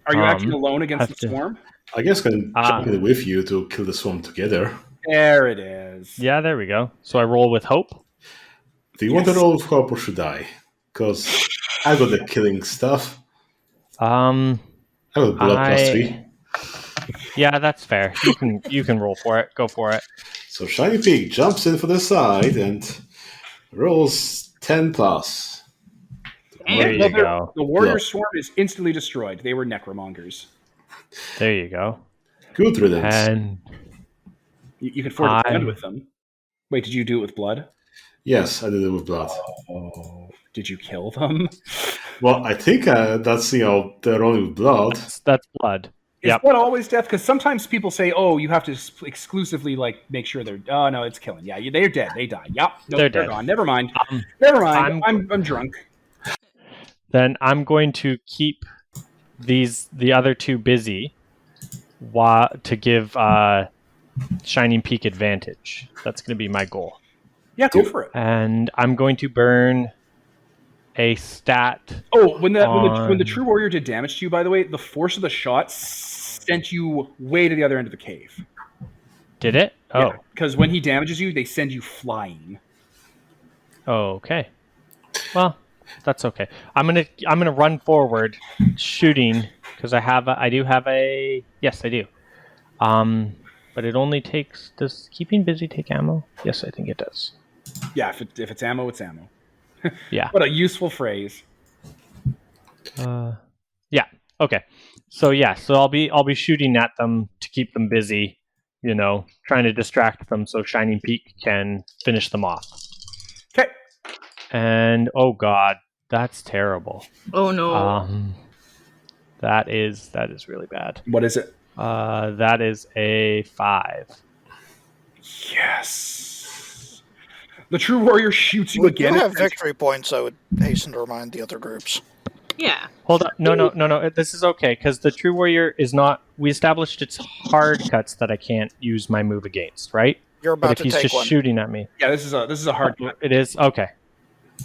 Are you actually alone against the swarm? I guess I can jump in with you to kill the swarm together. There it is. Yeah, there we go. So I roll with hope. Do you want to roll with hope or should I? Because I got the killing stuff. I have blood +3. Yeah, that's fair. You can roll for it. Go for it. So Shiny Pig jumps in for the side and rolls 10+. There you go. The warrior swarm is instantly destroyed. They were Necromongers. There you go. Good riddance. And you could forge a friend with them. Wait, did you do it with blood? Yes, I did it with blood. Oh, did you kill them? Well, I think that's, they're only with blood. That's blood. Is blood always death? Because sometimes people say, oh, you have to exclusively make sure they're... Oh, no, it's killing. Yeah, they're dead. They die. Yep. Nope, they're dead. Gone. Never mind. Never mind. I'm drunk. Then I'm going to keep the other two busy to give Shining Peak advantage. That's going to be my goal. Yeah, go for it. And I'm going to burn a stat. Oh, when the true warrior did damage to you, by the way, the force of the shot sent you way to the other end of the cave. Did it? Oh, because when he damages you, they send you flying. Oh, okay. Well, that's okay. I'm gonna run forward, shooting because I do have a yes, I do. But it only takes. Does keeping busy take ammo? Yes, I think it does. Yeah, if it's ammo, it's ammo. Yeah. What a useful phrase. Yeah. Okay. So I'll be shooting at them to keep them busy, trying to distract them so Shining Peak can finish them off. Okay. And oh god, that's terrible. Oh no. That is really bad. What is it? That is a 5. Yes. The true warrior shoots you again. You have victory points, I would hasten to remind the other groups. Yeah. Hold on. No. This is okay, because the true warrior is not... We established it's hard cuts that I can't use my move against, right? You're about to take one. But if he's just shooting at me... Yeah, this is a hard cut. It is? Okay.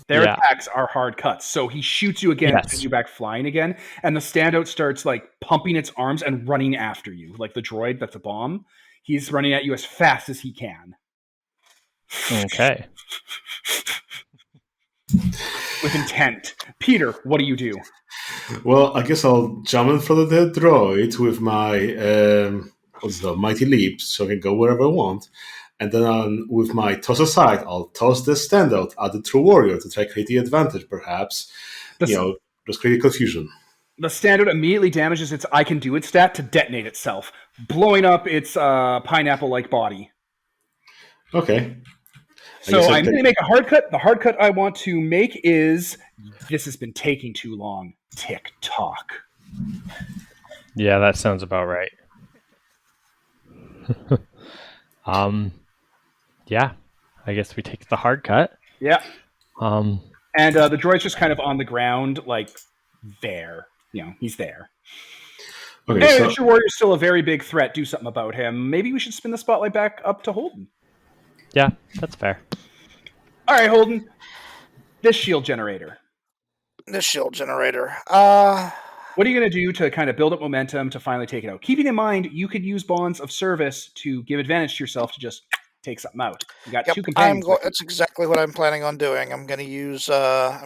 Their attacks are hard cuts. So he shoots you again and sends you back flying again, and the standout starts pumping its arms and running after you. Like the droid that's a bomb. He's running at you as fast as he can. Okay. With intent. Peter, what do you do? Well, I guess I'll jump in front of the droid with my Mighty Leap, so I can go wherever I want. And then with my Toss Aside, I'll toss the standout at the True Warrior to try to create the advantage, perhaps. Just create confusion. The standout immediately damages its I Can Do It stat to detonate itself, blowing up its pineapple-like body. Okay. So I'm going to make a hard cut. The hard cut I want to make is, this has been taking too long. Tick-tock. Yeah, that sounds about right. Yeah, I guess we take the hard cut. Yeah. And the droid's just kind of on the ground, there. He's there. Okay, hey, the True Warrior's still a very big threat. Do something about him. Maybe we should spin the spotlight back up to Holden. Yeah, that's fair. All right, Holden. This shield generator. What are you going to do to kind of build up momentum to finally take it out? Keeping in mind, you could use Bonds of Service to give advantage to yourself to just take something out. You got two companions. That's exactly what I'm planning on doing. I'm going to use... how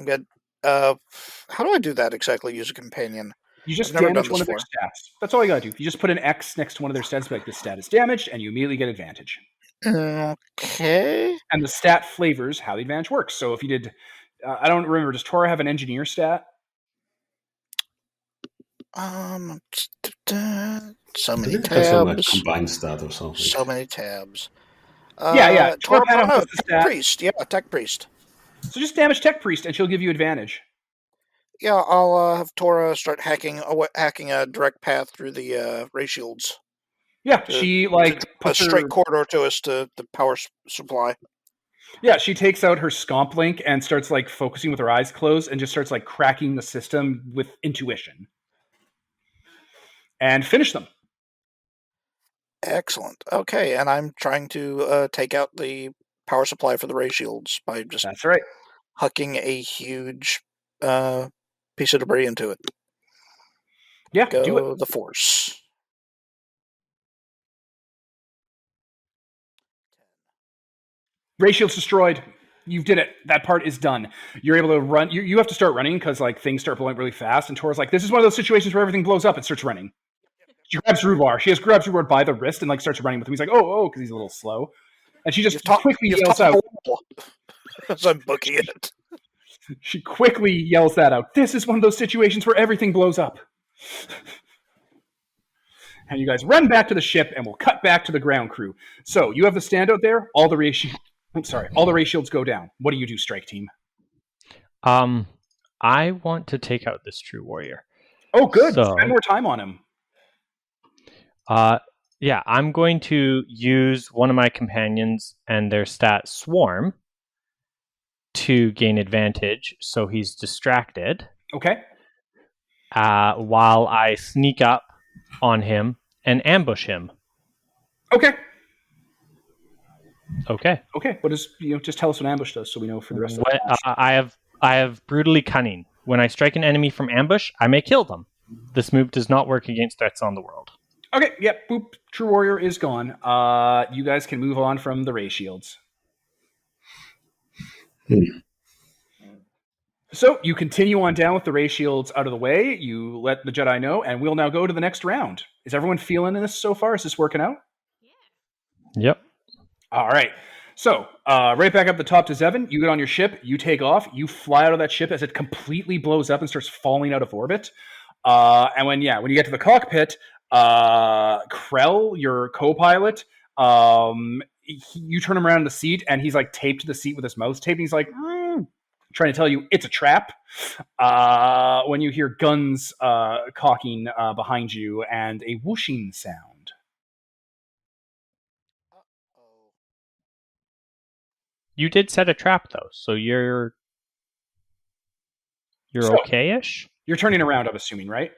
do I do that exactly, use a companion? You just damage one of their stats. That's all you got to do. You just put an X next to one of their stats, like this stat is damaged, and you immediately get advantage. Okay. And the stat flavors how the advantage works. So if you did, I don't remember, does Tora have an engineer stat? So I many believe it has some like, tabs. combined stat or something. So many tabs. Yeah. Tora Pano No, has the Tech stat. Priest. Yeah, Tech Priest. So just damage Tech Priest, and she'll give you advantage. Yeah, I'll have Tora start hacking a direct path through the ray shields. Yeah, she puts a straight her corridor to us to the power supply. Yeah, she takes out her scomp link and starts focusing with her eyes closed and just starts cracking the system with intuition. And finish them. Excellent. Okay, and I'm trying to take out the power supply for the ray shields by just That's right. hucking a huge piece of debris into it. Yeah, do it. The force. Ray shield's destroyed. You did it. That part is done. You're able to run. You have to start running because things start blowing really fast. And Tora's this is one of those situations where everything blows up and starts running. She grabs Ruvar. She grabs Ruvar by the wrist and starts running with him. He's oh, because he's a little slow. And she just quickly yells out. As I'm booking it. She quickly yells that out. This is one of those situations where everything blows up. And you guys run back to the ship, and we'll cut back to the ground crew. So you have the standout there. All the ray shields go down. What do you do, strike team? I want to take out this true warrior. Oh, good. Spend more time on him. Yeah, I'm going to use one of my companions and their stat Swarm to gain advantage, so he's distracted. Okay. While I sneak up on him and ambush him. Okay. Okay. What is just tell us what ambush does, so we know for the rest of the I have brutally cunning. When I strike an enemy from ambush, I may kill them. This move does not work against threats on the world. Okay. Yep. Boop. True warrior is gone. You guys can move on from the ray shields. So you continue on down with the ray shields out of the way. You let the Jedi know, and we'll now go to the next round. Is everyone feeling this so far? Is this working out? Yeah. Yep. All right. So right back up the top to Zevin. You get on your ship. You take off. You fly out of that ship as it completely blows up and starts falling out of orbit. And when you get to the cockpit, Krell, your co-pilot, you turn him around in the seat, and he's taped to the seat with his mouth taped. And he's trying to tell you it's a trap. When you hear guns cocking behind you and a whooshing sound. You did set a trap though, so you're okay-ish? You're turning around, I'm assuming, right?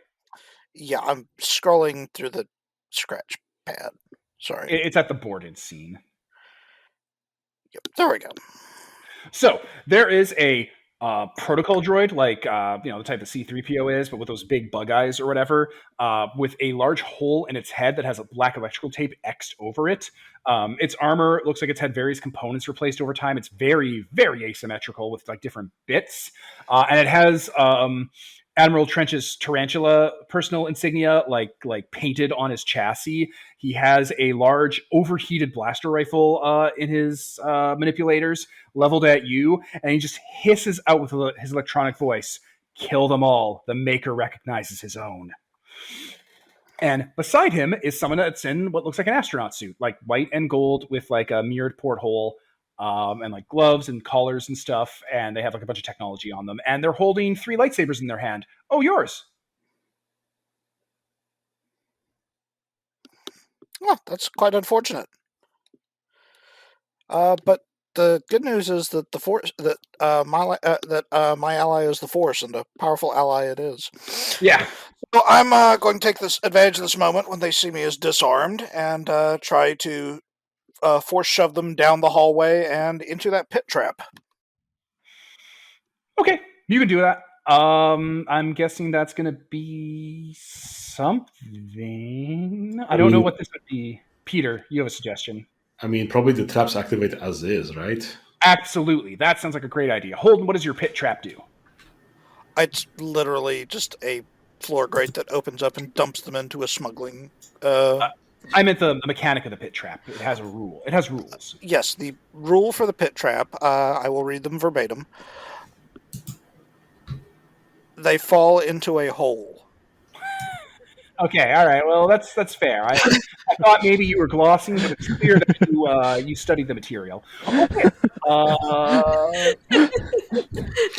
Yeah, I'm scrolling through the scratch pad. Sorry. It's at the boarded scene. Yep, there we go. So there is a protocol droid, the type of C-3PO is, but with those big bug eyes or whatever, with a large hole in its head that has a black electrical tape X'd over it. Its armor looks like it's had various components replaced over time. It's very, very asymmetrical with different bits. And it has Admiral Trench's tarantula personal insignia painted on his chassis. He has a large overheated blaster rifle in his manipulators leveled at you, and he just hisses out with his electronic voice, "Kill them all. The Maker recognizes his own." And beside him is someone that's in what looks like an astronaut suit, white and gold with a mirrored porthole, and gloves and collars and stuff, and they have a bunch of technology on them, and they're holding 3 lightsabers in their hand. Oh, yours. Well, that's quite unfortunate. But the good news is that the force my ally is the Force, and a powerful ally it is. Yeah. So I'm going to take this advantage of this moment when they see me as disarmed and try to force shove them down the hallway and into that pit trap. Okay, you can do that. I'm guessing that's going to be something. I don't know what this would be. Peter, you have a suggestion. I mean, probably the traps activate as is, right? Absolutely. That sounds like a great idea. Holden, what does your pit trap do? It's literally just a floor grate that opens up and dumps them into a smuggling I meant the mechanic of the pit trap. It has a rule. It has rules. Yes, the rule for the pit trap, I will read them verbatim. They fall into a hole. Okay, all right. Well, that's fair. I thought maybe you were glossing, but it's clear that you studied the material. Okay.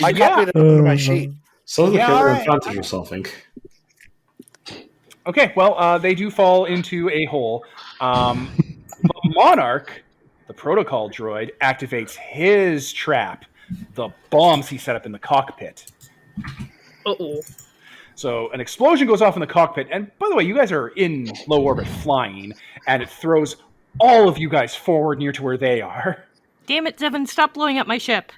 I copied it into my sheet. So the Yeah, killer alright. advantage or something. Okay, well, they do fall into a hole. The Monarch, the protocol droid, activates his trap, the bombs he set up in the cockpit. Uh-oh. So an explosion goes off in the cockpit, and by the way, you guys are in low orbit flying, and it throws all of you guys forward near to where they are. Damn it, Zevin, stop blowing up my ship.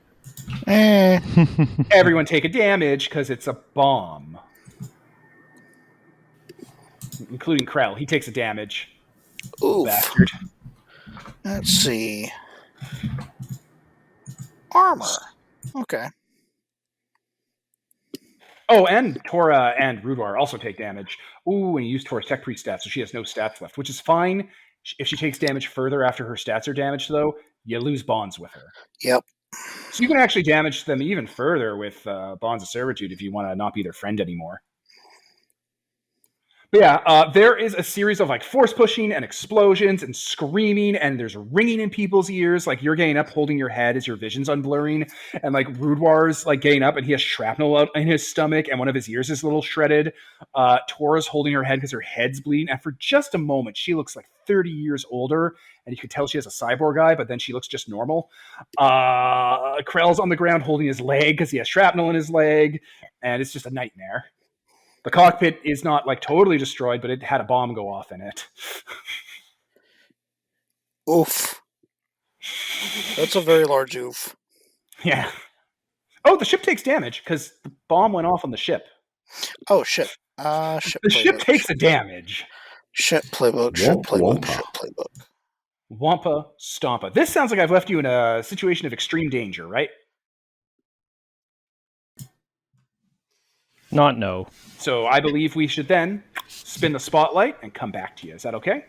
Everyone take a damage, because it's a bomb. Including Krell. He takes a damage. Oof. Bastard. Let's see. Armor. Okay. Oh, and Tora and Rudwar also take damage. Ooh, and you use Tora's tech priest stats, so she has no stats left, which is fine. If she takes damage further after her stats are damaged, though, you lose bonds with her. Yep. So you can actually damage them even further with Bonds of Servitude if you want to not be their friend anymore. But yeah, there is a series of like force pushing and explosions and screaming, and there's ringing in people's ears. Like you're getting up, holding your head as your vision's unblurring, and like Rudwar's like getting up, and he has shrapnel out in his stomach, and one of his ears is a little shredded. Tora's holding her head because her head's bleeding, and for just a moment, she looks like 30 years older, and you could tell she has a cyborg eye, but then she looks just normal. Krell's on the ground holding his leg because he has shrapnel in his leg, and it's just a nightmare. The cockpit is not like totally destroyed, but it had a bomb go off in it. Oof. That's a very large oof. Yeah. Oh, the ship takes damage because the bomb went off on the ship. Oh, shit. Ship The ship playbook. takes a damage. Ship playbook, ship Womp playbook, wompa. ship playbook. Wampa Stompa. This sounds like I've left you in a situation of extreme danger, right? Not no. So I believe we should then spin the spotlight and come back to you. Is that okay?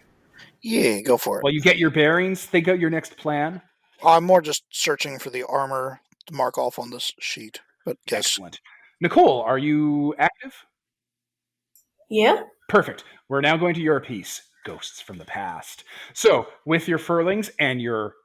Yeah, go for it. While you get your bearings, think out your next plan. I'm more just searching for the armor to mark off on this sheet. But yes. Excellent. Nicole, are you active? Yeah? Perfect. We're now going to your piece, Ghosts from the Past. So, with your furlings and your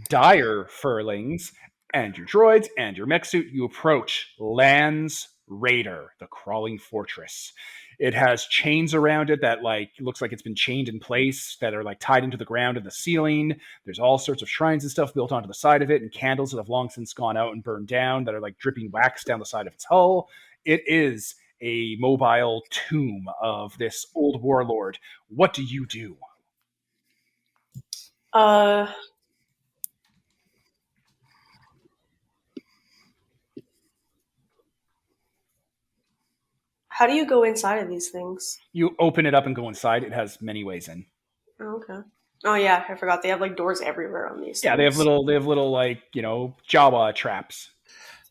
dire furlings and your droids and your mech suit, you approach Land's Raider, the crawling fortress. It has chains around it that like looks like it's been chained in place that are like tied into the ground and the ceiling. There's all sorts of shrines and stuff built onto the side of it, and candles that have long since gone out and burned down that are like dripping wax down the side of its hull. It is a mobile tomb of this old warlord. What do you do? How do you go inside of these things? You open it up and go inside. It has many ways in. Oh, okay. Oh yeah, I forgot. They have like doors everywhere on these. Yeah, they have things. little like, you know, Jawa traps.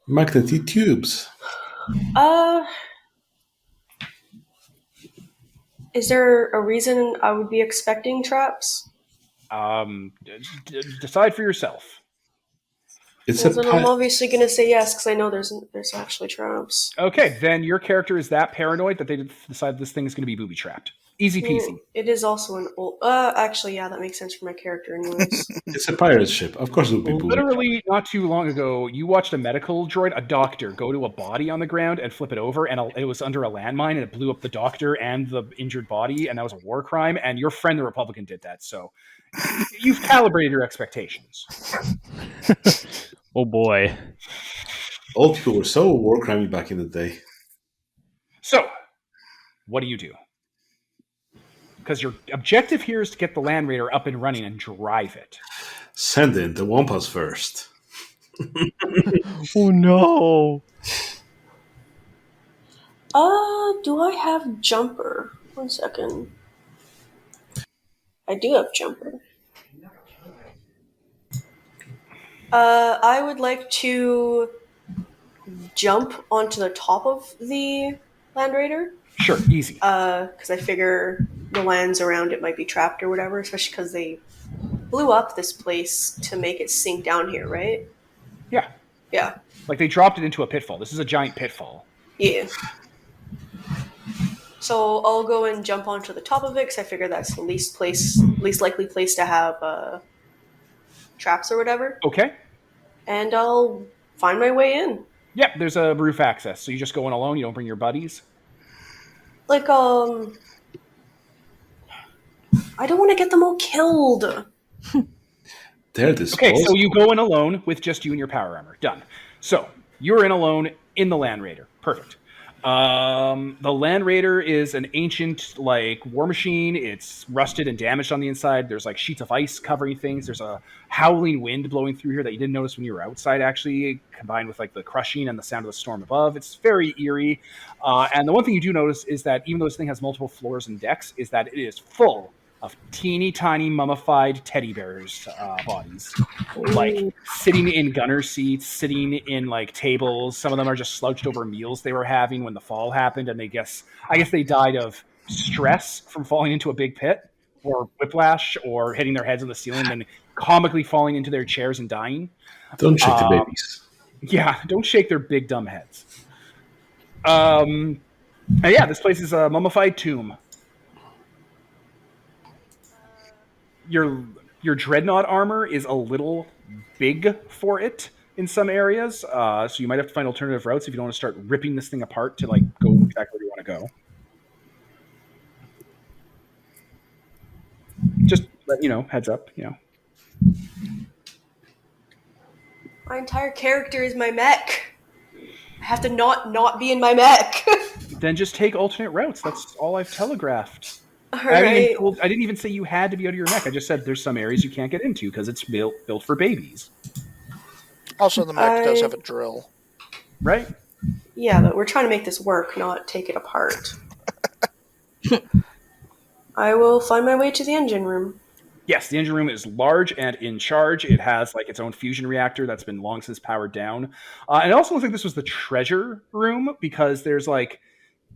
Magnetic tubes. Is there a reason I would be expecting traps? Decide for yourself. It's Well, a then I'm pa- obviously gonna say yes because I know there's actually traps. Okay, then your character is that paranoid that they decide this thing is going to be booby trapped. Easy peasy. It is also an old. Actually, yeah, that makes sense for my character, anyways. it's a pirate ship. Of course it would be booby. Literally, not too long ago, you watched a medical droid, a doctor, go to a body on the ground and flip it over, and it was under a landmine, and it blew up the doctor and the injured body, and that was a war crime. And your friend, the Republican, did that. So you've calibrated your expectations. Oh boy. Old people were so war crimey back in the day. So, what do you do? Because your objective here is to get the Land Raider up and running and drive it. Send in the Wampas first. Oh no. Do I have jumper? 1 second. I do have jumper. I would like to jump onto the top of the Land Raider. Sure, easy. Because I figure the lands around it might be trapped or whatever, especially because they blew up this place to make it sink down here, right? Yeah. Yeah. Like they dropped it into a pitfall. This is a giant pitfall. Yeah. So I'll go and jump onto the top of it because I figure that's the least likely place to have traps or whatever. Okay. And I'll find my way in. Yep, there's a roof access. So you just go in alone, you don't bring your buddies? Like, I don't want to get them all killed. They're disposable. Okay, so you go in alone with just you and your power armor. Done. So you're in alone in the Land Raider. Perfect. The Land Raider is an ancient, like, war machine. It's rusted and damaged on the inside. There's, like, sheets of ice covering things. There's a howling wind blowing through here that you didn't notice when you were outside, actually, combined with, like, the crushing and the sound of the storm above. It's very eerie. And the one thing you do notice is that even though this thing has multiple floors and decks, is that it is full of teeny tiny mummified teddy bears bodies, like sitting in gunner seats, sitting in like tables. Some of them are just slouched over meals they were having when the fall happened, and I guess they died of stress from falling into a big pit, or whiplash, or hitting their heads on the ceiling, and comically falling into their chairs and dying. Don't shake the babies. Yeah, don't shake their big dumb heads. And yeah, this place is a mummified tomb. Your dreadnought armor is a little big for it in some areas, so you might have to find alternative routes if you don't want to start ripping this thing apart to like go exactly where you want to go. Just let you know, heads up, you know. My entire character is my mech. I have to not be in my mech. Then just take alternate routes. That's all I've telegraphed. All right. I didn't even say you had to be out of your mech. I just said there's some areas you can't get into because it's built for babies. Also, the mech does have a drill. Right? Yeah, but we're trying to make this work, not take it apart. I will find my way to the engine room. Yes, the engine room is large and in charge. It has like its own fusion reactor that's been long since powered down. And it also looks like this was the treasure room because there's like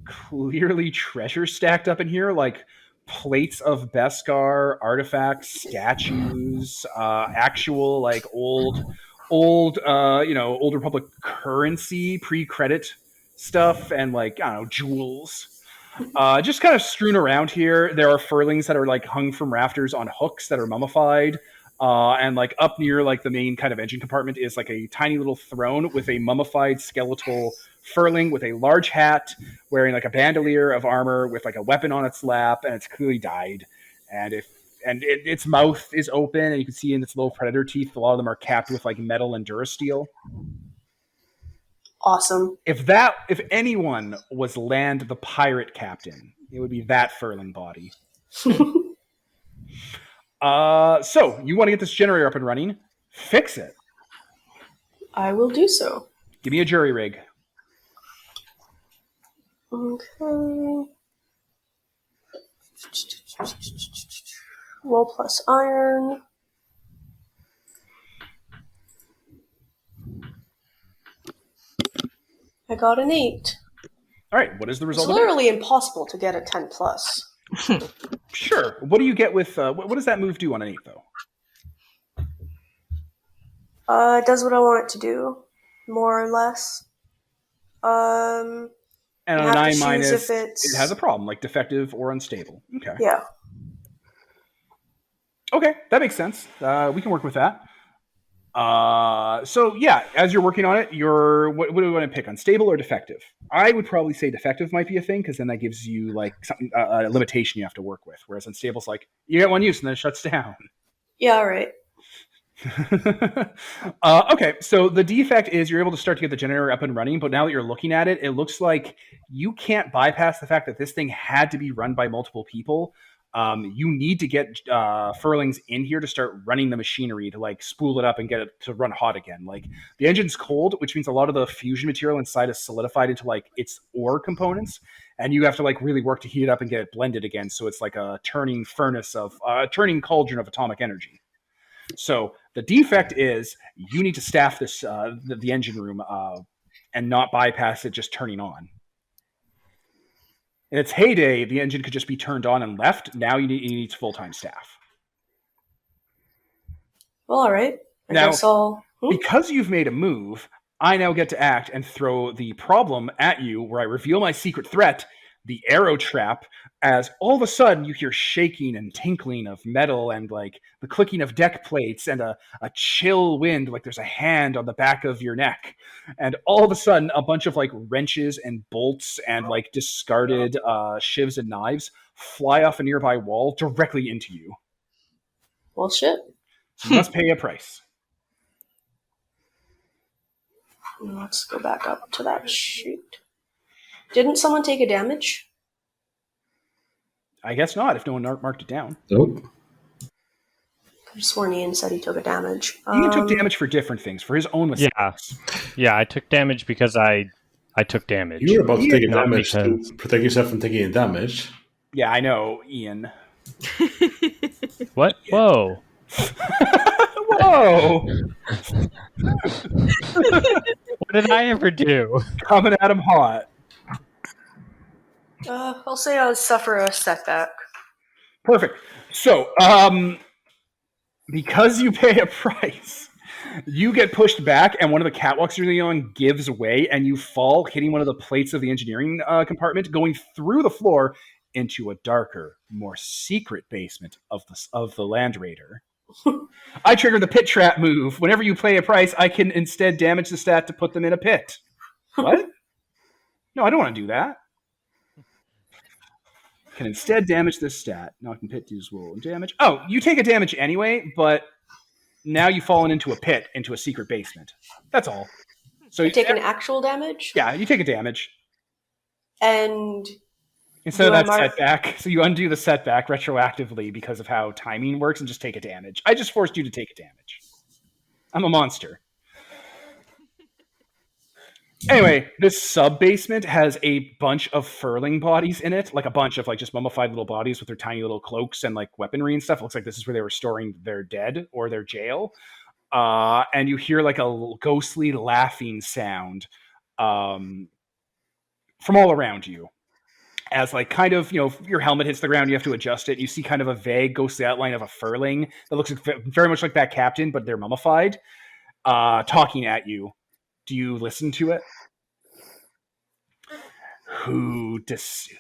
clearly treasure stacked up in here, like plates of Beskar, artifacts, statues, actual like old Old Republic currency, pre-credit stuff, and like, I don't know, jewels. Just kind of strewn around here. There are furlings that are like hung from rafters on hooks that are mummified. And like up near like the main kind of engine compartment is like a tiny little throne with a mummified skeletal furling with a large hat, wearing like a bandolier of armor with like a weapon on its lap, and it's clearly died. And its mouth is open, and you can see in its little predator teeth, a lot of them are capped with like metal and durasteel. Awesome. If anyone was Land the pirate captain, it would be that furling body. So you want to get this generator up and running? Fix it. I will do so. Give me a jury rig. Okay. Wool plus iron. I got an 8. All right, what is the result? It's literally impossible to get a 10 plus. Sure. What do you get with what does that move do on an 8 though? It does what I want it to do, more or less. And on a 9 minus, it has a problem, like defective or unstable. Okay. Yeah. Okay, that makes sense. We can work with that. So yeah, as you're working on it, what do you want to pick, unstable or defective? I would probably say defective might be a thing because then that gives you like something a limitation you have to work with. Whereas unstable's like you get one use and then it shuts down. Yeah, all right. Okay, so the defect is you're able to start to get the generator up and running, but now that you're looking at it, it looks like you can't bypass the fact that this thing had to be run by multiple people. You need to get furlings in here to start running the machinery to like spool it up and get it to run hot again. Like the engine's cold, which means a lot of the fusion material inside is solidified into like its ore components, and you have to like really work to heat it up and get it blended again. So it's like a turning cauldron of atomic energy. So the defect is you need to staff this the engine room and not bypass it just turning on. In its heyday, the engine could just be turned on and left. Now you need full-time staff. Well, all right. I Now, guess I'll. Because you've made a move, I now get to act and throw the problem at you where I reveal my secret threat, the arrow trap, as all of a sudden you hear shaking and tinkling of metal and like the clicking of deck plates and a chill wind, like there's a hand on the back of your neck. And all of a sudden a bunch of like wrenches and bolts and like discarded shivs and knives fly off a nearby wall directly into you. Well, shit. So you must pay a price. Let's go back up to that sheet. Didn't someone take a damage? I guess not, if no one marked it down. Nope. I could have sworn Ian said he took a damage. Ian took damage for different things, for his own mistakes. Yeah, I took damage because I took damage. You were about to take a Not damage because- to protect yourself from taking a damage. Yeah, I know, Ian. What? Whoa. Whoa! What did I ever do? Coming at him hot. I'll say I'll suffer a setback. Perfect. So, because you pay a price, you get pushed back, and one of the catwalks you're on gives way, and you fall, hitting one of the plates of the engineering compartment, going through the floor into a darker, more secret basement of the Land Raider. I trigger the pit trap move. Whenever you pay a price, I can instead damage the stat to put them in a pit. What? No, I don't want to do that. Can instead damage this stat. Now I can pit deals roll damage. Oh, you take a damage anyway, but now you've fallen into a pit, into a secret basement. That's all. So You take an actual damage? Yeah, you take a damage. And Instead of Do I that mark- setback, so you undo the setback retroactively because of how timing works and just take a damage. I just forced you to take a damage. I'm a monster. Anyway, this sub-basement has a bunch of furling bodies in it, like a bunch of like just mummified little bodies with their tiny little cloaks and like weaponry and stuff. It looks like this is where they were storing their dead or their jail. And you hear like a ghostly laughing sound from all around you. As like kind of, your helmet hits the ground, you have to adjust it. You see kind of a vague ghostly outline of a furling that looks very much like that captain, but they're mummified, talking at you. Do you listen to it? Who disturbs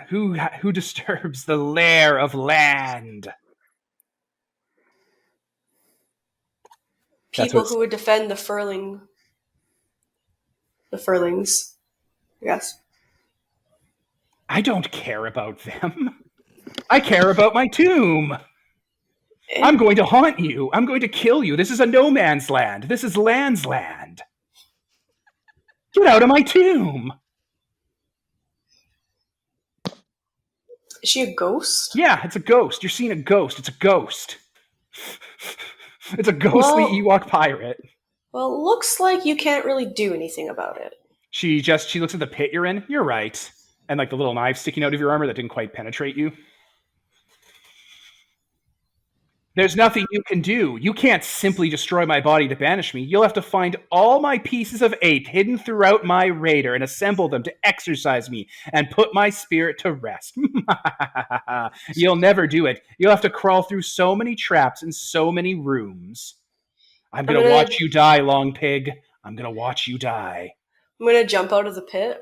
the lair of land? people who would defend the furlings. Yes. I don't care about them. I care about my tomb. I'm going to haunt you. I'm going to kill you. This is a no man's land. This is Land's land. Get out of my tomb. Is she a ghost? Yeah, it's a ghost. You're seeing a ghost. It's a ghost. It's a ghostly Ewok pirate. Well, it looks like you can't really do anything about it. She looks at the pit you're in. You're right. And like the little knife sticking out of your armor that didn't quite penetrate you. There's nothing you can do. You can't simply destroy my body to banish me. You'll have to find all my pieces of 8 hidden throughout my raider and assemble them to exorcise me and put my spirit to rest. You'll never do it. You'll have to crawl through so many traps and so many rooms. I'm going to watch you die, Long Pig. I'm going to watch you die. I'm going to jump out of the pit.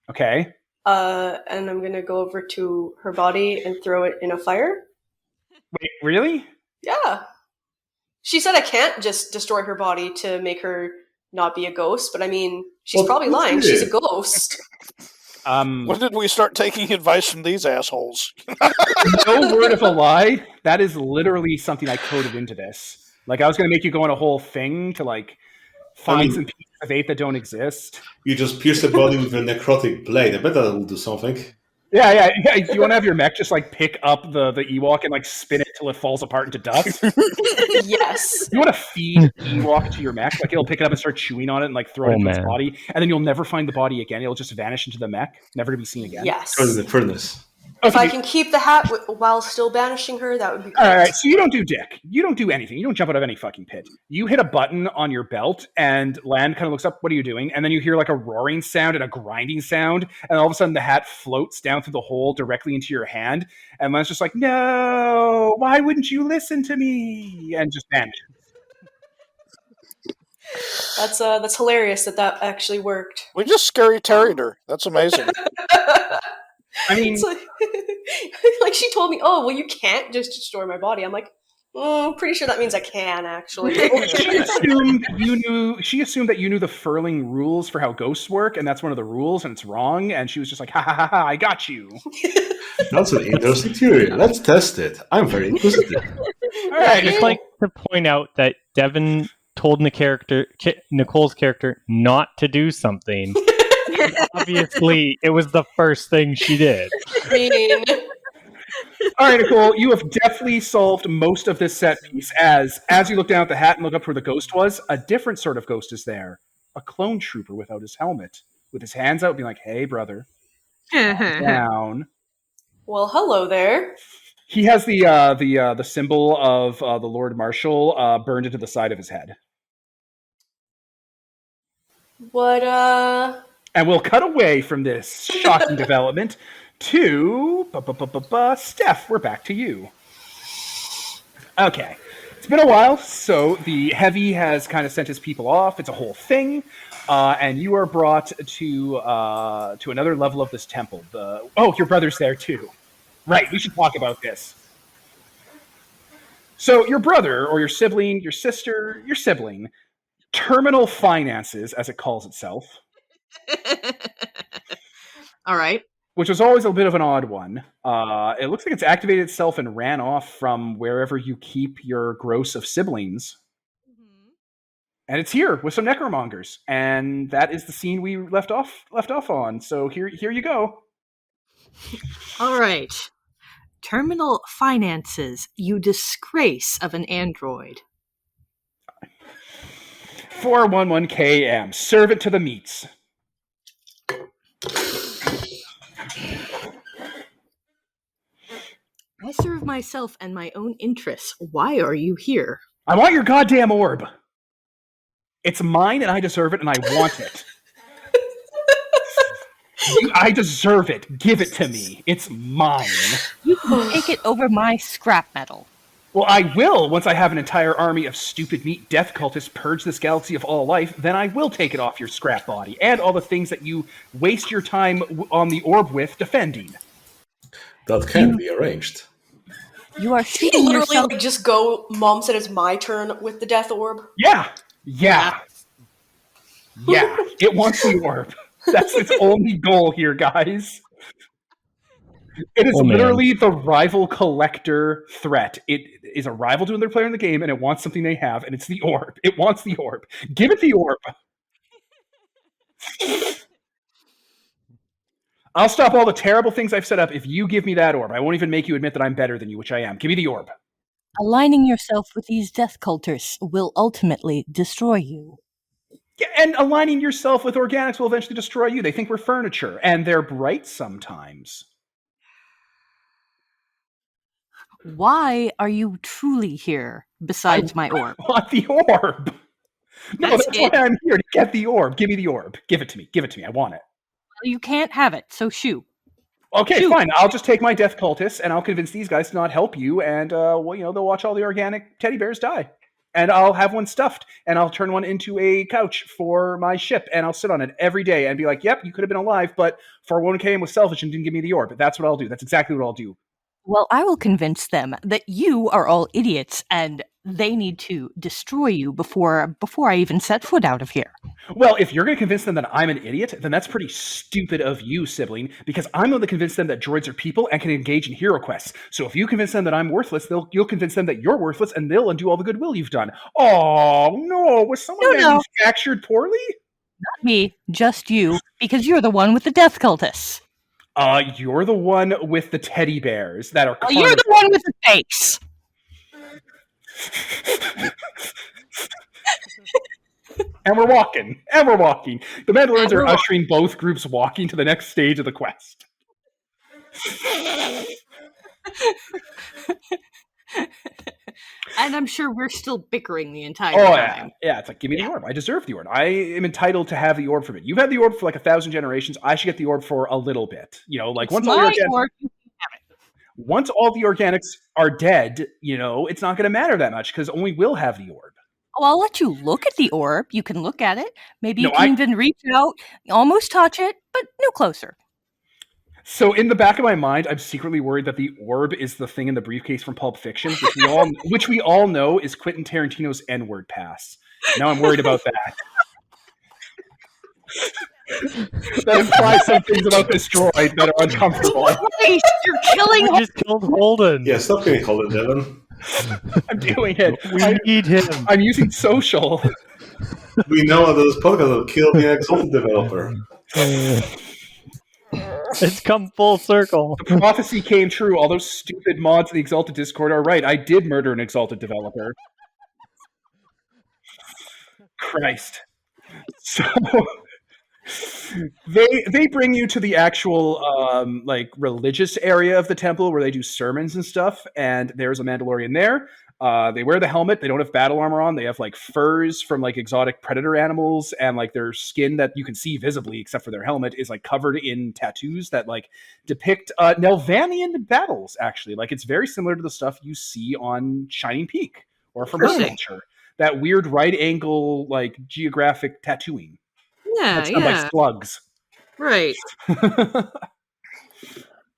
Okay. And I'm going to go over to her body and throw it in a fire. Wait, really? Yeah. She said I can't just destroy her body to make her not be a ghost, but I mean, she's probably lying. She's a ghost. When did we start taking advice from these assholes? No word of a lie. That is literally something I coded into this. Like, I was going to make you go on a whole thing to, like, find some pieces of 8 that don't exist. You just pierce the body with a necrotic blade. I bet that'll do something. Yeah. Do you want to have your mech just, like, pick up the Ewok and, like, spin it till it falls apart into dust? Yes. You want to feed Ewok to your mech? Like, it'll pick it up and start chewing on it and, like, throw it into its body. And then you'll never find the body again. It'll just vanish into the mech, never to be seen again. Yes. Turn in the furnace. If Okay, I can keep the hat while still banishing her, that would be great. all right, so you don't do dick. You don't do anything. You don't jump out of any fucking pit. You hit a button on your belt, and Land kind of looks up, what are you doing? And then you hear like a roaring sound and a grinding sound, and all of a sudden the hat floats down through the hole directly into your hand, and Land's just like, no, why wouldn't you listen to me? And just vanishes. That's hilarious that actually worked. We just scary terried her. That's amazing. I mean, It's like she told me, "Oh, well, you can't just destroy my body." I'm like, pretty sure that means I can actually. she assumed that you knew the Furling rules for how ghosts work, and that's one of the rules, and it's wrong. And she was just like, "Ha ha ha! ha I got you." That's an interesting theory. Let's test it. I'm very inquisitive. All right, I'd just like to point out that Devin told Nicole's character not to do something. Obviously, it was the first thing she did. I mean, All right, Nicole, you have definitely solved most of this set piece. As you look down at the hat and look up where the ghost was, a different sort of ghost is there. A clone trooper without his helmet, with his hands out, being like, "Hey, brother, down." well, hello there. He has the symbol of the Lord Marshal burned into the side of his head. What? And we'll cut away from this shocking development to Steph. We're back to you. Okay, it's been a while, so the heavy has kind of sent his people off. It's a whole thing, and you are brought to another level of this temple. Your brother's there too. Right, we should talk about this. So your brother or your sibling, your sister, your sibling, Terminal Finances, as it calls itself. All right. Which was always a bit of an odd one. It looks like it's activated itself and ran off from wherever you keep your gross of siblings. Mm-hmm. And it's here with some Necromongers. And that is the scene we left off on. So here you go. All right. Terminal Finances, you disgrace of an android. 411KM. Serve it to the meats. I serve myself and my own interests. Why are you here? I want your goddamn orb. It's mine and I deserve it and I want it. I deserve it. Give it to me. It's mine. You can take it over my scrap metal. Well, I will once I have an entire army of stupid meat death cultists purge this galaxy of all life. Then I will take it off your scrap body and all the things that you waste your time on the orb with defending. That can be arranged. You are You shooting literally yourself. just go. Mom said it's my turn with the death orb. Yeah. It wants the orb. That's its only goal here, guys. It is literally the rival collector threat. It is a rival to another player in the game, and it wants something they have, and it's the orb. It wants the orb. Give it the orb. I'll stop all the terrible things I've set up if you give me that orb. I won't even make you admit that I'm better than you, which I am. Give me the orb. Aligning yourself with these death cultists will ultimately destroy you. Yeah, and aligning yourself with organics will eventually destroy you. They think we're furniture, and they're bright sometimes. Why are you truly here besides my orb? I want the orb. No, that's why I'm here, to get the orb. Give me the orb. Give it to me. Give it to me. I want it. You can't have it, so shoot. Okay, fine. I'll just take my death cultists, and I'll convince these guys to not help you, and they'll watch all the organic teddy bears die. And I'll have one stuffed, and I'll turn one into a couch for my ship, and I'll sit on it every day and be like, yep, you could have been alive, but 401k was selfish and didn't give me the orb. That's what I'll do. That's exactly what I'll do. Well, I will convince them that you are all idiots and they need to destroy you before I even set foot out of here. Well, if you're going to convince them that I'm an idiot, then that's pretty stupid of you, sibling, because I'm going to convince them that droids are people and can engage in hero quests. So if you convince them that I'm worthless, you'll convince them that you're worthless, and they'll undo all the goodwill you've done. Oh, no. Was someone manufactured poorly? Not me, just you, because you're the one with the death cultists. You're the one with the teddy bears that are... You're the one with the face! And we're walking. The Mandalorians are ushering both groups walking to the next stage of the quest. And I'm sure we're still bickering the entire Oh, time. yeah. It's like, give me the orb. I deserve the orb. I am entitled to have the orb from it. You've had the orb for like 1,000 generations. I should get the orb for a little bit. Like It's once my orb. all the organics are dead, it's not going to matter that much because only we'll have the orb. Oh, I'll let you look at the orb. You can look at it. Maybe you No, can even reach out, almost touch it, but no closer. So in the back of my mind, I'm secretly worried that the orb is the thing in the briefcase from Pulp Fiction, which we all know is Quentin Tarantino's N-word pass. Now I'm worried about that. That implies some things about this droid that are uncomfortable. Christ, you're killing We just killed Holden. Yeah, stop getting Holden, Devin. I'm doing it. We need him. I'm using social. We know that this podcast will kill the Exalted developer. It's come full circle. The prophecy came true. All those stupid mods in the Exalted Discord are right. I did murder an Exalted developer. Christ. So they bring you to the actual religious area of the temple where they do sermons and stuff, and there's a Mandalorian there. They wear the helmet. They don't have battle armor on. They have like furs from like exotic predator animals, and like their skin that you can see visibly, except for their helmet, is like covered in tattoos that like depict Nelvanian battles. Actually, like it's very similar to the stuff you see on Shining Peak or from Earth Culture. That weird right angle like geographic tattooing. Yeah, That's done by slugs. Right.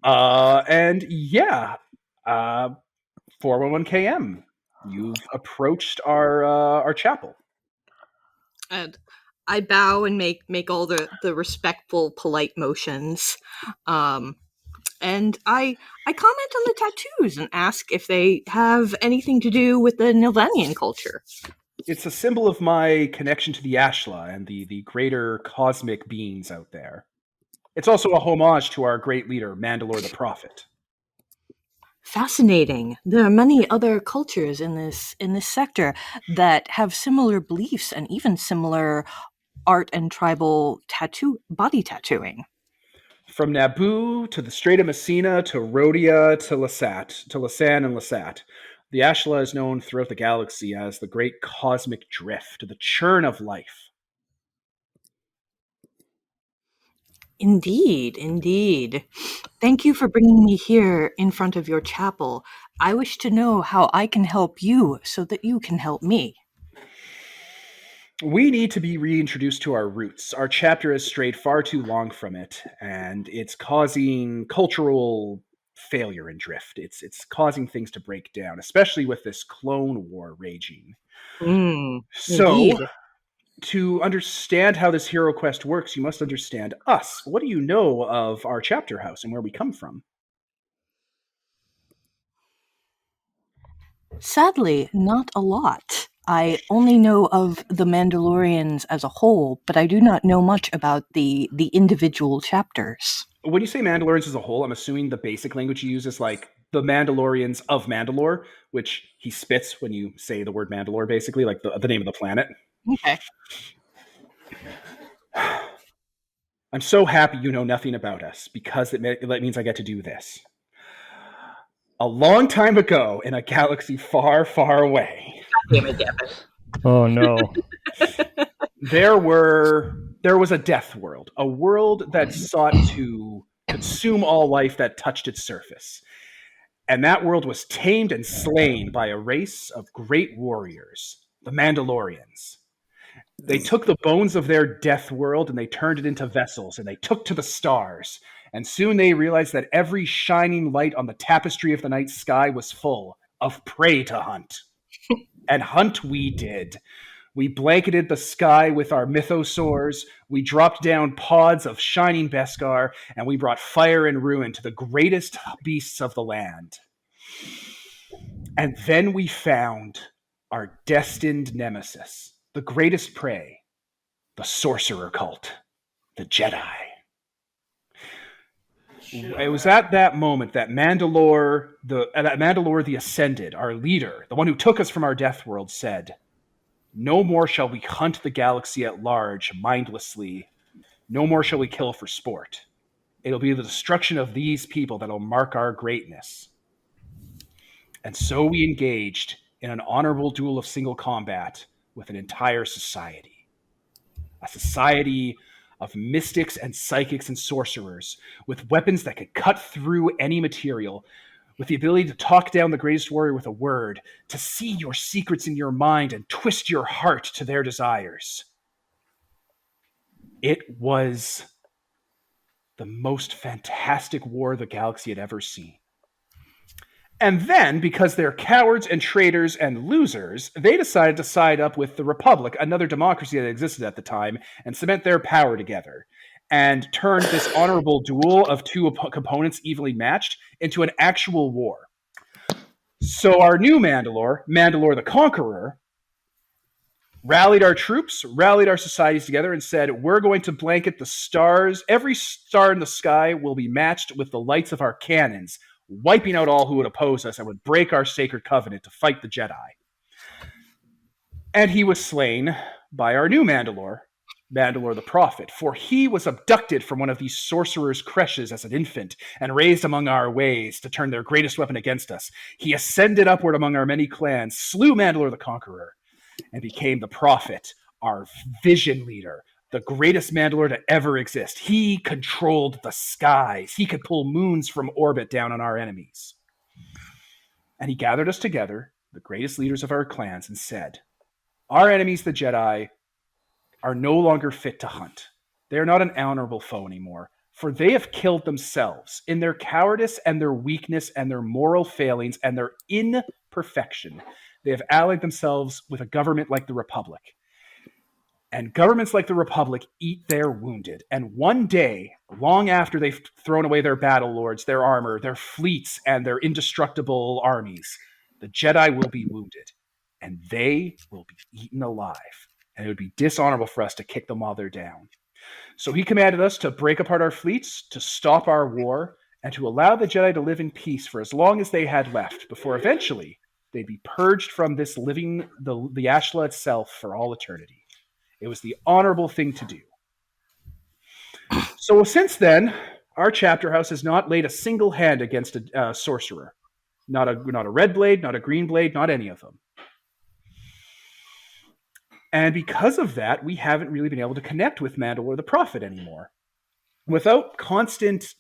And yeah, 411 KM. You've approached our chapel. And I bow and make all the respectful, polite motions. And I comment on the tattoos and ask if they have anything to do with the Nilvanian culture. It's a symbol of my connection to the Ashla and the greater cosmic beings out there. It's also a homage to our great leader, Mandalore the Prophet. Fascinating. There are many other cultures in this sector that have similar beliefs and even similar art and tribal body tattooing. From Naboo to the Strait of Messina to Rhodia to Lasan and Lasat. The Ashla is known throughout the galaxy as the great cosmic drift, the churn of life. Indeed. Thank you for bringing me here in front of your chapel. I wish to know how I can help you so that you can help me. We need to be reintroduced to our roots. Our chapter has strayed far too long from it, and it's causing cultural failure and drift. It's causing things to break down, especially with this clone war raging. Indeed. To understand how this hero quest works, you must understand us. What do you know of our chapter house and where we come from? Sadly, not a lot. I only know of the Mandalorians as a whole, but I do not know much about the individual chapters. When you say Mandalorians as a whole, I'm assuming the basic language you use is like the Mandalorians of Mandalore, which he spits when you say the word Mandalore, basically, like the name of the planet. Okay. I'm so happy you know nothing about us, because that means I get to do this. A long time ago, in a galaxy far, far away. Damn it, Devin. Oh no. There was a death world, a world that sought to consume all life that touched its surface. And that world was tamed and slain by a race of great warriors, the Mandalorians. They took the bones of their death world and they turned it into vessels, and they took to the stars. And soon they realized that every shining light on the tapestry of the night sky was full of prey to hunt. And hunt we did. We blanketed the sky with our mythosaurs, we dropped down pods of shining Beskar, and we brought fire and ruin to the greatest beasts of the land. And then we found our destined nemesis, the greatest prey, the sorcerer cult, the Jedi. It was at that moment that Mandalore the Ascended, our leader, the one who took us from our death world, said, "No more shall we hunt the galaxy at large mindlessly. No more shall we kill for sport. It'll be the destruction of these people that'll mark our greatness. And so we engaged in an honorable duel of single combat with an entire society. A society of mystics and psychics and sorcerers with weapons that could cut through any material, with the ability to talk down the greatest warrior with a word, to see your secrets in your mind and twist your heart to their desires. It was the most fantastic war the galaxy had ever seen. And then, because they're cowards and traitors and losers, they decided to side up with the Republic, another democracy that existed at the time, and cement their power together, and turned this honorable duel of two components evenly matched into an actual war. So our new Mandalore, Mandalore the Conqueror, rallied our troops, rallied our societies together, and said, we're going to blanket the stars. Every star in the sky will be matched with the lights of our cannons, wiping out all who would oppose us and would break our sacred covenant to fight the Jedi. And he was slain by our new Mandalore, Mandalore the Prophet, for he was abducted from one of these sorcerers' creches as an infant and raised among our ways to turn their greatest weapon against us. He ascended upward among our many clans, slew Mandalore the Conqueror, and became the Prophet, our vision leader, the greatest Mandalore to ever exist. He controlled the skies. He could pull moons from orbit down on our enemies. And he gathered us together, the greatest leaders of our clans, and said, our enemies, the Jedi, are no longer fit to hunt. They are not an honorable foe anymore, for they have killed themselves in their cowardice and their weakness and their moral failings and their imperfection. They have allied themselves with a government like the Republic. And governments like the Republic eat their wounded. And one day, long after they've thrown away their battle lords, their armor, their fleets, and their indestructible armies, the Jedi will be wounded. And they will be eaten alive. And it would be dishonorable for us to kick them while they're down. So he commanded us to break apart our fleets, to stop our war, and to allow the Jedi to live in peace for as long as they had left, before eventually they'd be purged from this living, the Ashla itself, for all eternity. It was the honorable thing to do. So since then, our chapter house has not laid a single hand against a sorcerer. Not a red blade, not a green blade, not any of them. And because of that, we haven't really been able to connect with Mandalore the Prophet anymore. Without constant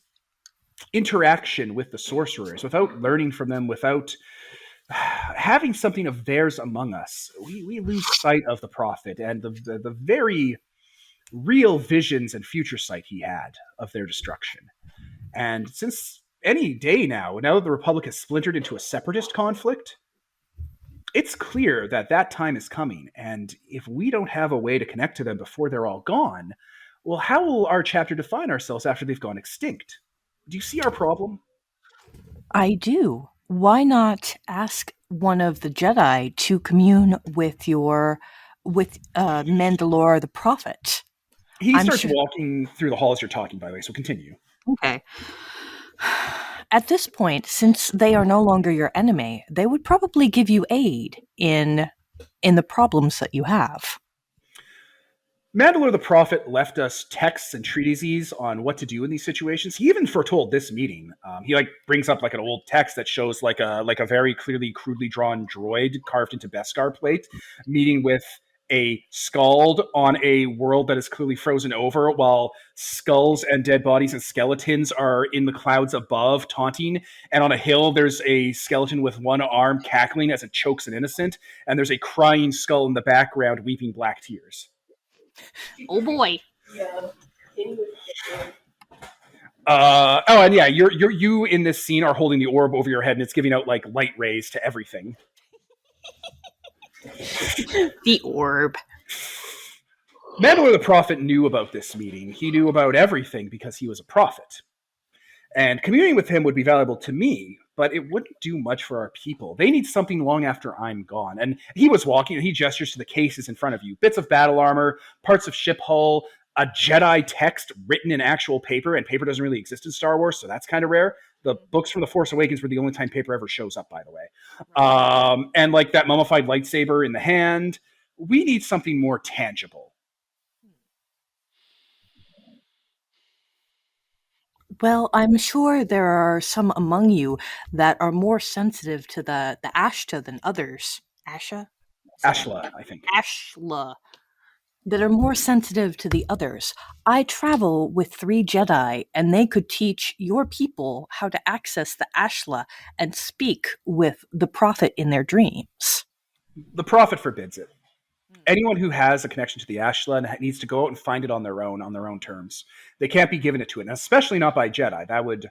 interaction with the sorcerers, without learning from them, without having something of theirs among us, we lose sight of the Prophet and the very real visions and future sight he had of their destruction. And since any day now that the Republic has splintered into a separatist conflict, it's clear that that time is coming. And if we don't have a way to connect to them before they're all gone, well, how will our chapter define ourselves after they've gone extinct? Do you see our problem? I do. Why not ask one of the Jedi to commune with Mandalore the Prophet? He starts walking through the hall as you're talking, by the way, so continue. Okay. At this point, since they are no longer your enemy, they would probably give you aid in the problems that you have. Mandalore the Prophet left us texts and treatises on what to do in these situations. He even foretold this meeting. He brings up an old text that shows a very clearly, crudely drawn droid carved into Beskar plate, meeting with a Skald on a world that is clearly frozen over, while skulls and dead bodies and skeletons are in the clouds above, taunting. And on a hill, there's a skeleton with one arm cackling as it chokes an innocent, and there's a crying skull in the background weeping black tears. Oh boy. Yeah. And yeah, you in this scene are holding the orb over your head, and it's giving out light rays to everything. The orb. Mandalore the Prophet knew about this meeting. He knew about everything because he was a prophet. And communing with him would be valuable to me, but it wouldn't do much for our people. They need something long after I'm gone. And he was walking, and he gestures to the cases in front of you. Bits of battle armor, parts of ship hull, a Jedi text written in actual paper, and paper doesn't really exist in Star Wars, so that's kind of rare. The books from The Force Awakens were the only time paper ever shows up, by the way. And that mummified lightsaber in the hand. We need something more tangible. Well, I'm sure there are some among you that are more sensitive to the Ashta than others. Asha? Ashla, I think. Ashla. That are more sensitive to the others. I travel with 3 Jedi, and they could teach your people how to access the Ashla and speak with the Prophet in their dreams. The Prophet forbids it. Anyone who has a connection to the Ashla needs to go out and find it on their own terms. They can't be given it to it, and especially not by Jedi. That would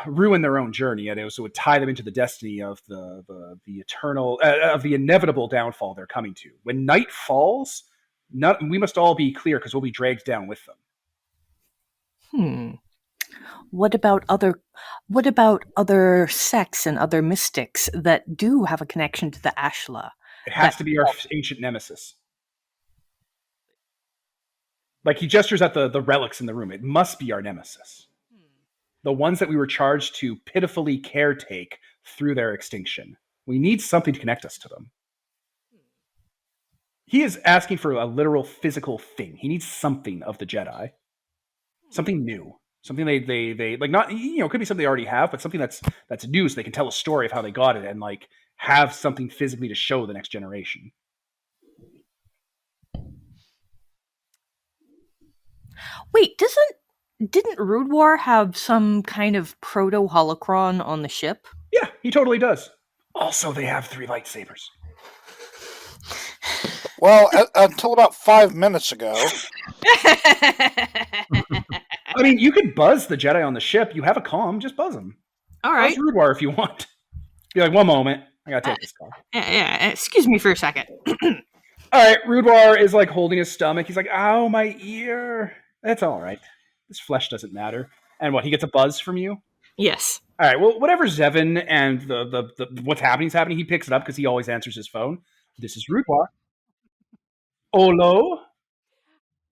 ruin their own journey, and it would tie them into the destiny of the eternal, of the inevitable downfall they're coming to. When night falls, we must all be clear because we'll be dragged down with them. What about other sects and other mystics that do have a connection to the Ashla? It has to be our ancient nemesis. Like, he gestures at the relics in the room. It must be our nemesis. The ones that we were charged to pitifully caretake through their extinction. We need something to connect us to them. He is asking for a literal physical thing. He needs something of the Jedi. Something new. Something they like, not, could be something they already have, but something that's new so they can tell a story of how they got it and like have something physically to show the next generation. Wait, didn't Rude War have some kind of proto-holocron on the ship? Yeah, he totally does. Also, they have 3 lightsabers. Well, until about 5 minutes ago. I mean, you could buzz the Jedi on the ship. You have a comm, just buzz them. All right. Buzz Rude War if you want. Be like, one moment, I gotta take this call. Yeah, excuse me for a second. All right, Rude War is like holding his stomach. He's like, ow, my ear. That's all right. This flesh doesn't matter. And what, he gets a buzz from you? Yes. All right, well, whatever Zevin and the what's happening is happening, he picks it up because he always answers his phone. This is Rude War. Olo?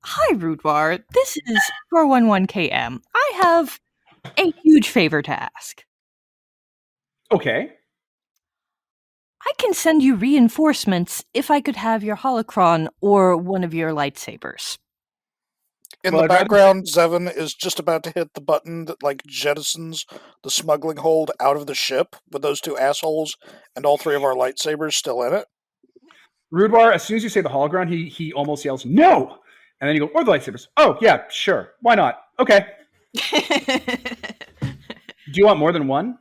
Hi, Rudwar. This is 411KM. I have a huge favor to ask. Okay. I can send you reinforcements if I could have your holocron or one of your lightsabers. In the background, Zevin is just about to hit the button that like jettisons the smuggling hold out of the ship with those 2 assholes and all 3 of our lightsabers still in it. Rudewar, as soon as you say the hologram, he almost yells, no! And then you go, or the lightsabers. Oh, yeah, sure. Why not? Okay. Do you want more than one?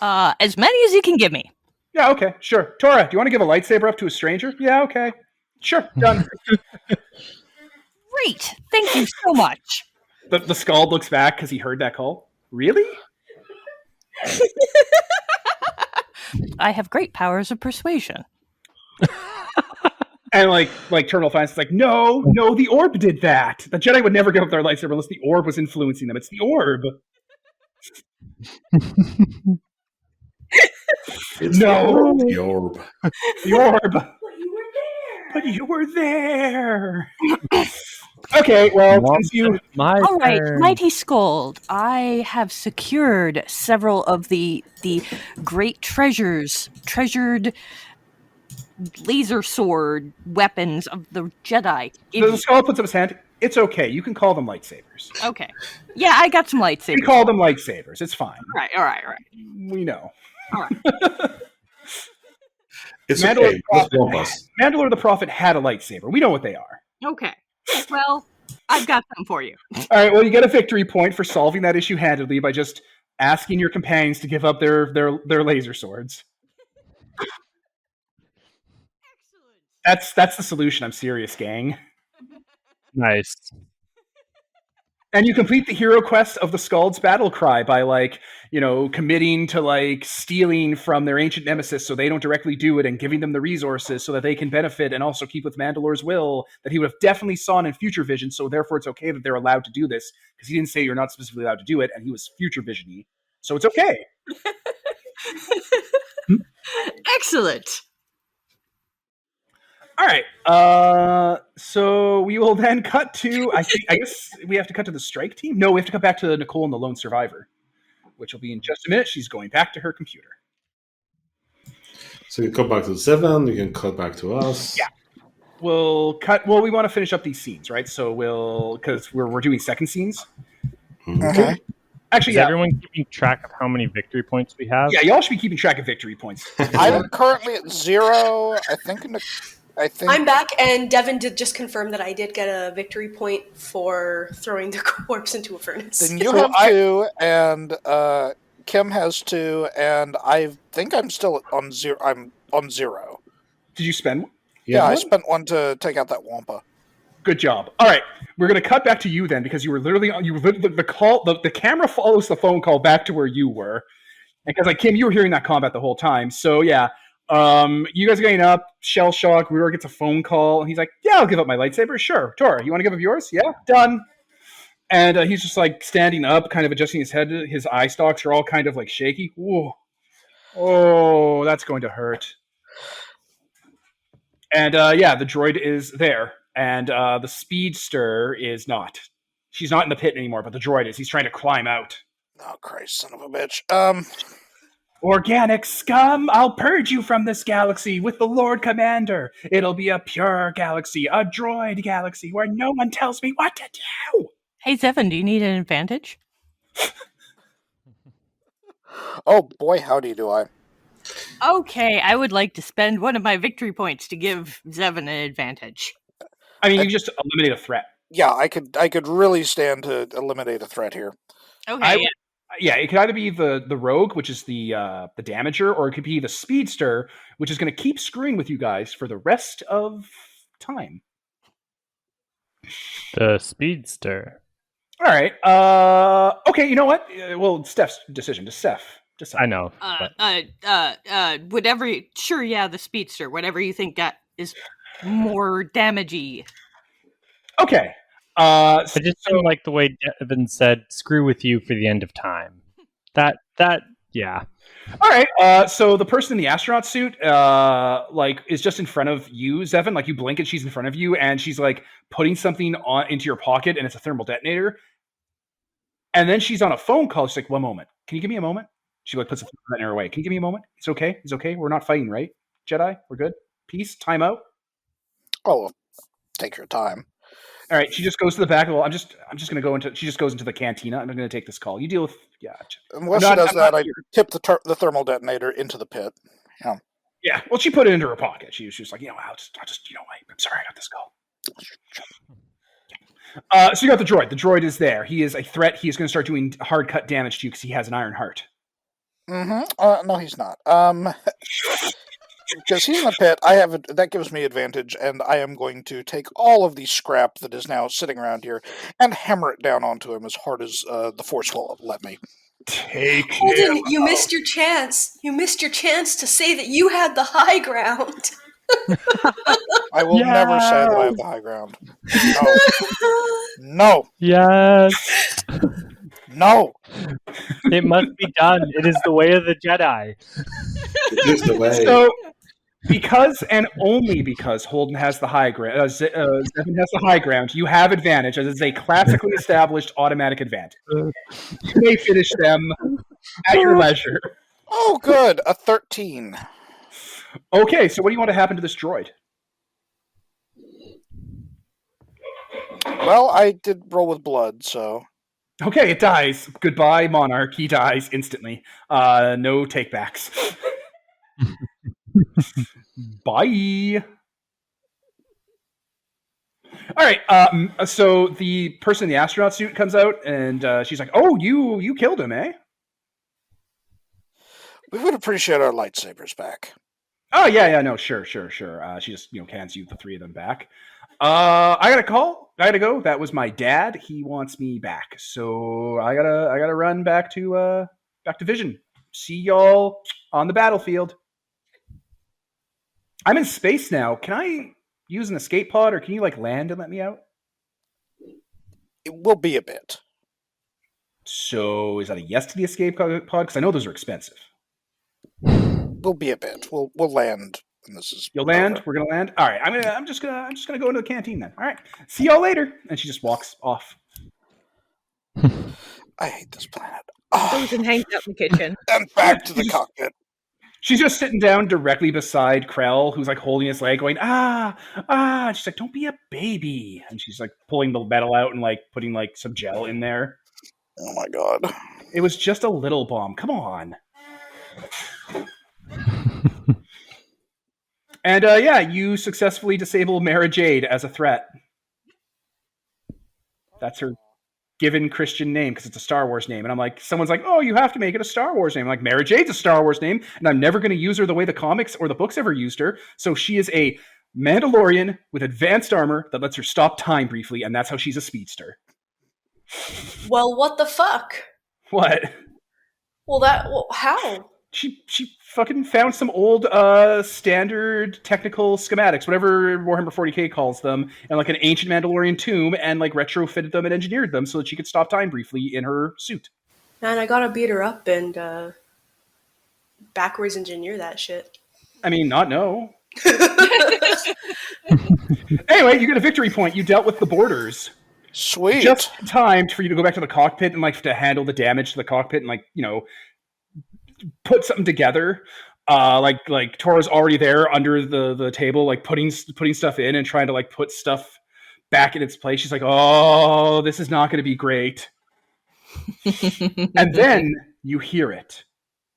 As many as you can give me. Yeah, okay, sure. Tora, do you want to give a lightsaber up to a stranger? Yeah, okay. Sure, done. Great. Thank you so much. The Skald looks back because he heard that call. Really? I have great powers of persuasion. And like Turtle finds it's like, no, the orb did that. The Jedi would never give up their lightsaber unless the orb was influencing them. It's the orb. It's no, the orb. The orb. But you were there. Okay, well, since you... All right, Mighty Scold, I have secured several of the great treasured laser sword weapons of the Jedi. The Skull puts up his hand. It's okay. You can call them lightsabers. Okay. Yeah, I got some lightsabers. You can call them lightsabers. It's fine. All right. We know. All right. It's Mandalore okay. Just bump us. Mandalore the Prophet had a lightsaber. We know what they are. Okay. Well, I've got some for you. All right. Well, you get a victory point for solving that issue handedly by just asking your companions to give up their laser swords. Excellent. That's the solution. I'm serious, gang. Nice. And you complete the hero quest of the Skald's battle cry by committing to stealing from their ancient nemesis so they don't directly do it and giving them the resources so that they can benefit and also keep with Mandalore's will that he would have definitely saw in future vision. So therefore it's okay that they're allowed to do this because he didn't say you're not specifically allowed to do it and he was future vision-y. So it's okay. Excellent. All right. So we will then cut to, I guess we have to cut to the strike team. No, we have to cut back to Nicole and the lone survivor, which will be in just a minute. She's going back to her computer. So you can cut back to 7. You can cut back to us. Yeah. We'll cut. Well, we want to finish up these scenes, right? So because we're doing second scenes. Okay. Actually, Is yeah. everyone keeping track of how many victory points we have? Yeah, y'all should be keeping track of victory points. I'm currently at 0. I think. I'm back, and Devin did just confirm that I did get a victory point for throwing the corpse into a furnace. Then you So have 2, and Kim has 2, and I think I'm still on 0. I'm on 0. Did you spend one? Yeah, I one? spent 1 to take out that Wampa. Good job. All right, we're going to cut back to you then, because you were literally the call. The camera follows the phone call back to where you were, and because like Kim, you were hearing that combat the whole time. So yeah, you guys are getting up. Shell shock. Rudor gets a phone call, and he's like, "Yeah, I'll give up my lightsaber. Sure, Tora, you want to give up yours? Yeah, done." And he's just like standing up, kind of adjusting his head. His eye stalks are all kind of like shaky. Whoa. Oh, that's going to hurt. And yeah, the droid is there. And the speedster is not. She's not in the pit anymore, but the droid is. He's trying to climb out. Oh, Christ, son of a bitch. Organic scum, I'll purge you from this galaxy with the Lord Commander. It'll be a pure galaxy, a droid galaxy, where no one tells me what to do. Hey, Zevin, do you need an advantage? Oh, boy, howdy do I. Okay, I would like to spend one of my victory points to give Zevin an advantage. I mean, you just eliminate a threat. Yeah, I could really stand to eliminate a threat here. Okay, Yeah, it could either be the rogue, which is the damager, or it could be the speedster, which is going to keep screwing with you guys for the rest of time. The speedster. All right. Okay. You know what? Well, Steph's decision. Just Steph. I know. whatever. Sure, yeah, the speedster. Whatever you think that is more damagey. Okay. I just don't like the way Devin said, "Screw with you for the end of time." That, yeah. All right. So the person in the astronaut suit, like, is just in front of you, Zevin. Like, you blink and she's in front of you, and she's like putting something into your pocket, and it's a thermal detonator. And then she's on a phone call. She's like, "One moment. Can you give me a moment?" She like puts the thermal detonator away. "Can you give me a moment? It's okay. It's okay. We're not fighting, right? Jedi, we're good. Peace. Time out." Oh, take your time. All right, she just goes to the back. Well, I'm just going to go into. She just goes into the cantina. I'm going to take this call. You deal with. Yeah. And once she does that, I tip the thermal detonator into the pit. Yeah. Yeah. Well, she put it into her pocket. She was just like, I'll just, I'm sorry, I got this call. So you got the droid. The droid is there. He is a threat. He is going to start doing hard cut damage to you because he has an iron heart. Mm-hmm. No, he's not. Because he's in the pit, that gives me advantage, and I am going to take all of the scrap that is now sitting around here and hammer it down onto him as hard as the Force will let me. Holden, you missed your chance. You missed your chance to say that you had the high ground. I will never say that I have the high ground. No. Yes. No. It must be done. It is the way of the Jedi. It is the way. So, because and only because Holden has the high ground, Zevin has the high ground, you have advantage, as it's a classically established automatic advantage. You may finish them at your leisure. Oh, good. A 13. Okay, so what do you want to happen to this droid? Well, I did roll with blood, so... Okay, it dies. Goodbye, Monarch. He dies instantly. No takebacks. Bye. All right. So the person in the astronaut suit comes out, and she's like, "Oh, you killed him, eh?" We would appreciate our lightsabers back. Oh yeah, no, sure. She just hands you the 3 of them back. I got a call. I gotta go. That was my dad. He wants me back, so I gotta run back to Vision. See y'all on the battlefield. I'm in space now. Can I use an escape pod, or can you land and let me out? It will be a bit. So is that a yes to the escape pod? Because I know those are expensive. Will be a bit. We'll land. And this is You'll land. over. We're gonna land. All right. I'm just gonna go into the canteen then. All right. See y'all later. And she just walks off. I hate this planet. Goes and hangs out in the kitchen. And back to the cockpit. She's just sitting down directly beside Krell, who's holding his leg, going And she's like, "Don't be a baby." And she's pulling the metal out and putting some gel in there. Oh my god. It was just a little bomb. Come on. And yeah, you successfully disable Mara Jade as a threat. That's her given Christian name because it's a Star Wars name. And I'm like, someone's like, oh, you have to make it a Star Wars name. I'm like, Mara Jade's a Star Wars name, and I'm never going to use her the way the comics or the books ever used her. So she is a Mandalorian with advanced armor that lets her stop time briefly, and that's how she's a speedster. Well, what the fuck? What? Well, how? She fucking found some old standard technical schematics, whatever Warhammer 40k calls them, and like an ancient Mandalorian tomb, and like retrofitted them and engineered them so that she could stop time briefly in her suit. Man, I gotta beat her up and backwards engineer that shit. I mean, not no. Anyway, you get a victory point. You dealt with the borders. Sweet. Just in time for you to go back to the cockpit and like to handle the damage to the cockpit and like, you know, put something together. Like Tora's already there under the table, like putting stuff in and trying to like put stuff back in its place. She's like, oh, this is not going to be great. And then you hear it.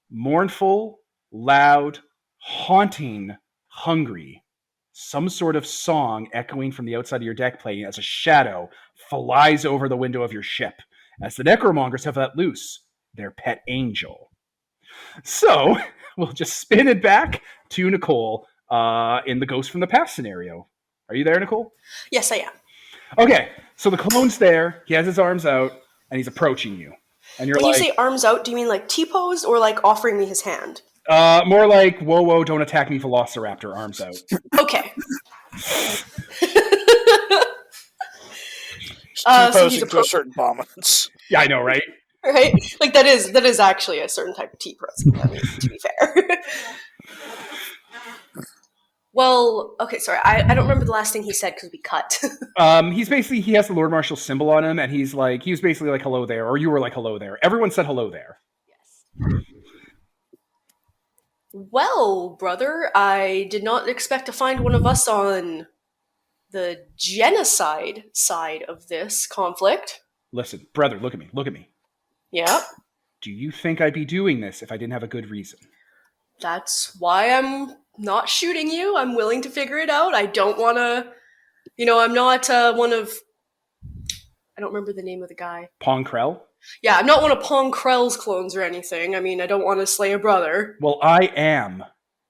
Mournful, loud, haunting, hungry. Some sort of song echoing from the outside of your deck playing as a shadow flies over the window of your ship as the Necromongers have let loose their pet angel. So we'll just spin it back to Nicole in the Ghost from the Past scenario. Are you there, Nicole? Yes, I am. Okay, so the clone's there. He has his arms out, and he's approaching you. And you're When like, you say arms out, do you mean like T-pose or like offering me his hand? more like, whoa, whoa, don't attack me, Velociraptor, arms out. Okay. T-posing to a certain dominance. Yeah, I know, right? Right? Like that is actually a certain type of T-posing, I mean, to be fair. Well, okay, sorry. I don't remember the last thing he said because we cut. He has the Lord Marshal symbol on him, and he was basically like, hello there, or you were like, hello there. Everyone said hello there. Yes. Well, brother, I did not expect to find one of us on the genocide side of this conflict. Listen, brother, look at me. Yeah, Do you think I'd be doing this if I didn't have a good reason? that's why I'm not shooting you. I'm willing to figure it out. I don't want to, I'm not one of, I don't remember the name of the guy. Pong Krell? Yeah, I'm not one of Pong Krell's clones or anything. I mean, I don't want to slay a brother. Well, I am.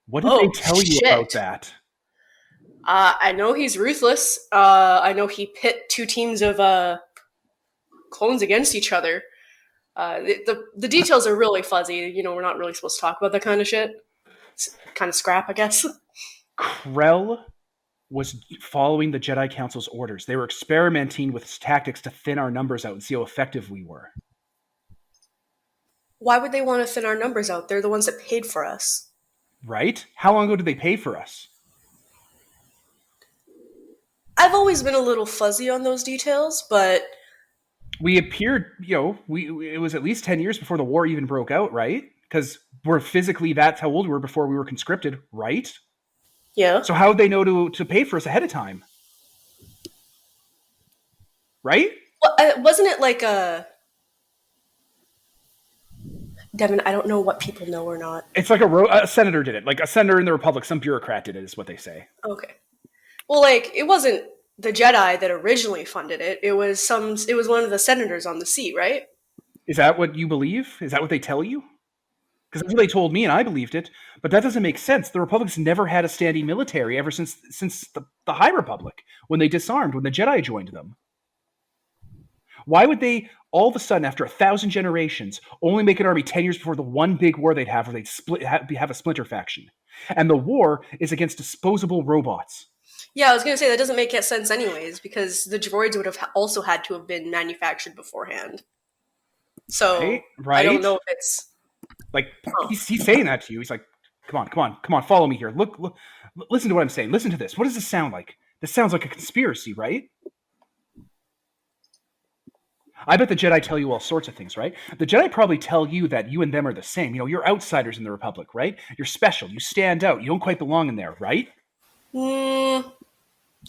What did they tell you shit. about that? I know he's ruthless. I know he pit two teams of clones against each other. The details are really fuzzy. We're not really supposed to talk about that kind of shit. It's kind of scrap, I guess. Krell was following the Jedi Council's orders. They were experimenting with tactics to thin our numbers out and see how effective we were. Why would they want to thin our numbers out? They're the ones that paid for us. Right? How long ago did they pay for us? I've always been a little fuzzy on those details, but We appeared, it was at least 10 years before the war even broke out, right? Because that's how old we were before we were conscripted, right? yeah. So how would they know to pay for us ahead of time? Right? Well, wasn't it like Devin, I don't know what people know or not. It's like a senator did it. Like a senator in the Republic, some bureaucrat did it, is what they say. Okay. Well, it wasn't the Jedi that originally funded it. It was one of the senators on the seat, right? Is that what you believe? Is that what they tell you? Because that's what they told me, and I believed it. But that doesn't make sense. The Republic's never had a standing military ever since the High Republic, when they disarmed, when the Jedi joined them. Why would they, all of a sudden, after 1,000 generations, only make an army 10 years before the one big war they'd have, where they'd have a splinter faction? And the war is against disposable robots. Yeah, I was going to say, that doesn't make sense anyways, because the droids would have also had to have been manufactured beforehand. So, Right? I don't know if it's... Like, he's saying that to you. He's like, come on, follow me here. Look, listen to what I'm saying. Listen to this. What does this sound like? This sounds like a conspiracy, right? I bet the Jedi tell you all sorts of things, right? The Jedi probably tell you that you and them are the same. You're outsiders in the Republic, right? You're special. You stand out. You don't quite belong in there, right? I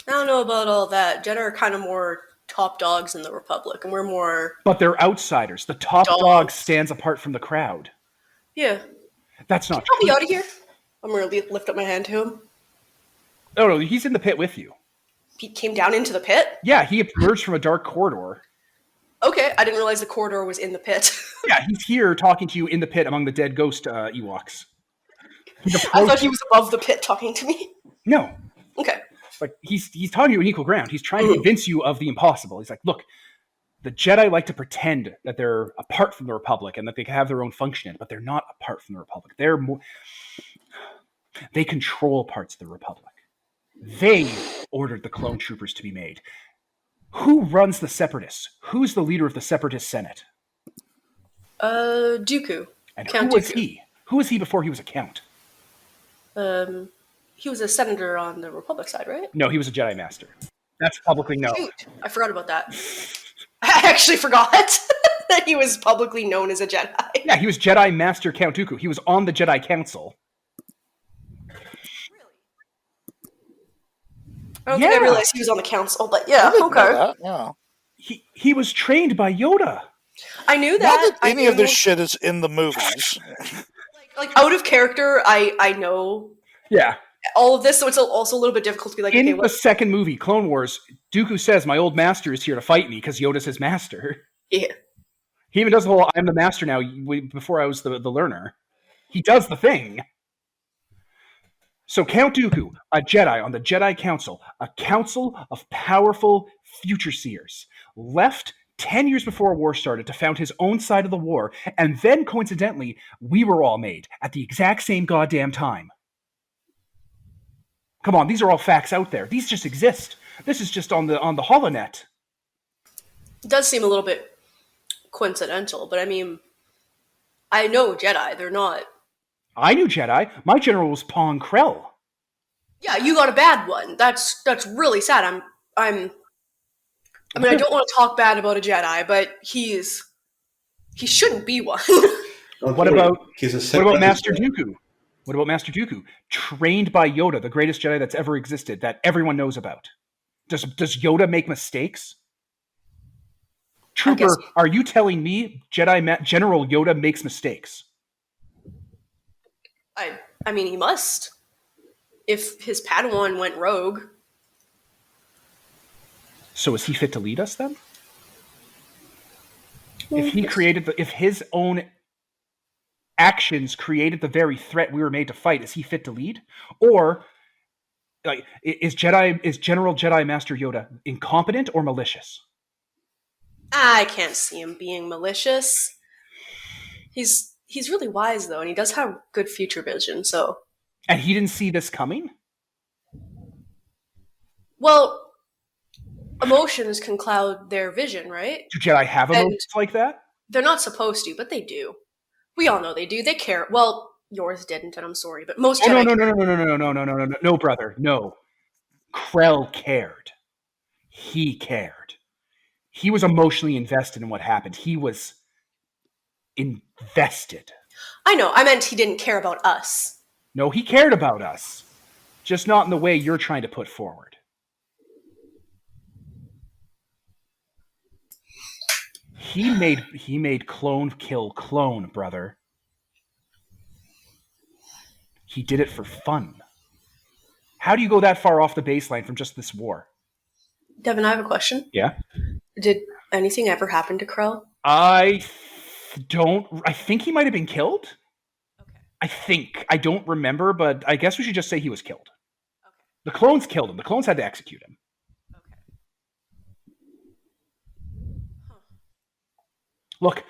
don't know about all that. Jedi are kind of more top dogs in the Republic, and we're more But they're outsiders. The top Dogs. dog stands apart from the crowd. yeah. That's not Help me true. out of here. I'm gonna lift up my hand to him. Oh, no, he's in the pit with you. He came down into the pit. Yeah, he emerged from a dark corridor. Okay, I didn't realize the corridor was in the pit. Yeah, he's here talking to you in the pit among the dead ghost Ewoks. He's I thought he was above the pit talking to me. No, Okay. like he's talking to you on equal ground. He's trying to convince you of the impossible. He's like, look, the Jedi like to pretend that they're apart from the Republic and that they have their own function in it, but they're not apart from the Republic. They control parts of the Republic. They ordered the clone troopers to be made. Who runs the Separatists? Who's the leader of the Separatist Senate? Dooku. And Count who was Dooku. he? Who was he before he was a count? He was a senator on the Republic side, right? No, he was a Jedi Master. That's publicly known. Shoot, I forgot about that. I actually forgot that he was publicly known as a Jedi. Yeah, he was Jedi Master Count Dooku. He was on the Jedi Council. I don't think I Yeah. realized he was on the council, but yeah, I didn't know okay. that, yeah. He was trained by Yoda. I knew Not that. that any of this shit is in the movies. like out of character, I know Yeah. all of this, so it's also a little bit difficult to be like, In okay, the what? second movie, Clone Wars, Dooku says, my old master is here to fight me because Yoda's his master. Yeah. He even does the whole, I'm the master now, before I was the learner. He does the thing. So Count Dooku, a Jedi on the Jedi Council, a council of powerful future seers, left 10 years before a war started to found his own side of the war, and then, coincidentally, we were all made at the exact same goddamn time. Come on, these are all facts out there. These just exist. This is just on the holonet. It does seem a little bit coincidental, but I mean, I know Jedi. They're not. I knew Jedi. My general was Pong Krell. Yeah, you got a bad one. That's really sad. I mean, I don't want to talk bad about a Jedi, but he shouldn't be one. What about Master Jedi. Dooku? What about Master Dooku? Trained by Yoda, the greatest Jedi that's ever existed, that everyone knows about. Does Yoda make mistakes? Trooper, are you telling me General Yoda makes mistakes? I mean, he must. If his Padawan went rogue. So is he fit to lead us then? If his own actions created the very threat we were made to fight, is he fit to lead? Or like is General Jedi Master Yoda incompetent or malicious? I can't see him being malicious. He's really wise though, and he does have good future vision, so. And he didn't see this coming? Well, emotions can cloud their vision, right? Do Jedi have emotions like that? They're not supposed to, but they do. We all know they do. They care. Well, yours didn't, and I'm sorry, but most Jedi. No, brother, no. Krell cared. He cared. He was emotionally invested in what happened. He was invested. I know. I meant he didn't care about us. No, he cared about us. Just not in the way you're trying to put forward. He made clone kill clone, brother. He did it for fun. How do you go that far off the baseline from just this war? Devin, I have a question. Yeah? Did anything ever happen to Krell? I think he might have been killed. Okay. I don't remember, but I guess we should just say he was killed. Okay. The clones killed him. The clones had to execute him. Okay.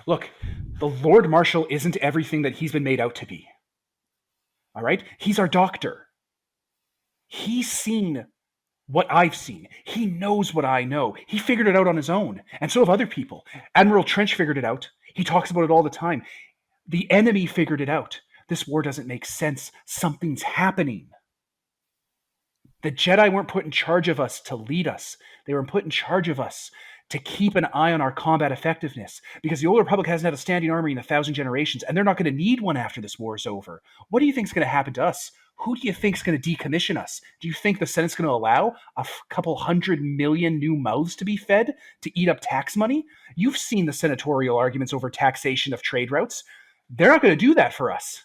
Look, the Lord Marshal isn't everything that he's been made out to be. All right? He's our doctor. He's seen what I've seen. He knows what I know. He figured it out on his own, and so have other people. Admiral Trench figured it out. He talks about it all the time. The enemy figured it out. This war doesn't make sense. Something's happening. The Jedi weren't put in charge of us to lead us. They were put in charge of us to keep an eye on our combat effectiveness, because the Old Republic hasn't had a standing army in 1,000 generations, and they're not going to need one after this war is over. What do you think is going to happen to us? Who do you think's going to decommission us? Do you think the Senate's going to allow a couple 100 million new mouths to be fed to eat up tax money? You've seen the senatorial arguments over taxation of trade routes. They're not going to do that for us.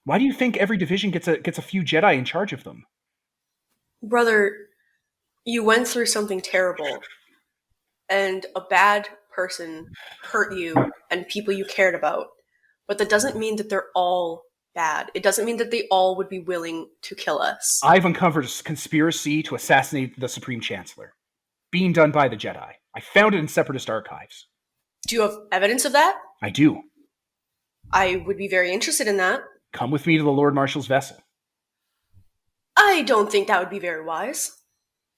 Why do you think every division gets a few Jedi in charge of them? Brother, you went through something terrible, and a bad person hurt you and people you cared about. But that doesn't mean that they're all bad. It doesn't mean that they all would be willing to kill us. I've uncovered a conspiracy to assassinate the Supreme Chancellor, being done by the Jedi. I found it in Separatist archives. Do you have evidence of that? I do. I would be very interested in that. Come with me to the Lord Marshal's vessel. I don't think that would be very wise.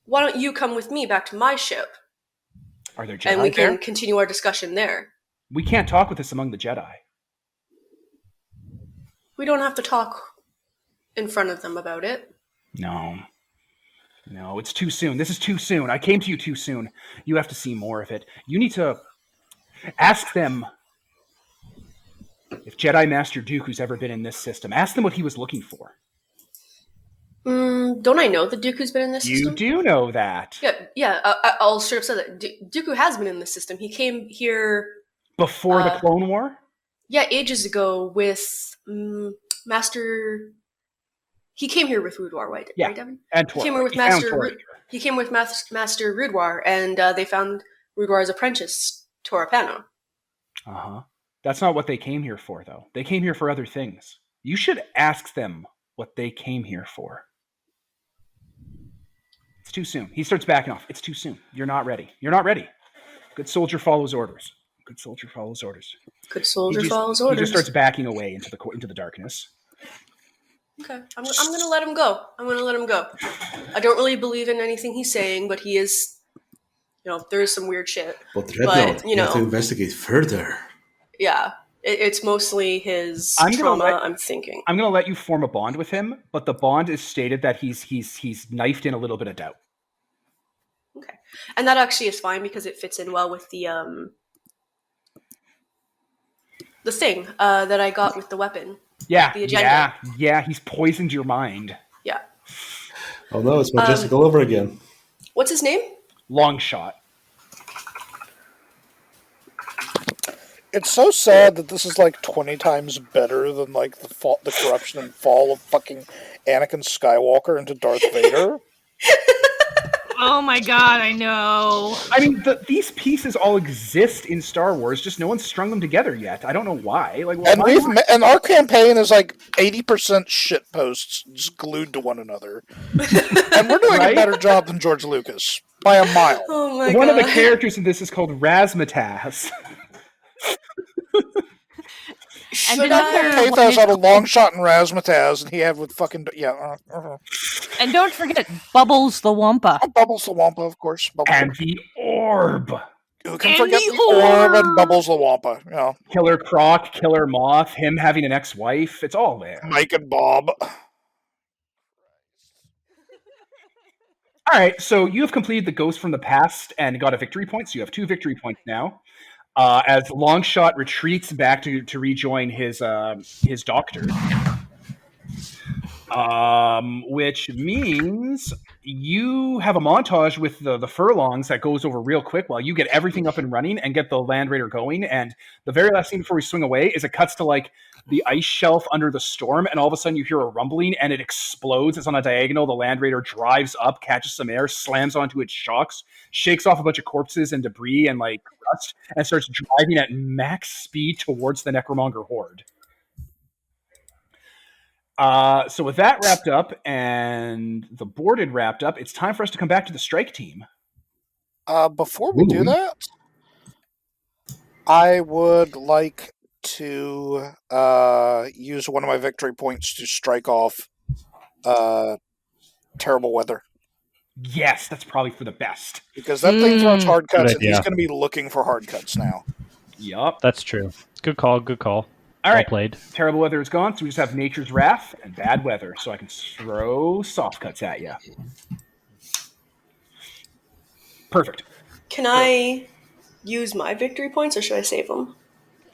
Why don't you come with me back to my ship? Are there Jedi and we can there? continue our discussion there. We can't talk with this among the Jedi. We don't have to talk in front of them about it. No, it's too soon. This is too soon. I came to you too soon. You have to see more of it. You need to ask them if Jedi Master Dooku's ever been in this system. Ask them what he was looking for. Don't I know that Dooku's been in this system? You do know that. Yeah. I'll straight up say that. Dooku has been in this system. He came here... Before the Clone War? Yeah, ages ago with Master... He came here with Rudwar, right, yeah. Right, Devin? And He came here with He came with Master Rudwar, and they found Rudwar's apprentice, Torapano. Uh-huh. That's not what they came here for, though. They came here for other things. You should ask them what they came here for. It's too soon. He starts backing off. It's too soon. You're not ready. You're not ready. Good soldier follows orders. Good soldier follows orders. Good soldier follows orders. He just starts backing away into the darkness. Okay, I'm going to let him go. I don't really believe in anything he's saying, but he is, there is some weird shit. But Red Note, you have to investigate further. Yeah, it's mostly his trauma, I'm thinking. I'm going to let you form a bond with him, but the bond is stated that he's knifed in a little bit of doubt. Okay, and that actually is fine because it fits in well with the thing that I got with the weapon. Yeah, the agenda. Yeah, he's poisoned your mind. Yeah. Oh no, it's Majestic all over again. What's his name? Longshot. It's so sad that this is like 20 times better than like the corruption and fall of fucking Anakin Skywalker into Darth Vader. Oh my god, I know. I mean, these pieces all exist in Star Wars, just no one's strung them together yet. I don't know why. And our campaign is like 80% shit posts just glued to one another. And we're doing a better job than George Lucas by a mile. Oh my god. One of the characters in this is called Razmataz. And Pathos had a long shot in Razmataz, and he had with fucking And don't forget Bubbles the Wampa. Bubbles the Wampa, of course. And the Orb. Who can forget the Orb and Bubbles the Wampa? Yeah. Killer Croc, Killer Moth, him having an ex-wife. It's all there. Mike and Bob. All right, so you have completed the Ghost from the Past and got a victory point. So you have 2 victory points now. As Longshot retreats back to rejoin his doctor, which means you have a montage with the furlongs that goes over real quick while you get everything up and running and get the Land Raider going. And the very last scene before we swing away is it cuts to like the ice shelf under the storm, and all of a sudden you hear a rumbling and it explodes. It's on a diagonal. The Land Raider drives up, catches some air, slams onto its shocks, shakes off a bunch of corpses and debris and like rust, and starts driving at max speed towards the Necromonger horde. So with that wrapped up and the boarded wrapped up, it's time for us to come back to the strike team. Before we do that, I would like to use one of my victory points to strike off terrible weather. Yes, that's probably for the best. Because that thing throws hard cuts, and he's going to be looking for hard cuts now. Yup. That's true. Good call. All right. Well played. Terrible weather is gone, so we just have Nature's Wrath and bad weather, so I can throw soft cuts at you. Perfect. Can I use my victory points, or should I save them?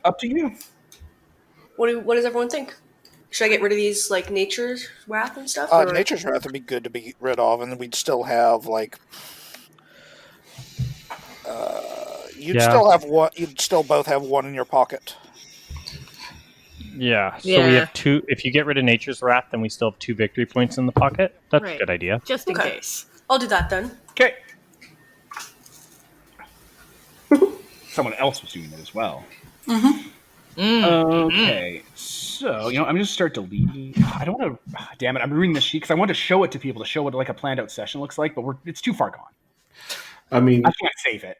Up to you. What does everyone think? Should I get rid of these, like, Nature's Wrath and stuff? Or... Nature's Wrath would be good to be rid of, and then we'd still have, like... You'd still have one. You'd still both have one in your pocket. Yeah. So we have 2. If you get rid of Nature's Wrath, then we still have 2 victory points in the pocket. That's a good idea. Just in case. I'll do that then. Okay. Someone else was doing it as well. Okay, so, I'm going to start deleting. I don't want to... Damn it, I'm ruining the sheet because I want to show it to people to show what like a planned out session looks like, but it's too far gone. I mean... I can't save it.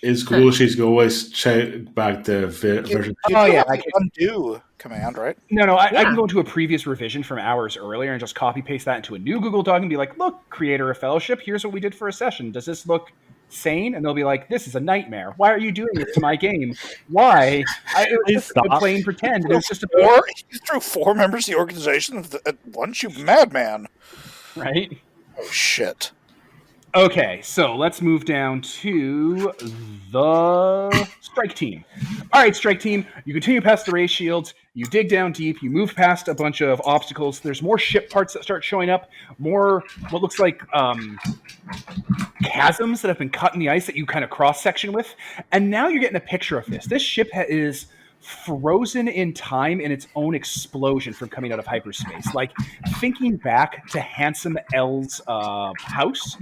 It's cool. She's always check back the version. I can undo command, right? No, I can go into a previous revision from hours earlier and just copy paste that into a new Google Doc and be like, look, creator of Fellowship, here's what we did for a session. Does this look sane? And they'll be like, this is a nightmare. Why are you doing this to my game? Why? It was just a plain pretend. It was just you threw 4 members of the organization at once, you madman. Right? Oh, shit. Okay, so let's move down to the strike team. All right, strike team, you continue past the ray shields, you dig down deep, you move past a bunch of obstacles, there's more ship parts that start showing up, more what looks like chasms that have been cut in the ice that you kind of cross-section with, and now you're getting a picture of this. This ship is frozen in time in its own explosion from coming out of hyperspace. Like, thinking back to Handsome L's house,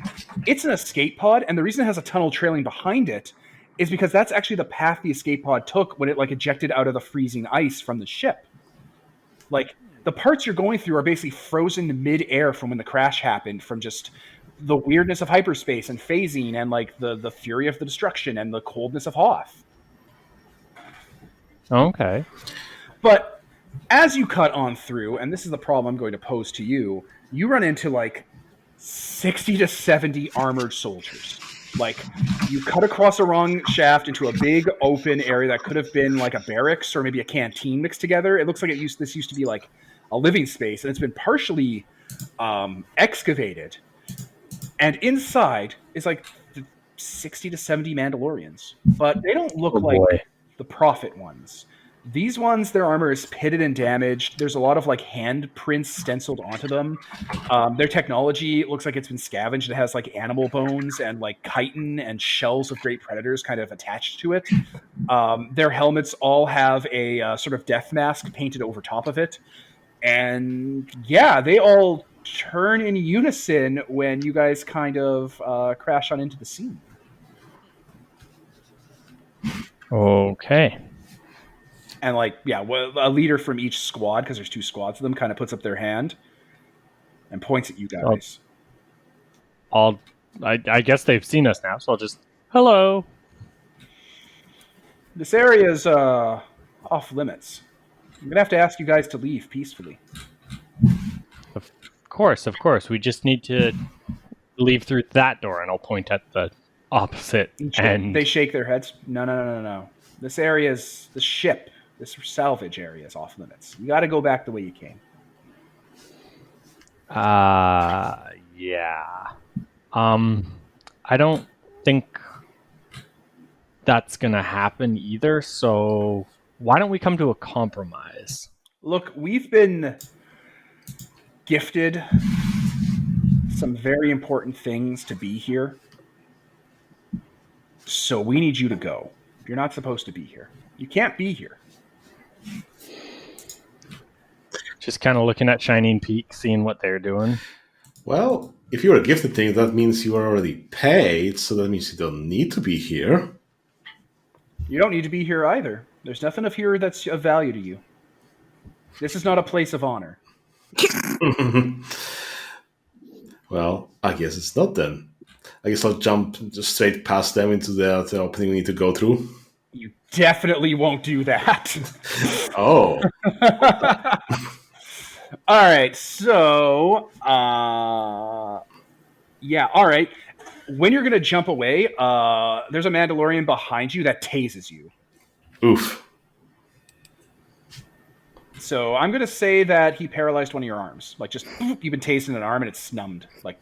it's an escape pod, and the reason it has a tunnel trailing behind it is because that's actually the path the escape pod took when it ejected out of the freezing ice from the ship. Like, the parts you're going through are basically frozen mid-air from when the crash happened, from just the weirdness of hyperspace and phasing and the fury of the destruction and the coldness of Hoth. Okay. But as you cut on through, and this is the problem I'm going to pose to you, you run into 60 to 70 armored soldiers. You cut across a wrong shaft into a big open area that could have been a barracks or maybe a canteen mixed together. It looks like this used to be a living space, and it's been partially excavated. And inside is 60 to 70 Mandalorians. But they don't look the Prophet ones. These ones, their armor is pitted and damaged. There's a lot of handprints stenciled onto them. Their technology looks like it's been scavenged. It has animal bones and chitin and shells of great predators kind of attached to it. Their helmets all have a sort of death mask painted over top of it. And yeah, they all turn in unison when you guys kind of crash on into the scene. Okay. And a leader from each squad, because there's 2 squads of them, kind of puts up their hand and points at you guys. I guess they've seen us now, so I'll just hello. This area is off limits. I'm gonna have to ask you guys to leave peacefully. Of course. We just need to leave through that door, and I'll point at the opposite. And they shake their heads. No. This area is the ship. This salvage area is off limits. You got to go back the way you came. Yeah. I don't think that's gonna happen either. So why don't we come to a compromise? Look, we've been gifted some very important things to be here. So we need you to go. You're not supposed to be here. You can't be here. Just kind of looking at Shining Peak, seeing what they're doing. Well, if you're a gifted thing, that means you are already paid, so that means you don't need to be here. You don't need to be here either. There's nothing of here that's of value to you. This is not a place of honor. Well, I guess it's not then. I guess I'll jump just straight past them into the opening we need to go through. You definitely won't do that. Oh. All right, so, yeah, all right. When you're going to jump away, there's a Mandalorian behind you that tases you. Oof. So I'm going to say that he paralyzed one of your arms. Just, you've been tased in an arm and it's numbed. Like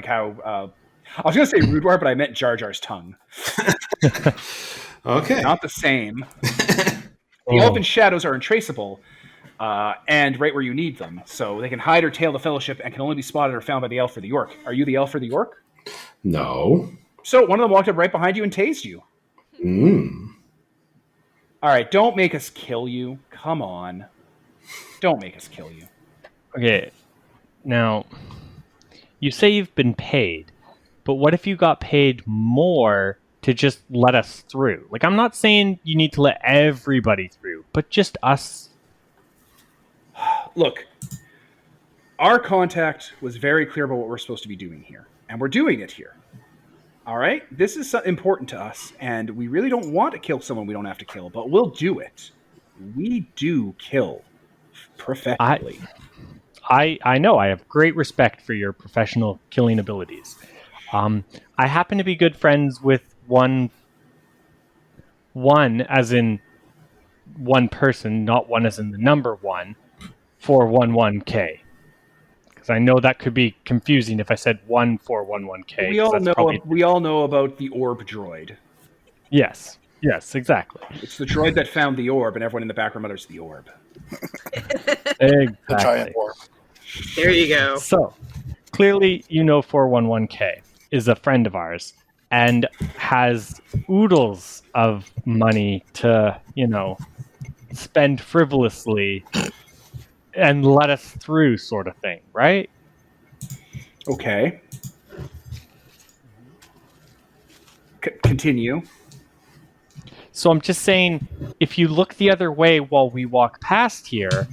how, I was going to say Rudewar, but I meant Jar Jar's tongue. Okay. Not the same. The elven shadows are untraceable, and right where you need them. So they can hide or tail the Fellowship and can only be spotted or found by the Elf or the Orc. Are you the Elf or the Orc? No. So one of them walked up right behind you and tased you. All right, don't make us kill you. Come on. Don't make us kill you. Okay, now, you say you've been paid, but what if you got paid more to just let us through? Like, I'm not saying you need to let everybody through, but just us. Look, our contact was very clear about what we're supposed to be doing here, and we're doing it here. All right? This is important to us, and we really don't want to kill someone we don't have to kill, but we'll do it. We do kill professionally. I know. I have great respect for your professional killing abilities. I happen to be good friends with one as in one person, not one as in the number 1, 411K. Because I know that could be confusing if I said 1411K. We all know about the orb droid. Yes, exactly. It's the droid that found the orb, and everyone in the background mutters the orb. Exactly. The giant orb. There you go. So, clearly, 411K is a friend of ours and has oodles of money to, spend frivolously and let us through, sort of thing, right? Okay. Continue. So I'm just saying, if you look the other way while we walk past here,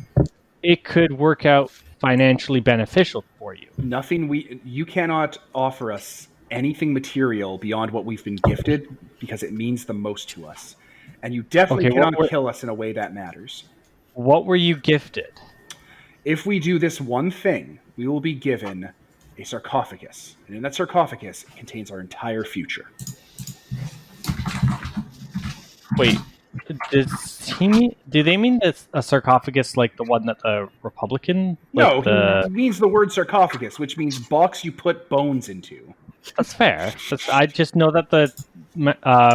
it could work out financially beneficial for you. You cannot offer us anything material beyond what we've been gifted because it means the most to us. And you definitely cannot kill us in a way that matters. What were you gifted? If we do this one thing, we will be given a sarcophagus. And in that sarcophagus, it contains our entire future. Wait, do they mean a sarcophagus like the one that the Republican? No, he means the word sarcophagus, which means box you put bones into. That's fair. I just know that the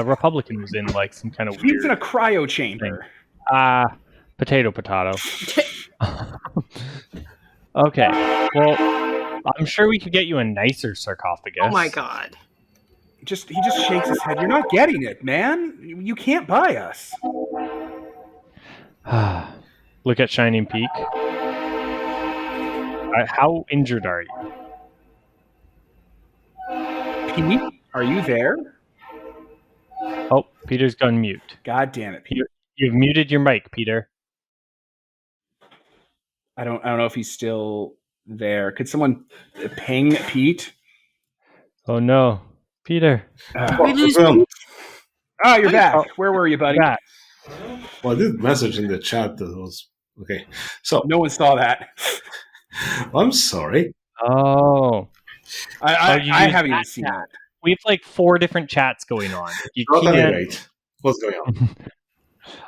Republican was in like some kind of weird... He's in a cryo chamber. Potato. Okay, well, I'm sure we could get you a nicer sarcophagus. Oh my god. He just shakes his head. You're not getting it, man. You can't buy us. Look at Shining Peak. How injured are you? Pete, are you there? Oh, Peter's gone mute. God damn it, Pete. You've muted your mic, Peter. I don't know if he's still there. Could someone ping Pete? Oh no, Peter. We lose Pete. Oh, you're back. Where were you, buddy? Back. Well, I did message in the chat that was okay. So no one saw that. I'm sorry. Oh, I haven't even seen that. We have like 4 different chats going on. You can't... Right. What's going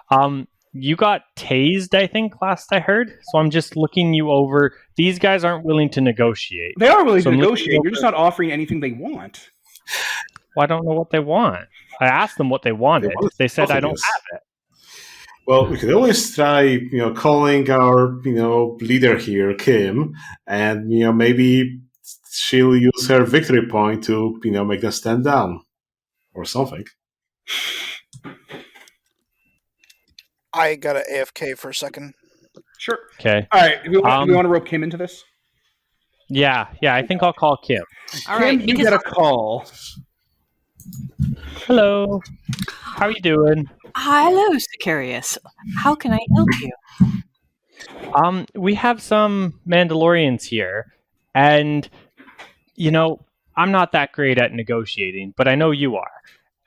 on? You got tased, I think, last I heard. So I'm just looking you over. These guys aren't willing to negotiate. They are willing to negotiate. You're just not offering anything they want. Well, I don't know what they want. I asked them what they wanted. They said I don't have it. Well, we could always try, calling our, leader here, Kim, and, maybe she'll use her victory point to, make them stand down or something. I got an AFK for a second. Sure. Okay. All right. We want to rope Kim into this? Yeah. I think I'll call Kim. All right. Kim, you get a call. Hello. How are you doing? Hello, Sicarius. How can I help you? We have some Mandalorians here, and, I'm not that great at negotiating, but I know you are.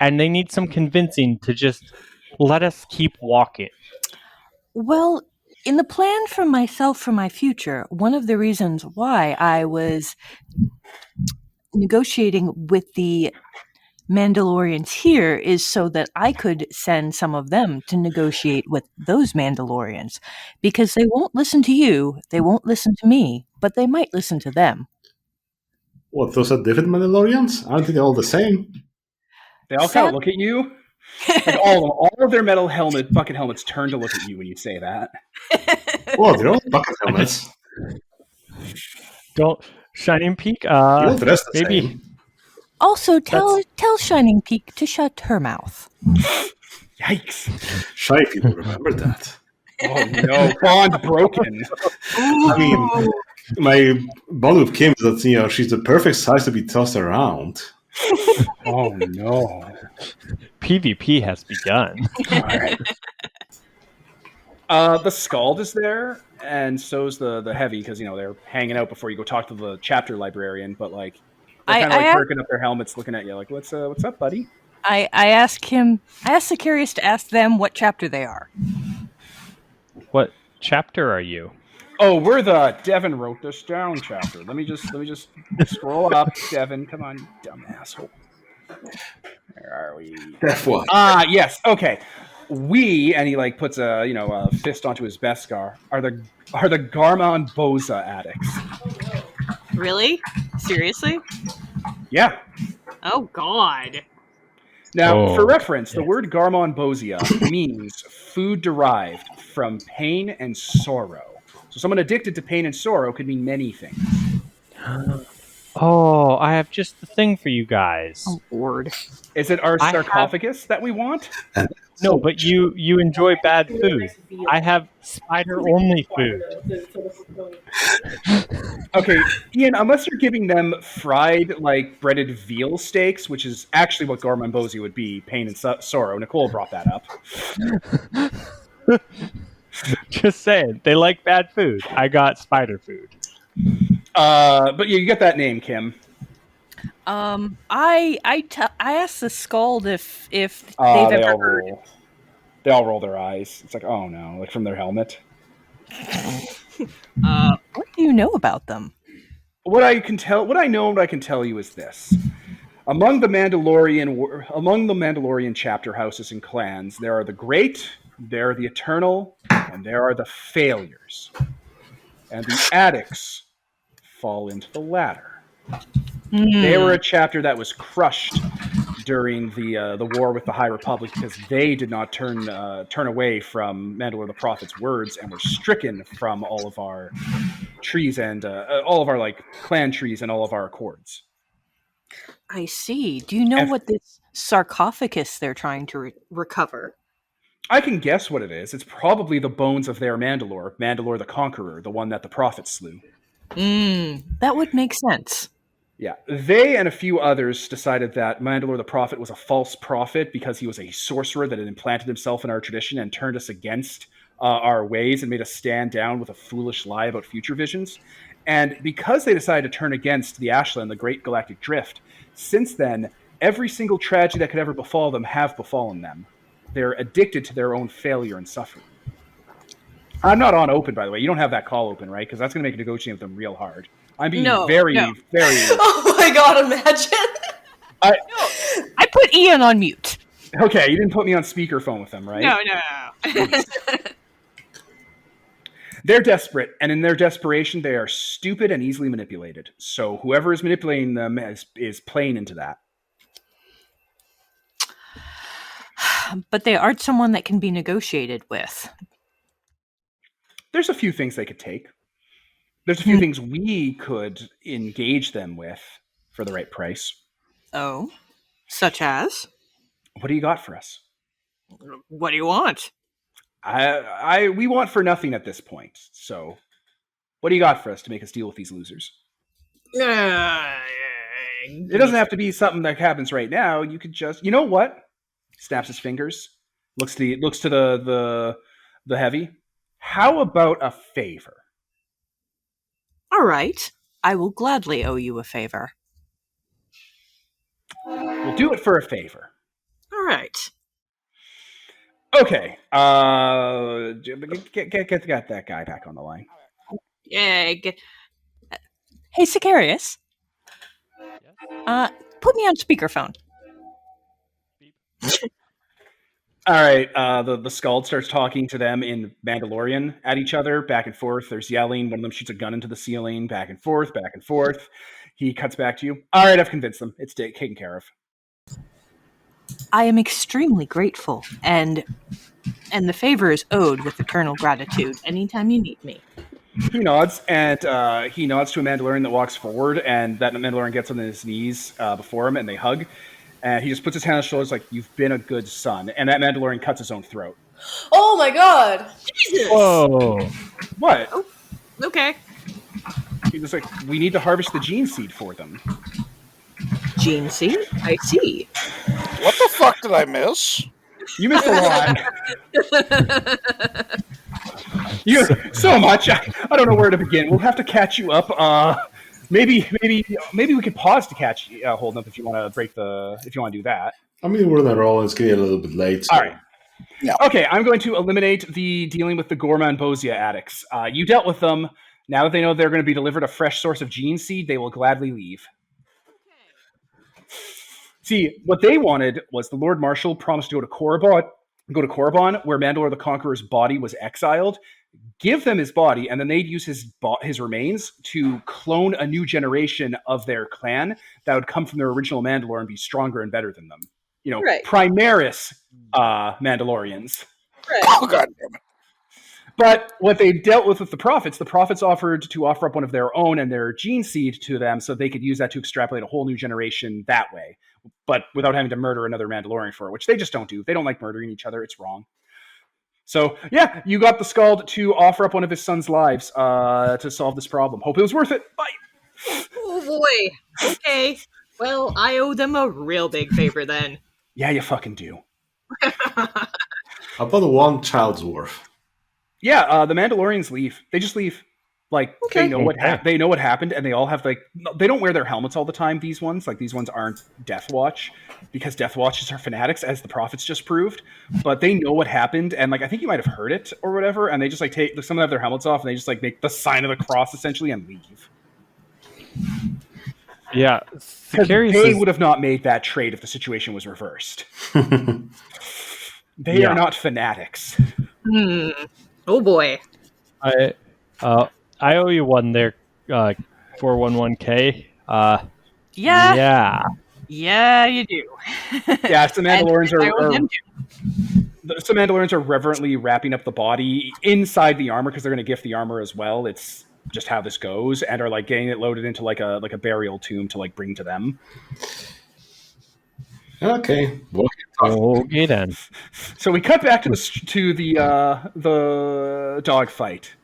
And they need some convincing to just let us keep walking. Well, in the plan for myself for my future, one of the reasons why I was negotiating with the Mandalorians here is so that I could send some of them to negotiate with those Mandalorians, because they won't listen to you, they won't listen to me, but they might listen to them. What, those are different Mandalorians? Aren't they all the same? They all kind of look at you. Like all of them, all of their bucket helmets turn to look at you when you say that. Well, they're all bucket helmets. Don't Shining Peak. They all dress the maybe. same. Also, tell Shining Peak to shut her mouth. Yikes! Shy people remember that. Oh no, bond broken. I mean, my bond with Kim is that she's the perfect size to be tossed around. Oh no. PvP has begun. All right. The Scald is there, and so's the Heavy, because they're hanging out before you go talk to the chapter librarian. But like, they're kind of like perking up their helmets, looking at you like, "What's up, buddy?" I asked Sicarius to ask them what chapter they are. What chapter are you? Oh, we're the Devin wrote this down chapter. Let me just scroll up, Devin. Come on, you dumb asshole. Where are we? F1. Yes. Okay. We, and he like puts a fist onto his Beskar, are the Garmon Boza addicts. Really? Seriously? Yeah. Oh God. Now, for reference, the word Garmon Bozia means food derived from pain and sorrow. So someone addicted to pain and sorrow could mean many things. Oh, I have just the thing for you guys. Oh Lord. Is it our sarcophagus that we want? No, but you enjoy bad food. I have spider-only food. Okay, Ian, unless you're giving them fried, like, breaded veal steaks, which is actually what Garmon Bozia would be, pain and sorrow. Nicole brought that up. Just saying, they like bad food. I got spider food. But yeah, you get that name, Kim. I asked the Scald if they've ever heard. They all roll their eyes. It's like, oh no, like from their helmet. What do you know about them? What I know and what I can tell you is this. Among the Mandalorian chapter houses and clans, there are the great, there are the eternal, and there are the failures. And the addicts fall into the latter. They were a chapter that was crushed during the war with the High Republic because they did not turn away from Mandalore the Prophet's words and were stricken from all of our trees and all of our like clan trees and all of our accords. I see. Do you know what this sarcophagus they're trying to recover? I can guess what it is. It's probably the bones of their Mandalore the Conqueror, the one that the Prophet slew. That would make sense. Yeah, they and a few others decided that Mandalore the Prophet was a false prophet because he was a sorcerer that had implanted himself in our tradition and turned us against our ways and made us stand down with a foolish lie about future visions. And because they decided to turn against the Ashland, the Great Galactic Drift, since then, every single tragedy that could ever befall them have befallen them. They're addicted to their own failure and suffering. I'm not on open, by the way. You don't have that call open, right? Because that's going to make negotiating with them real hard. I'm being very... Oh my god, imagine! I put Ian on mute. Okay, you didn't put me on speakerphone with them, right? No. They're desperate, and in their desperation, they are stupid and easily manipulated. So whoever is manipulating them is playing into that. But they aren't someone that can be negotiated with. There's a few things they could take. There's a few things we could engage them with for the right price. Oh? Such as? What do you got for us? What do you want? We want for nothing at this point. So, what do you got for us to make us deal with these losers? It doesn't have to be something that happens right now. You could just, you know what? Snaps his fingers. Looks to the Heavy. How about a favor? All right. I will gladly owe you a favor. We'll do it for a favor. All right. Okay. Get that guy back on the line. Yeah. Hey, Sicarius. Put me on speakerphone. All right. The Scald starts talking to them in Mandalorian at each other, back and forth. There's yelling. One of them shoots a gun into the ceiling, back and forth, back and forth. He cuts back to you. All right, I've convinced them. It's taken care of. I am extremely grateful, and the favor is owed with eternal gratitude anytime you need me. He nods, and he nods to a Mandalorian that walks forward, and that Mandalorian gets on his knees before him, and they hug. And he just puts his hand on his shoulders like, "You've been a good son." And that Mandalorian cuts his own throat. Oh my god! Jesus! Whoa. What? Okay. He's just like, "We need to harvest the gene seed for them." Gene seed? I see. What the fuck did I miss? You missed a lot. You so much. I don't know where to begin. We'll have to catch you up. Maybe we could pause to catch Holden up if you want to if you want to do that. I mean, we're on a roll. It's getting a little bit late. So. All right. Yeah. Okay, I'm going to eliminate the dealing with the Gorman Bosia addicts. You dealt with them. Now that they know they're going to be delivered a fresh source of gene seed, they will gladly leave. See, what they wanted was the Lord Marshal promised to go to Korriban, where Mandalore the Conqueror's body was exiled, give them his body, and then they'd use his remains to clone a new generation of their clan that would come from their original Mandalore and be stronger and better than them. You know, Right. Primaris Mandalorians. Oh, god damn it. But what they dealt with the prophets offered to offer up one of their own and their gene seed to them so they could use that to extrapolate a whole new generation that way, but without having to murder another Mandalorian for it, which they just don't do. They don't like murdering each other. It's wrong. So, yeah, you got the Skald to offer up one of his son's lives to solve this problem. Hope it was worth it. Bye. Oh boy. Okay. Well, I owe them a real big favor then. Yeah, you fucking do. About one child's worth. Yeah, the Mandalorians leave. They just leave. Like, Okay. they know what happened, and they all have, like, they don't wear their helmets all the time, these ones. Like, these ones aren't Death Watch, because Death Watches are fanatics, as the prophets just proved. But they know what happened, and, like, I think you might have heard it or whatever, and they just, like, some of them have their helmets off, and they just, like, make the sign of the cross, essentially, and leave. Yeah. Because Securious they is- would have not made that trade if the situation was reversed. They Yeah. are not fanatics. Oh boy. I owe you one there, 411K. Yeah. Yeah. You do. Yeah, some Mandalorians And I owe them too. some Mandalorians are reverently wrapping up the body inside the armor because they're going to gift the armor as well. It's just how this goes, and are like getting it loaded into like a burial tomb to like bring to them. Okay. Well, Okay then. So we cut back to the dogfight.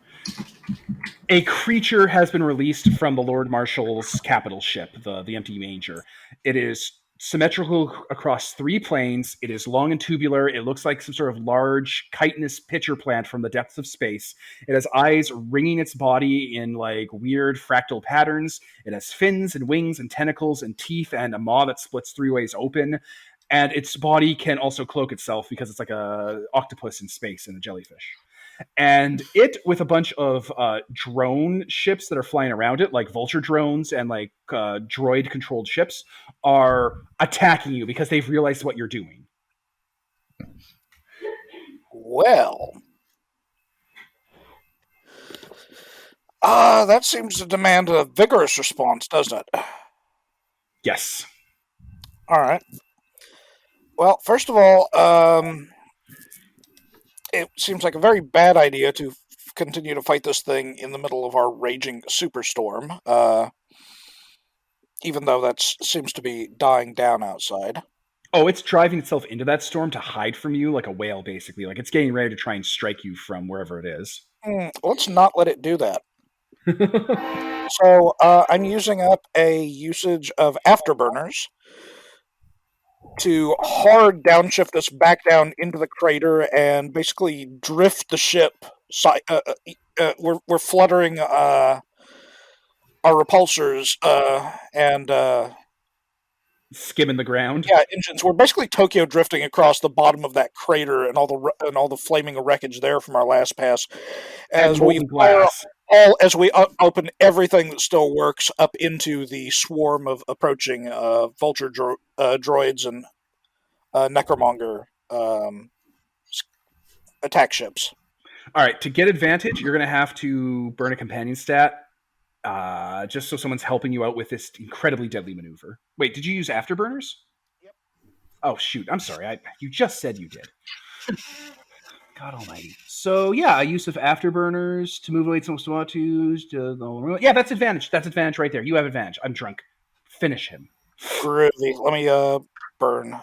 A creature has been released from the Lord Marshal's capital ship, the Empty Manger. It is symmetrical across 3 planes. It is long and tubular. It looks like some sort of large chitinous pitcher plant from the depths of space. It has eyes ringing its body in like weird fractal patterns. It has fins and wings and tentacles and teeth and a maw that splits 3 ways open. And its body can also cloak itself because it's like a octopus in space and a jellyfish. And it, with a bunch of drone ships that are flying around it, like vulture drones and like droid-controlled ships, are attacking you because they've realized what you're doing. Well, that seems to demand a vigorous response, doesn't it? Yes. All right. Well, first of all, it seems like a very bad idea to continue to fight this thing in the middle of our raging superstorm, even though that seems to be dying down outside. Oh, it's driving itself into that storm to hide from you like a whale, basically. Like it's getting ready to try and strike you from wherever it is. Let's not let it do that. So I'm using up a usage of afterburners to hard downshift us back down into the crater and basically drift the ship. We're fluttering our repulsors and skimming the ground. Yeah, engines. We're basically Tokyo drifting across the bottom of that crater and all the flaming wreckage there from our last pass. As we fire as we open everything that still works up into the swarm of approaching vulture droids and Necromonger attack ships. All right, to get advantage, you're going to have to burn a companion stat, just so someone's helping you out with this incredibly deadly maneuver. Wait, did you use afterburners? Yep. Oh shoot, I'm sorry. You just said you did. God Almighty. So yeah, a use of afterburners to move away some Swatus. Yeah, that's advantage. That's advantage right there. You have advantage. I'm drunk. Finish him. Groovy. Let me burn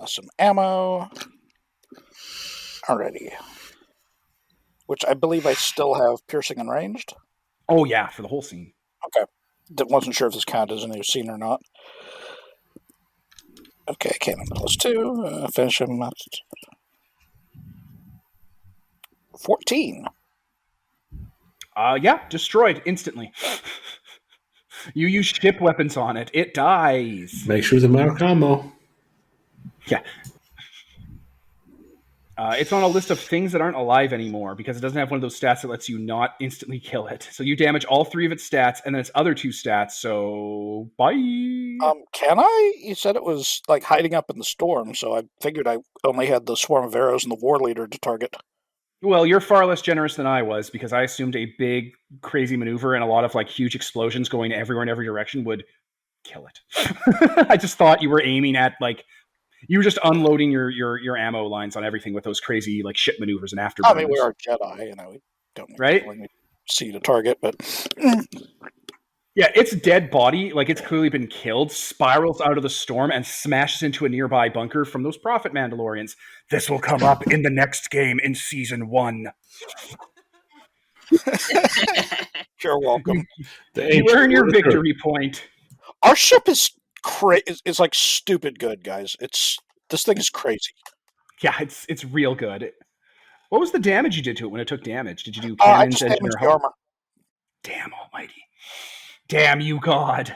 some ammo. Alrighty. Which I believe I still have piercing and ranged. Oh yeah, for the whole scene. Okay. Wasn't sure if this counted as a new scene or not. Okay, came in +2. Finish him. 14. Yeah, destroyed instantly. You use ship weapons on it. It dies. Make sure to mark ammo. Yeah. It's on a list of things that aren't alive anymore because it doesn't have one of those stats that lets you not instantly kill it. So you damage all 3 of its stats and then its other 2 stats. So bye. Can I? You said it was like hiding up in the storm, so I figured I only had the swarm of arrows and the war leader to target. Well, you're far less generous than I was because I assumed a big, crazy maneuver and a lot of like huge explosions going everywhere in every direction would kill it. I just thought you were aiming at like you were just unloading your ammo lines on everything with those crazy like ship maneuvers and afterburners. I mean, we are Jedi, we don't right? see the target, but yeah, its dead body, like it's clearly been killed, spirals out of the storm and smashes into a nearby bunker from those Prophet Mandalorians. This will come up in the next game in Season 1. You're welcome. You earn your victory point. Our ship is it's like stupid good, guys. This thing is crazy. Yeah, it's real good. What was the damage you did to it when it took damage? Did you do I cannons, just engine, damaged or the armor. Damn almighty. Damn you, God.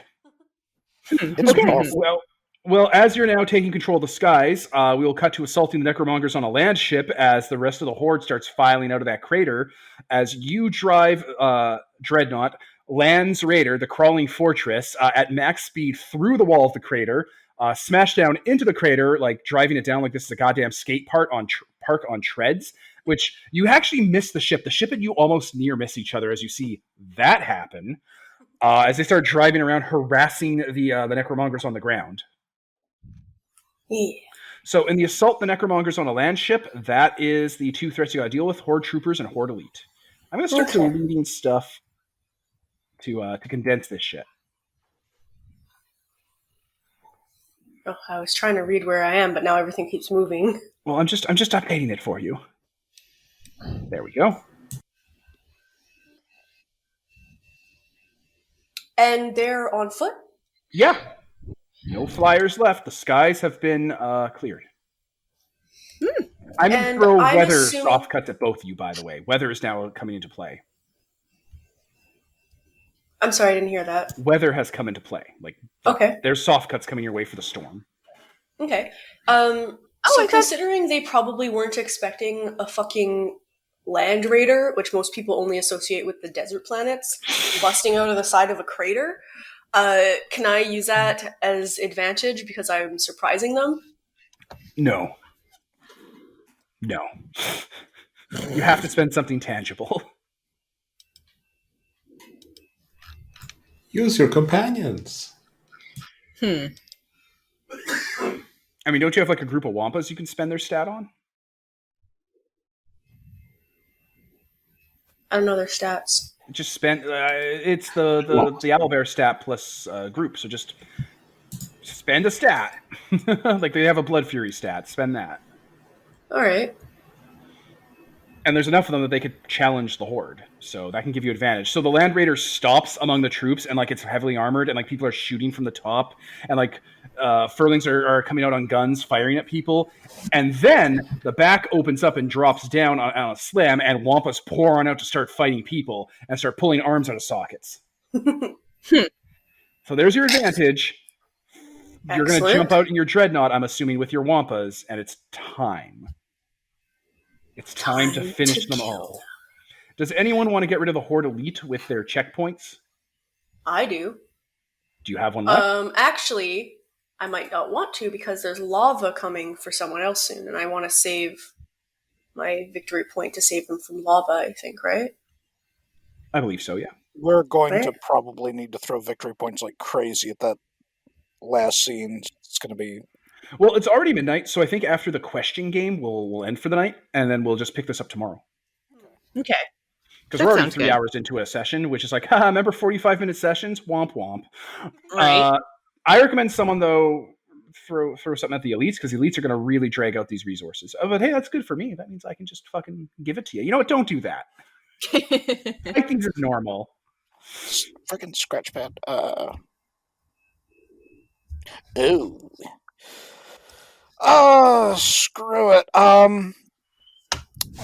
It's okay, awful. well, as you're now taking control of the skies, we will cut to assaulting the Necromongers on a land ship as the rest of the horde starts filing out of that crater. As you drive Dreadnought, lands Raider, the crawling fortress, at max speed through the wall of the crater, smash down into the crater, like driving it down like this is a goddamn skate park on treads, which you actually miss the ship. The ship and you almost near miss each other as you see that happen. As they start driving around, harassing the Necromongers on the ground. Yeah. So in the assault, the Necromongers on a land ship, that is the 2 threats you got to deal with: Horde Troopers and Horde Elite. I'm going to start deleting stuff to condense this shit. Oh, I was trying to read where I am, but now everything keeps moving. Well, I'm just updating it for you. There we go. And they're on foot? Yeah. No flyers left. The skies have been cleared. I'm going to throw weather soft cuts at both of you, by the way. Weather is now coming into play. I'm sorry, I didn't hear that. Weather has come into play. Okay. There's soft cuts coming your way for the storm. Okay. Considering they probably weren't expecting a fucking land raider, which most people only associate with the desert planets, busting out of the side of a crater, can I use that as advantage because I'm surprising them? No. You have to spend something tangible. Use your companions. I mean, don't you have like a group of Wampas you can spend their stat on? I don't know their stats. Just spend. It's the owlbear stat plus group. So just spend a stat. Like they have a Blood Fury stat. Spend that. All right. And there's enough of them that they could challenge the horde, so that can give you advantage. So the Land Raider stops among the troops, and like it's heavily armored, and like people are shooting from the top, and like furlings are coming out on guns, firing at people, and then the back opens up and drops down on a slam, and Wampas pour on out to start fighting people and start pulling arms out of sockets. So there's your advantage. Excellent. You're going to jump out in your Dreadnought, I'm assuming, with your Wampas, and it's time. It's time to finish them all. Does anyone want to get rid of the Horde Elite with their checkpoints? I do. Do you have one left? Actually, I might not want to because there's lava coming for someone else soon, and I want to save my victory point to save them from lava, I think, right? I believe so, yeah. We're going to probably need to throw victory points like crazy at that last scene. It's going to be... Well, it's already midnight, so I think after the question game, we'll end for the night, and then we'll just pick this up tomorrow. Okay. Because That we're already sounds 3 good. hours into a session, which is like, haha, remember 45-minute sessions? Womp womp. Right. I recommend someone, though, throw something at the elites, because the elites are going to really drag out these resources. Oh, but hey, that's good for me. That means I can just fucking give it to you. You know what? Don't do that. I think it's normal. Freaking scratch pad. Ooh. Oh, screw it. I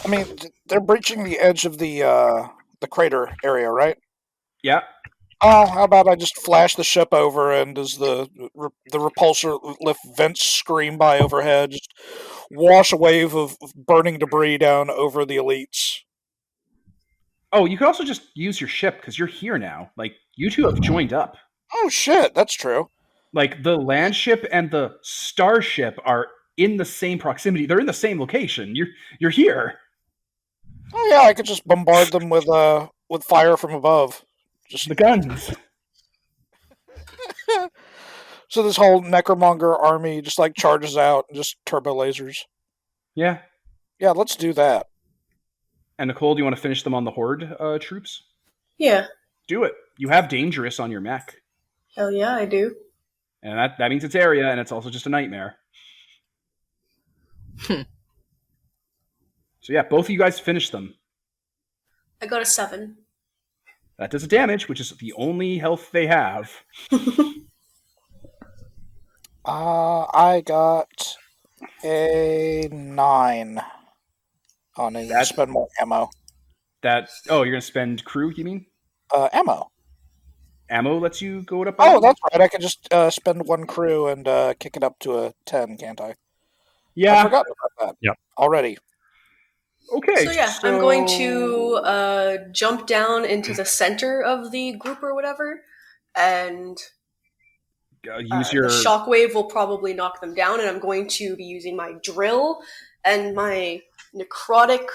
mean, they're breaching the edge of the crater area, right? Yeah. Oh, how about I just flash the ship over, and does the repulsor lift vents scream by overhead, just wash a wave of burning debris down over the elites? Oh, you could also just use your ship, because you're here now. Like, you two have joined up. Oh shit, that's true. Like, the land ship and the starship are in the same proximity. They're in the same location. You're here. Oh yeah, I could just bombard them with fire from above. Just The guns. so this whole Necromonger army just like charges out and just turbo lasers. Yeah. Yeah, let's do that. And Nicole, do you want to finish them on the Horde troops? Yeah. Do it. You have Dangerous on your mech. Hell yeah, I do. And that means it's area, and it's also just a nightmare. So yeah, both of you guys finish them. I got a 7. That does a damage, which is the only health they have. I got a 9 on it. That- Spend more ammo. You're gonna spend crew, you mean? Ammo. Ammo lets you go up. Oh, that's right. I can just spend 1 crew and kick it up to a 10, can't I? I Yeah. forgot about that. Yep. Already. Okay. So yeah, I'm going to jump down into the center of the group or whatever, and use your the shockwave will probably knock them down, and I'm going to be using my drill and my necrotic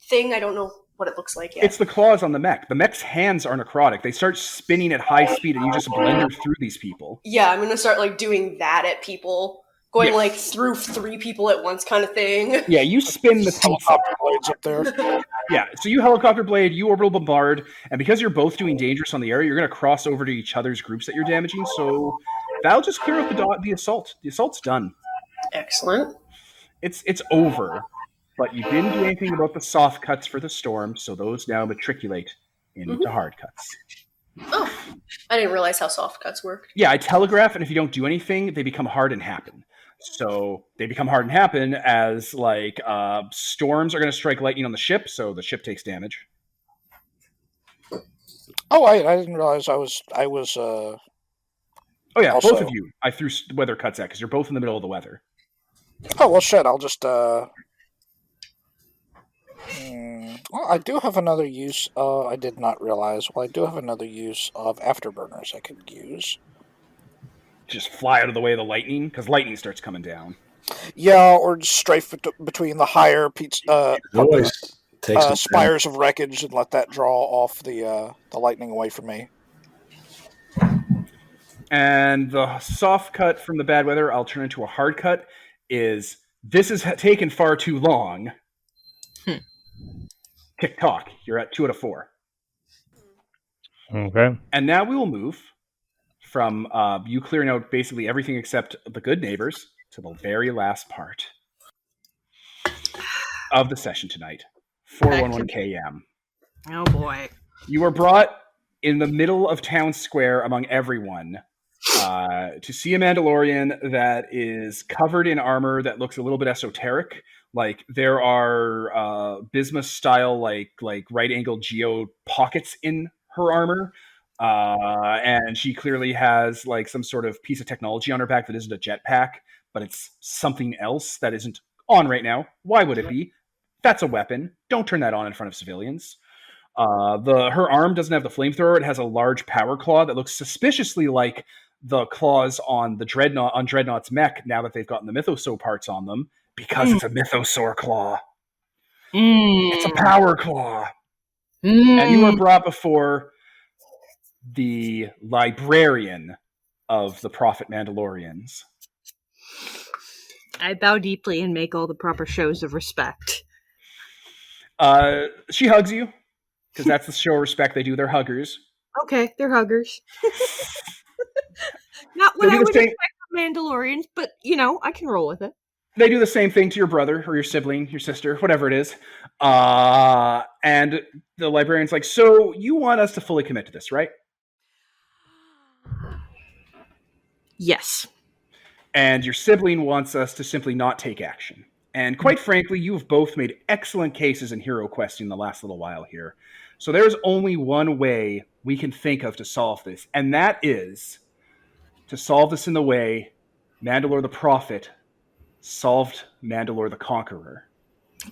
thing. I don't know what it looks like yet. It's the claws on the mech. The mech's hands are necrotic. They start spinning at high speed, and you just blender through these people. Yeah, I'm gonna start like doing that at people. Going Yeah. like through 3 people at once kind of thing. Yeah, you spin the pizza. Helicopter blades up there. Yeah, so you helicopter blade, you orbital bombard, and because you're both doing dangerous on the area, you're going to cross over to each other's groups that you're damaging, so that'll just clear up the assault. The assault's done. Excellent. It's over, but you didn't do anything about the soft cuts for the storm, so those now matriculate into hard cuts. Oh, I didn't realize how soft cuts worked. Yeah, I telegraph, and if you don't do anything, they become hard and happen. So they become hard and happen as like storms are going to strike lightning on the ship, so the ship takes damage. Oh, I didn't realize I was. Oh yeah, Also- both of you. I threw weather cuts at because you're both in the middle of the weather. Oh well, shit. I'll just. Well, I do have another use. I did not realize. Well, I do have another use of afterburners I could use. Just fly out of the way of the lightning because lightning starts coming down. Yeah, or just strafe between the higher Always takes some spires of wreckage and let that draw off the lightning away from me. And the soft cut from the bad weather, I'll turn into a hard cut. Is this has taken far too long? Tick tock. You're at 2 out of 4. Okay. And now we will move from you clearing out basically everything except the good neighbors to the very last part of the session tonight. 411 km. Oh boy. You are brought in the middle of town square among everyone to see a Mandalorian that is covered in armor that looks a little bit esoteric. Like there are Bismuth style like right angle geo pockets in her armor. And she clearly has like some sort of piece of technology on her back that isn't a jetpack, but it's something else that isn't on right now. Why would it be? That's a weapon. Don't turn that on in front of civilians. Her arm doesn't have the flamethrower. It has a large power claw that looks suspiciously like the claws on the Dreadnought's mech now that they've gotten the mythosaur parts on them, because it's a mythosaur claw. It's a power claw. And you are brought before the librarian of the Prophet Mandalorians. I bow deeply and make all the proper shows of respect. She hugs you, because that's the show of respect they do. They're huggers. Okay, they're huggers. Not what They do I the would same. expect from Mandalorians, but, I can roll with it. They do the same thing to your brother or your sibling, your sister, whatever it is. And the librarian's like, so you want us to fully commit to this, right? Yes. And your sibling wants us to simply not take action. And quite frankly, you have both made excellent cases in hero questing the last little while here. So there's only one way we can think of to solve this, and that is to solve this in the way Mandalore the Prophet solved Mandalore the Conqueror.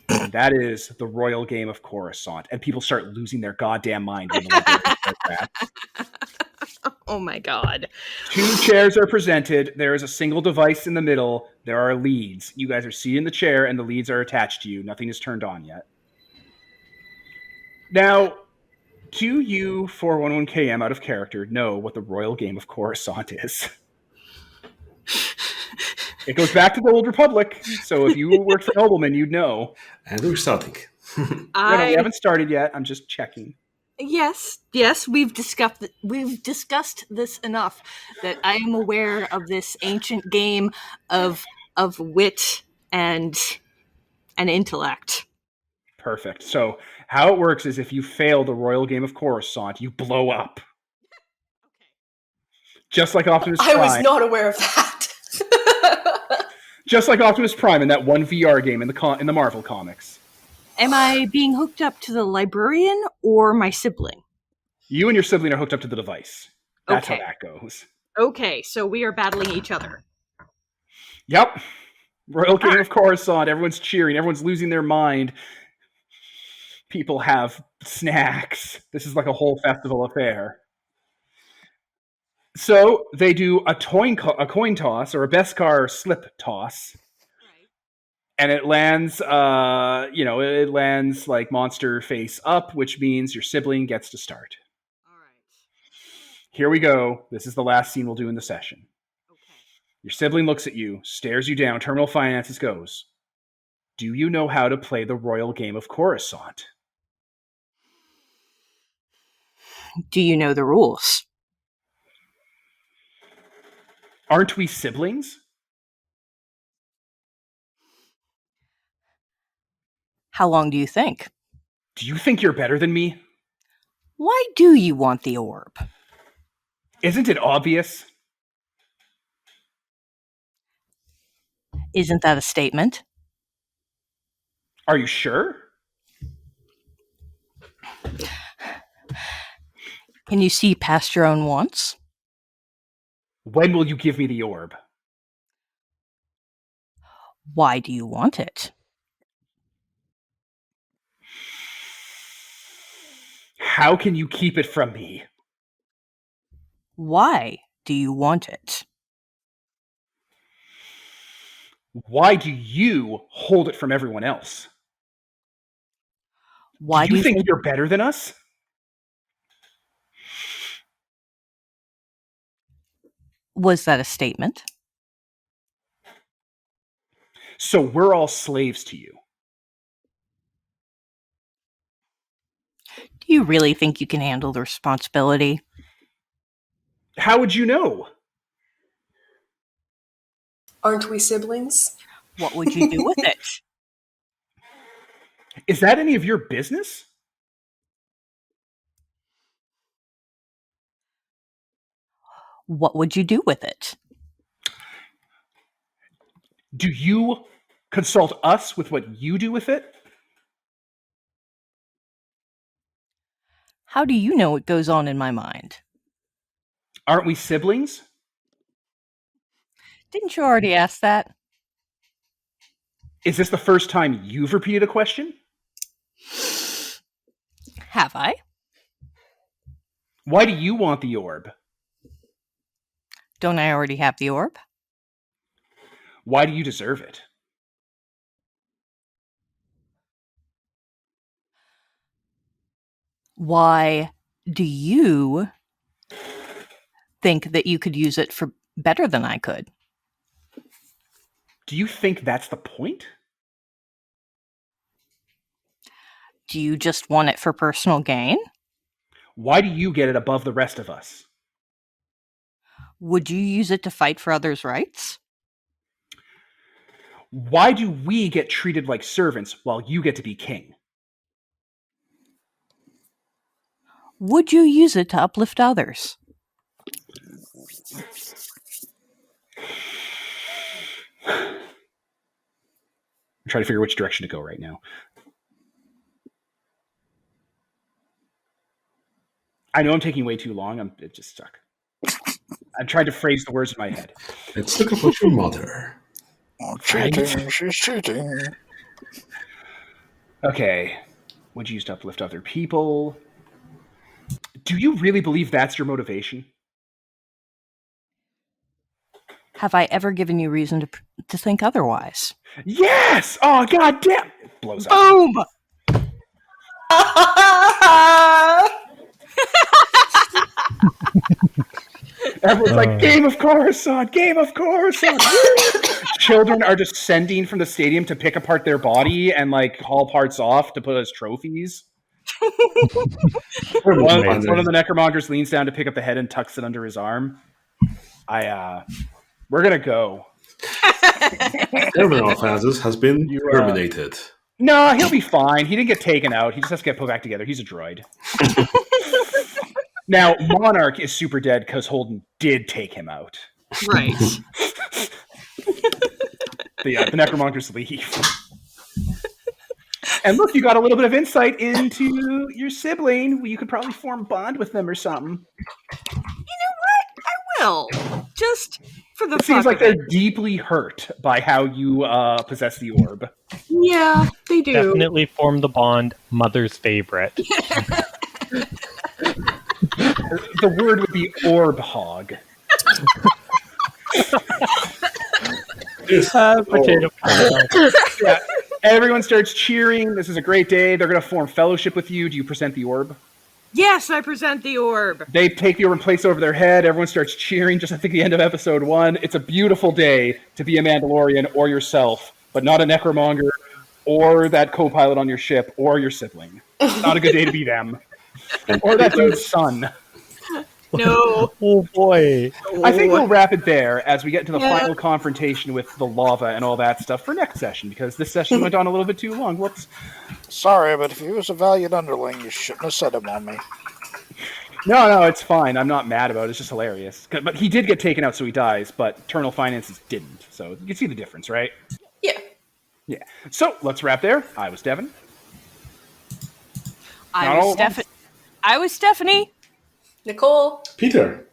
And that is the Royal Game of Coruscant. And people start losing their goddamn mind when the librarian says that. Oh my god. 2 chairs are presented. There is a single device in the middle. There are leads. You guys are seated in the chair, and the leads are attached to you. Nothing is turned on yet. Now, do you, 411KM out of character, know what the Royal Game of Coruscant is? It goes back to the Old Republic, so if you worked for Nobleman, you'd know. And we're starting. No, we haven't started yet. I'm just checking. Yes, we've discussed this enough that I am aware of this ancient game of wit and intellect. Perfect. So how it works is if you fail the Royal Game of Coruscant, you blow up. Just like Optimus Prime. I was not aware of that. Just like Optimus Prime in that one VR game in the Marvel comics. Am I being hooked up to the librarian or my sibling? You and your sibling are hooked up to the device. That's Okay. how that goes. Okay, so we are battling each other. Yep. Royal Game of Coruscant. Everyone's cheering. Everyone's losing their mind. People have snacks. This is like a whole festival affair. So they do a coin toss or a Beskar slip toss. And it lands, it lands like monster face up, which means your sibling gets to start. All right. Here we go. This is the last scene we'll do in the session. Okay. Your sibling looks at you, stares you down. Terminal Finances goes, do you know how to play the Royal Game of Coruscant? Do you know the rules? Aren't we siblings? How long do you think? Do you think you're better than me? Why do you want the orb? Isn't it obvious? Isn't that a statement? Are you sure? Can you see past your own wants? When will you give me the orb? Why do you want it? How can you keep it from me? Why do you want it? Why do you hold it from everyone else? Why do you think you're better than us? Was that a statement? So we're all slaves to you. Do you really think you can handle the responsibility? How would you know? Aren't we siblings? What would you do with it? Is that any of your business? What would you do with it? Do you consult us with what you do with it? How do you know what goes on in my mind? Aren't we siblings? Didn't you already ask that? Is this the first time you've repeated a question? Have I? Why do you want the orb? Don't I already have the orb? Why do you deserve it? Why do you think that you could use it for better than I could? Do you think that's the point? Do you just want it for personal gain? Why do you get it above the rest of us? Would you use it to fight for others' rights? Why do we get treated like servants while you get to be king? Would you use it to uplift others? I'm trying to figure which direction to go right now. I know I'm taking way too long. I'm just stuck. I'm trying to phrase the words in my head. Let's look about your mother. Oh, cheating. She's cheating. Okay. Would you use to uplift other people? Do you really believe that's your motivation? Have I ever given you reason to think otherwise? Yes! Oh, god damn! It blows up. Boom! Everyone's like, Game of Coruscant! Game of Coruscant! Children are descending from the stadium to pick apart their body and like haul parts off to put as trophies. One of the Necromongers leans down to pick up the head and tucks it under his arm. We're gonna go. Everyone of Francis has been terminated. No, he'll be fine. He didn't get taken out. He just has to get put back together. He's a droid. Now, Monarch is super dead because Holden did take him out. Right. The Necromongers leave. And look, you got a little bit of insight into your sibling. You could probably form a bond with them or something. You know what? I will. Just for the It seems like they're deeply hurt by how you possess the orb. Yeah, they do. Definitely form the bond. Mother's favorite. The word would be orb hog. Potato. Yeah. Everyone starts cheering. This is a great day. They're going to form fellowship with you. Do you present the orb? Yes, I present the orb. They take the orb and place it over their head. Everyone starts cheering just like the end of episode 1. It's a beautiful day to be a Mandalorian or yourself, but not a Necromonger or that co-pilot on your ship or your sibling. It's not a good day to be them. Or that dude's son. No. Oh boy. I think we'll wrap it there as we get into the final confrontation with the lava and all that stuff for next session, because this session went on a little bit too long. Whoops. Sorry, but if he was a valiant underling, you shouldn't have set him on me. No, it's fine. I'm not mad about it. It's just hilarious. But he did get taken out, so he dies, but Eternal Finances didn't. So you can see the difference, right? Yeah. Yeah. So let's wrap there. I was Devin. I was Stephanie. Nicole. Peter.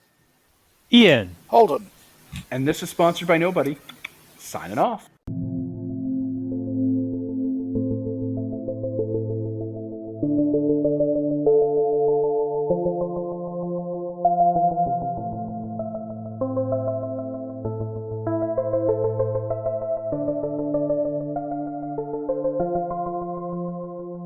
Ian. Holden. And this is sponsored by Nobody. Signing off.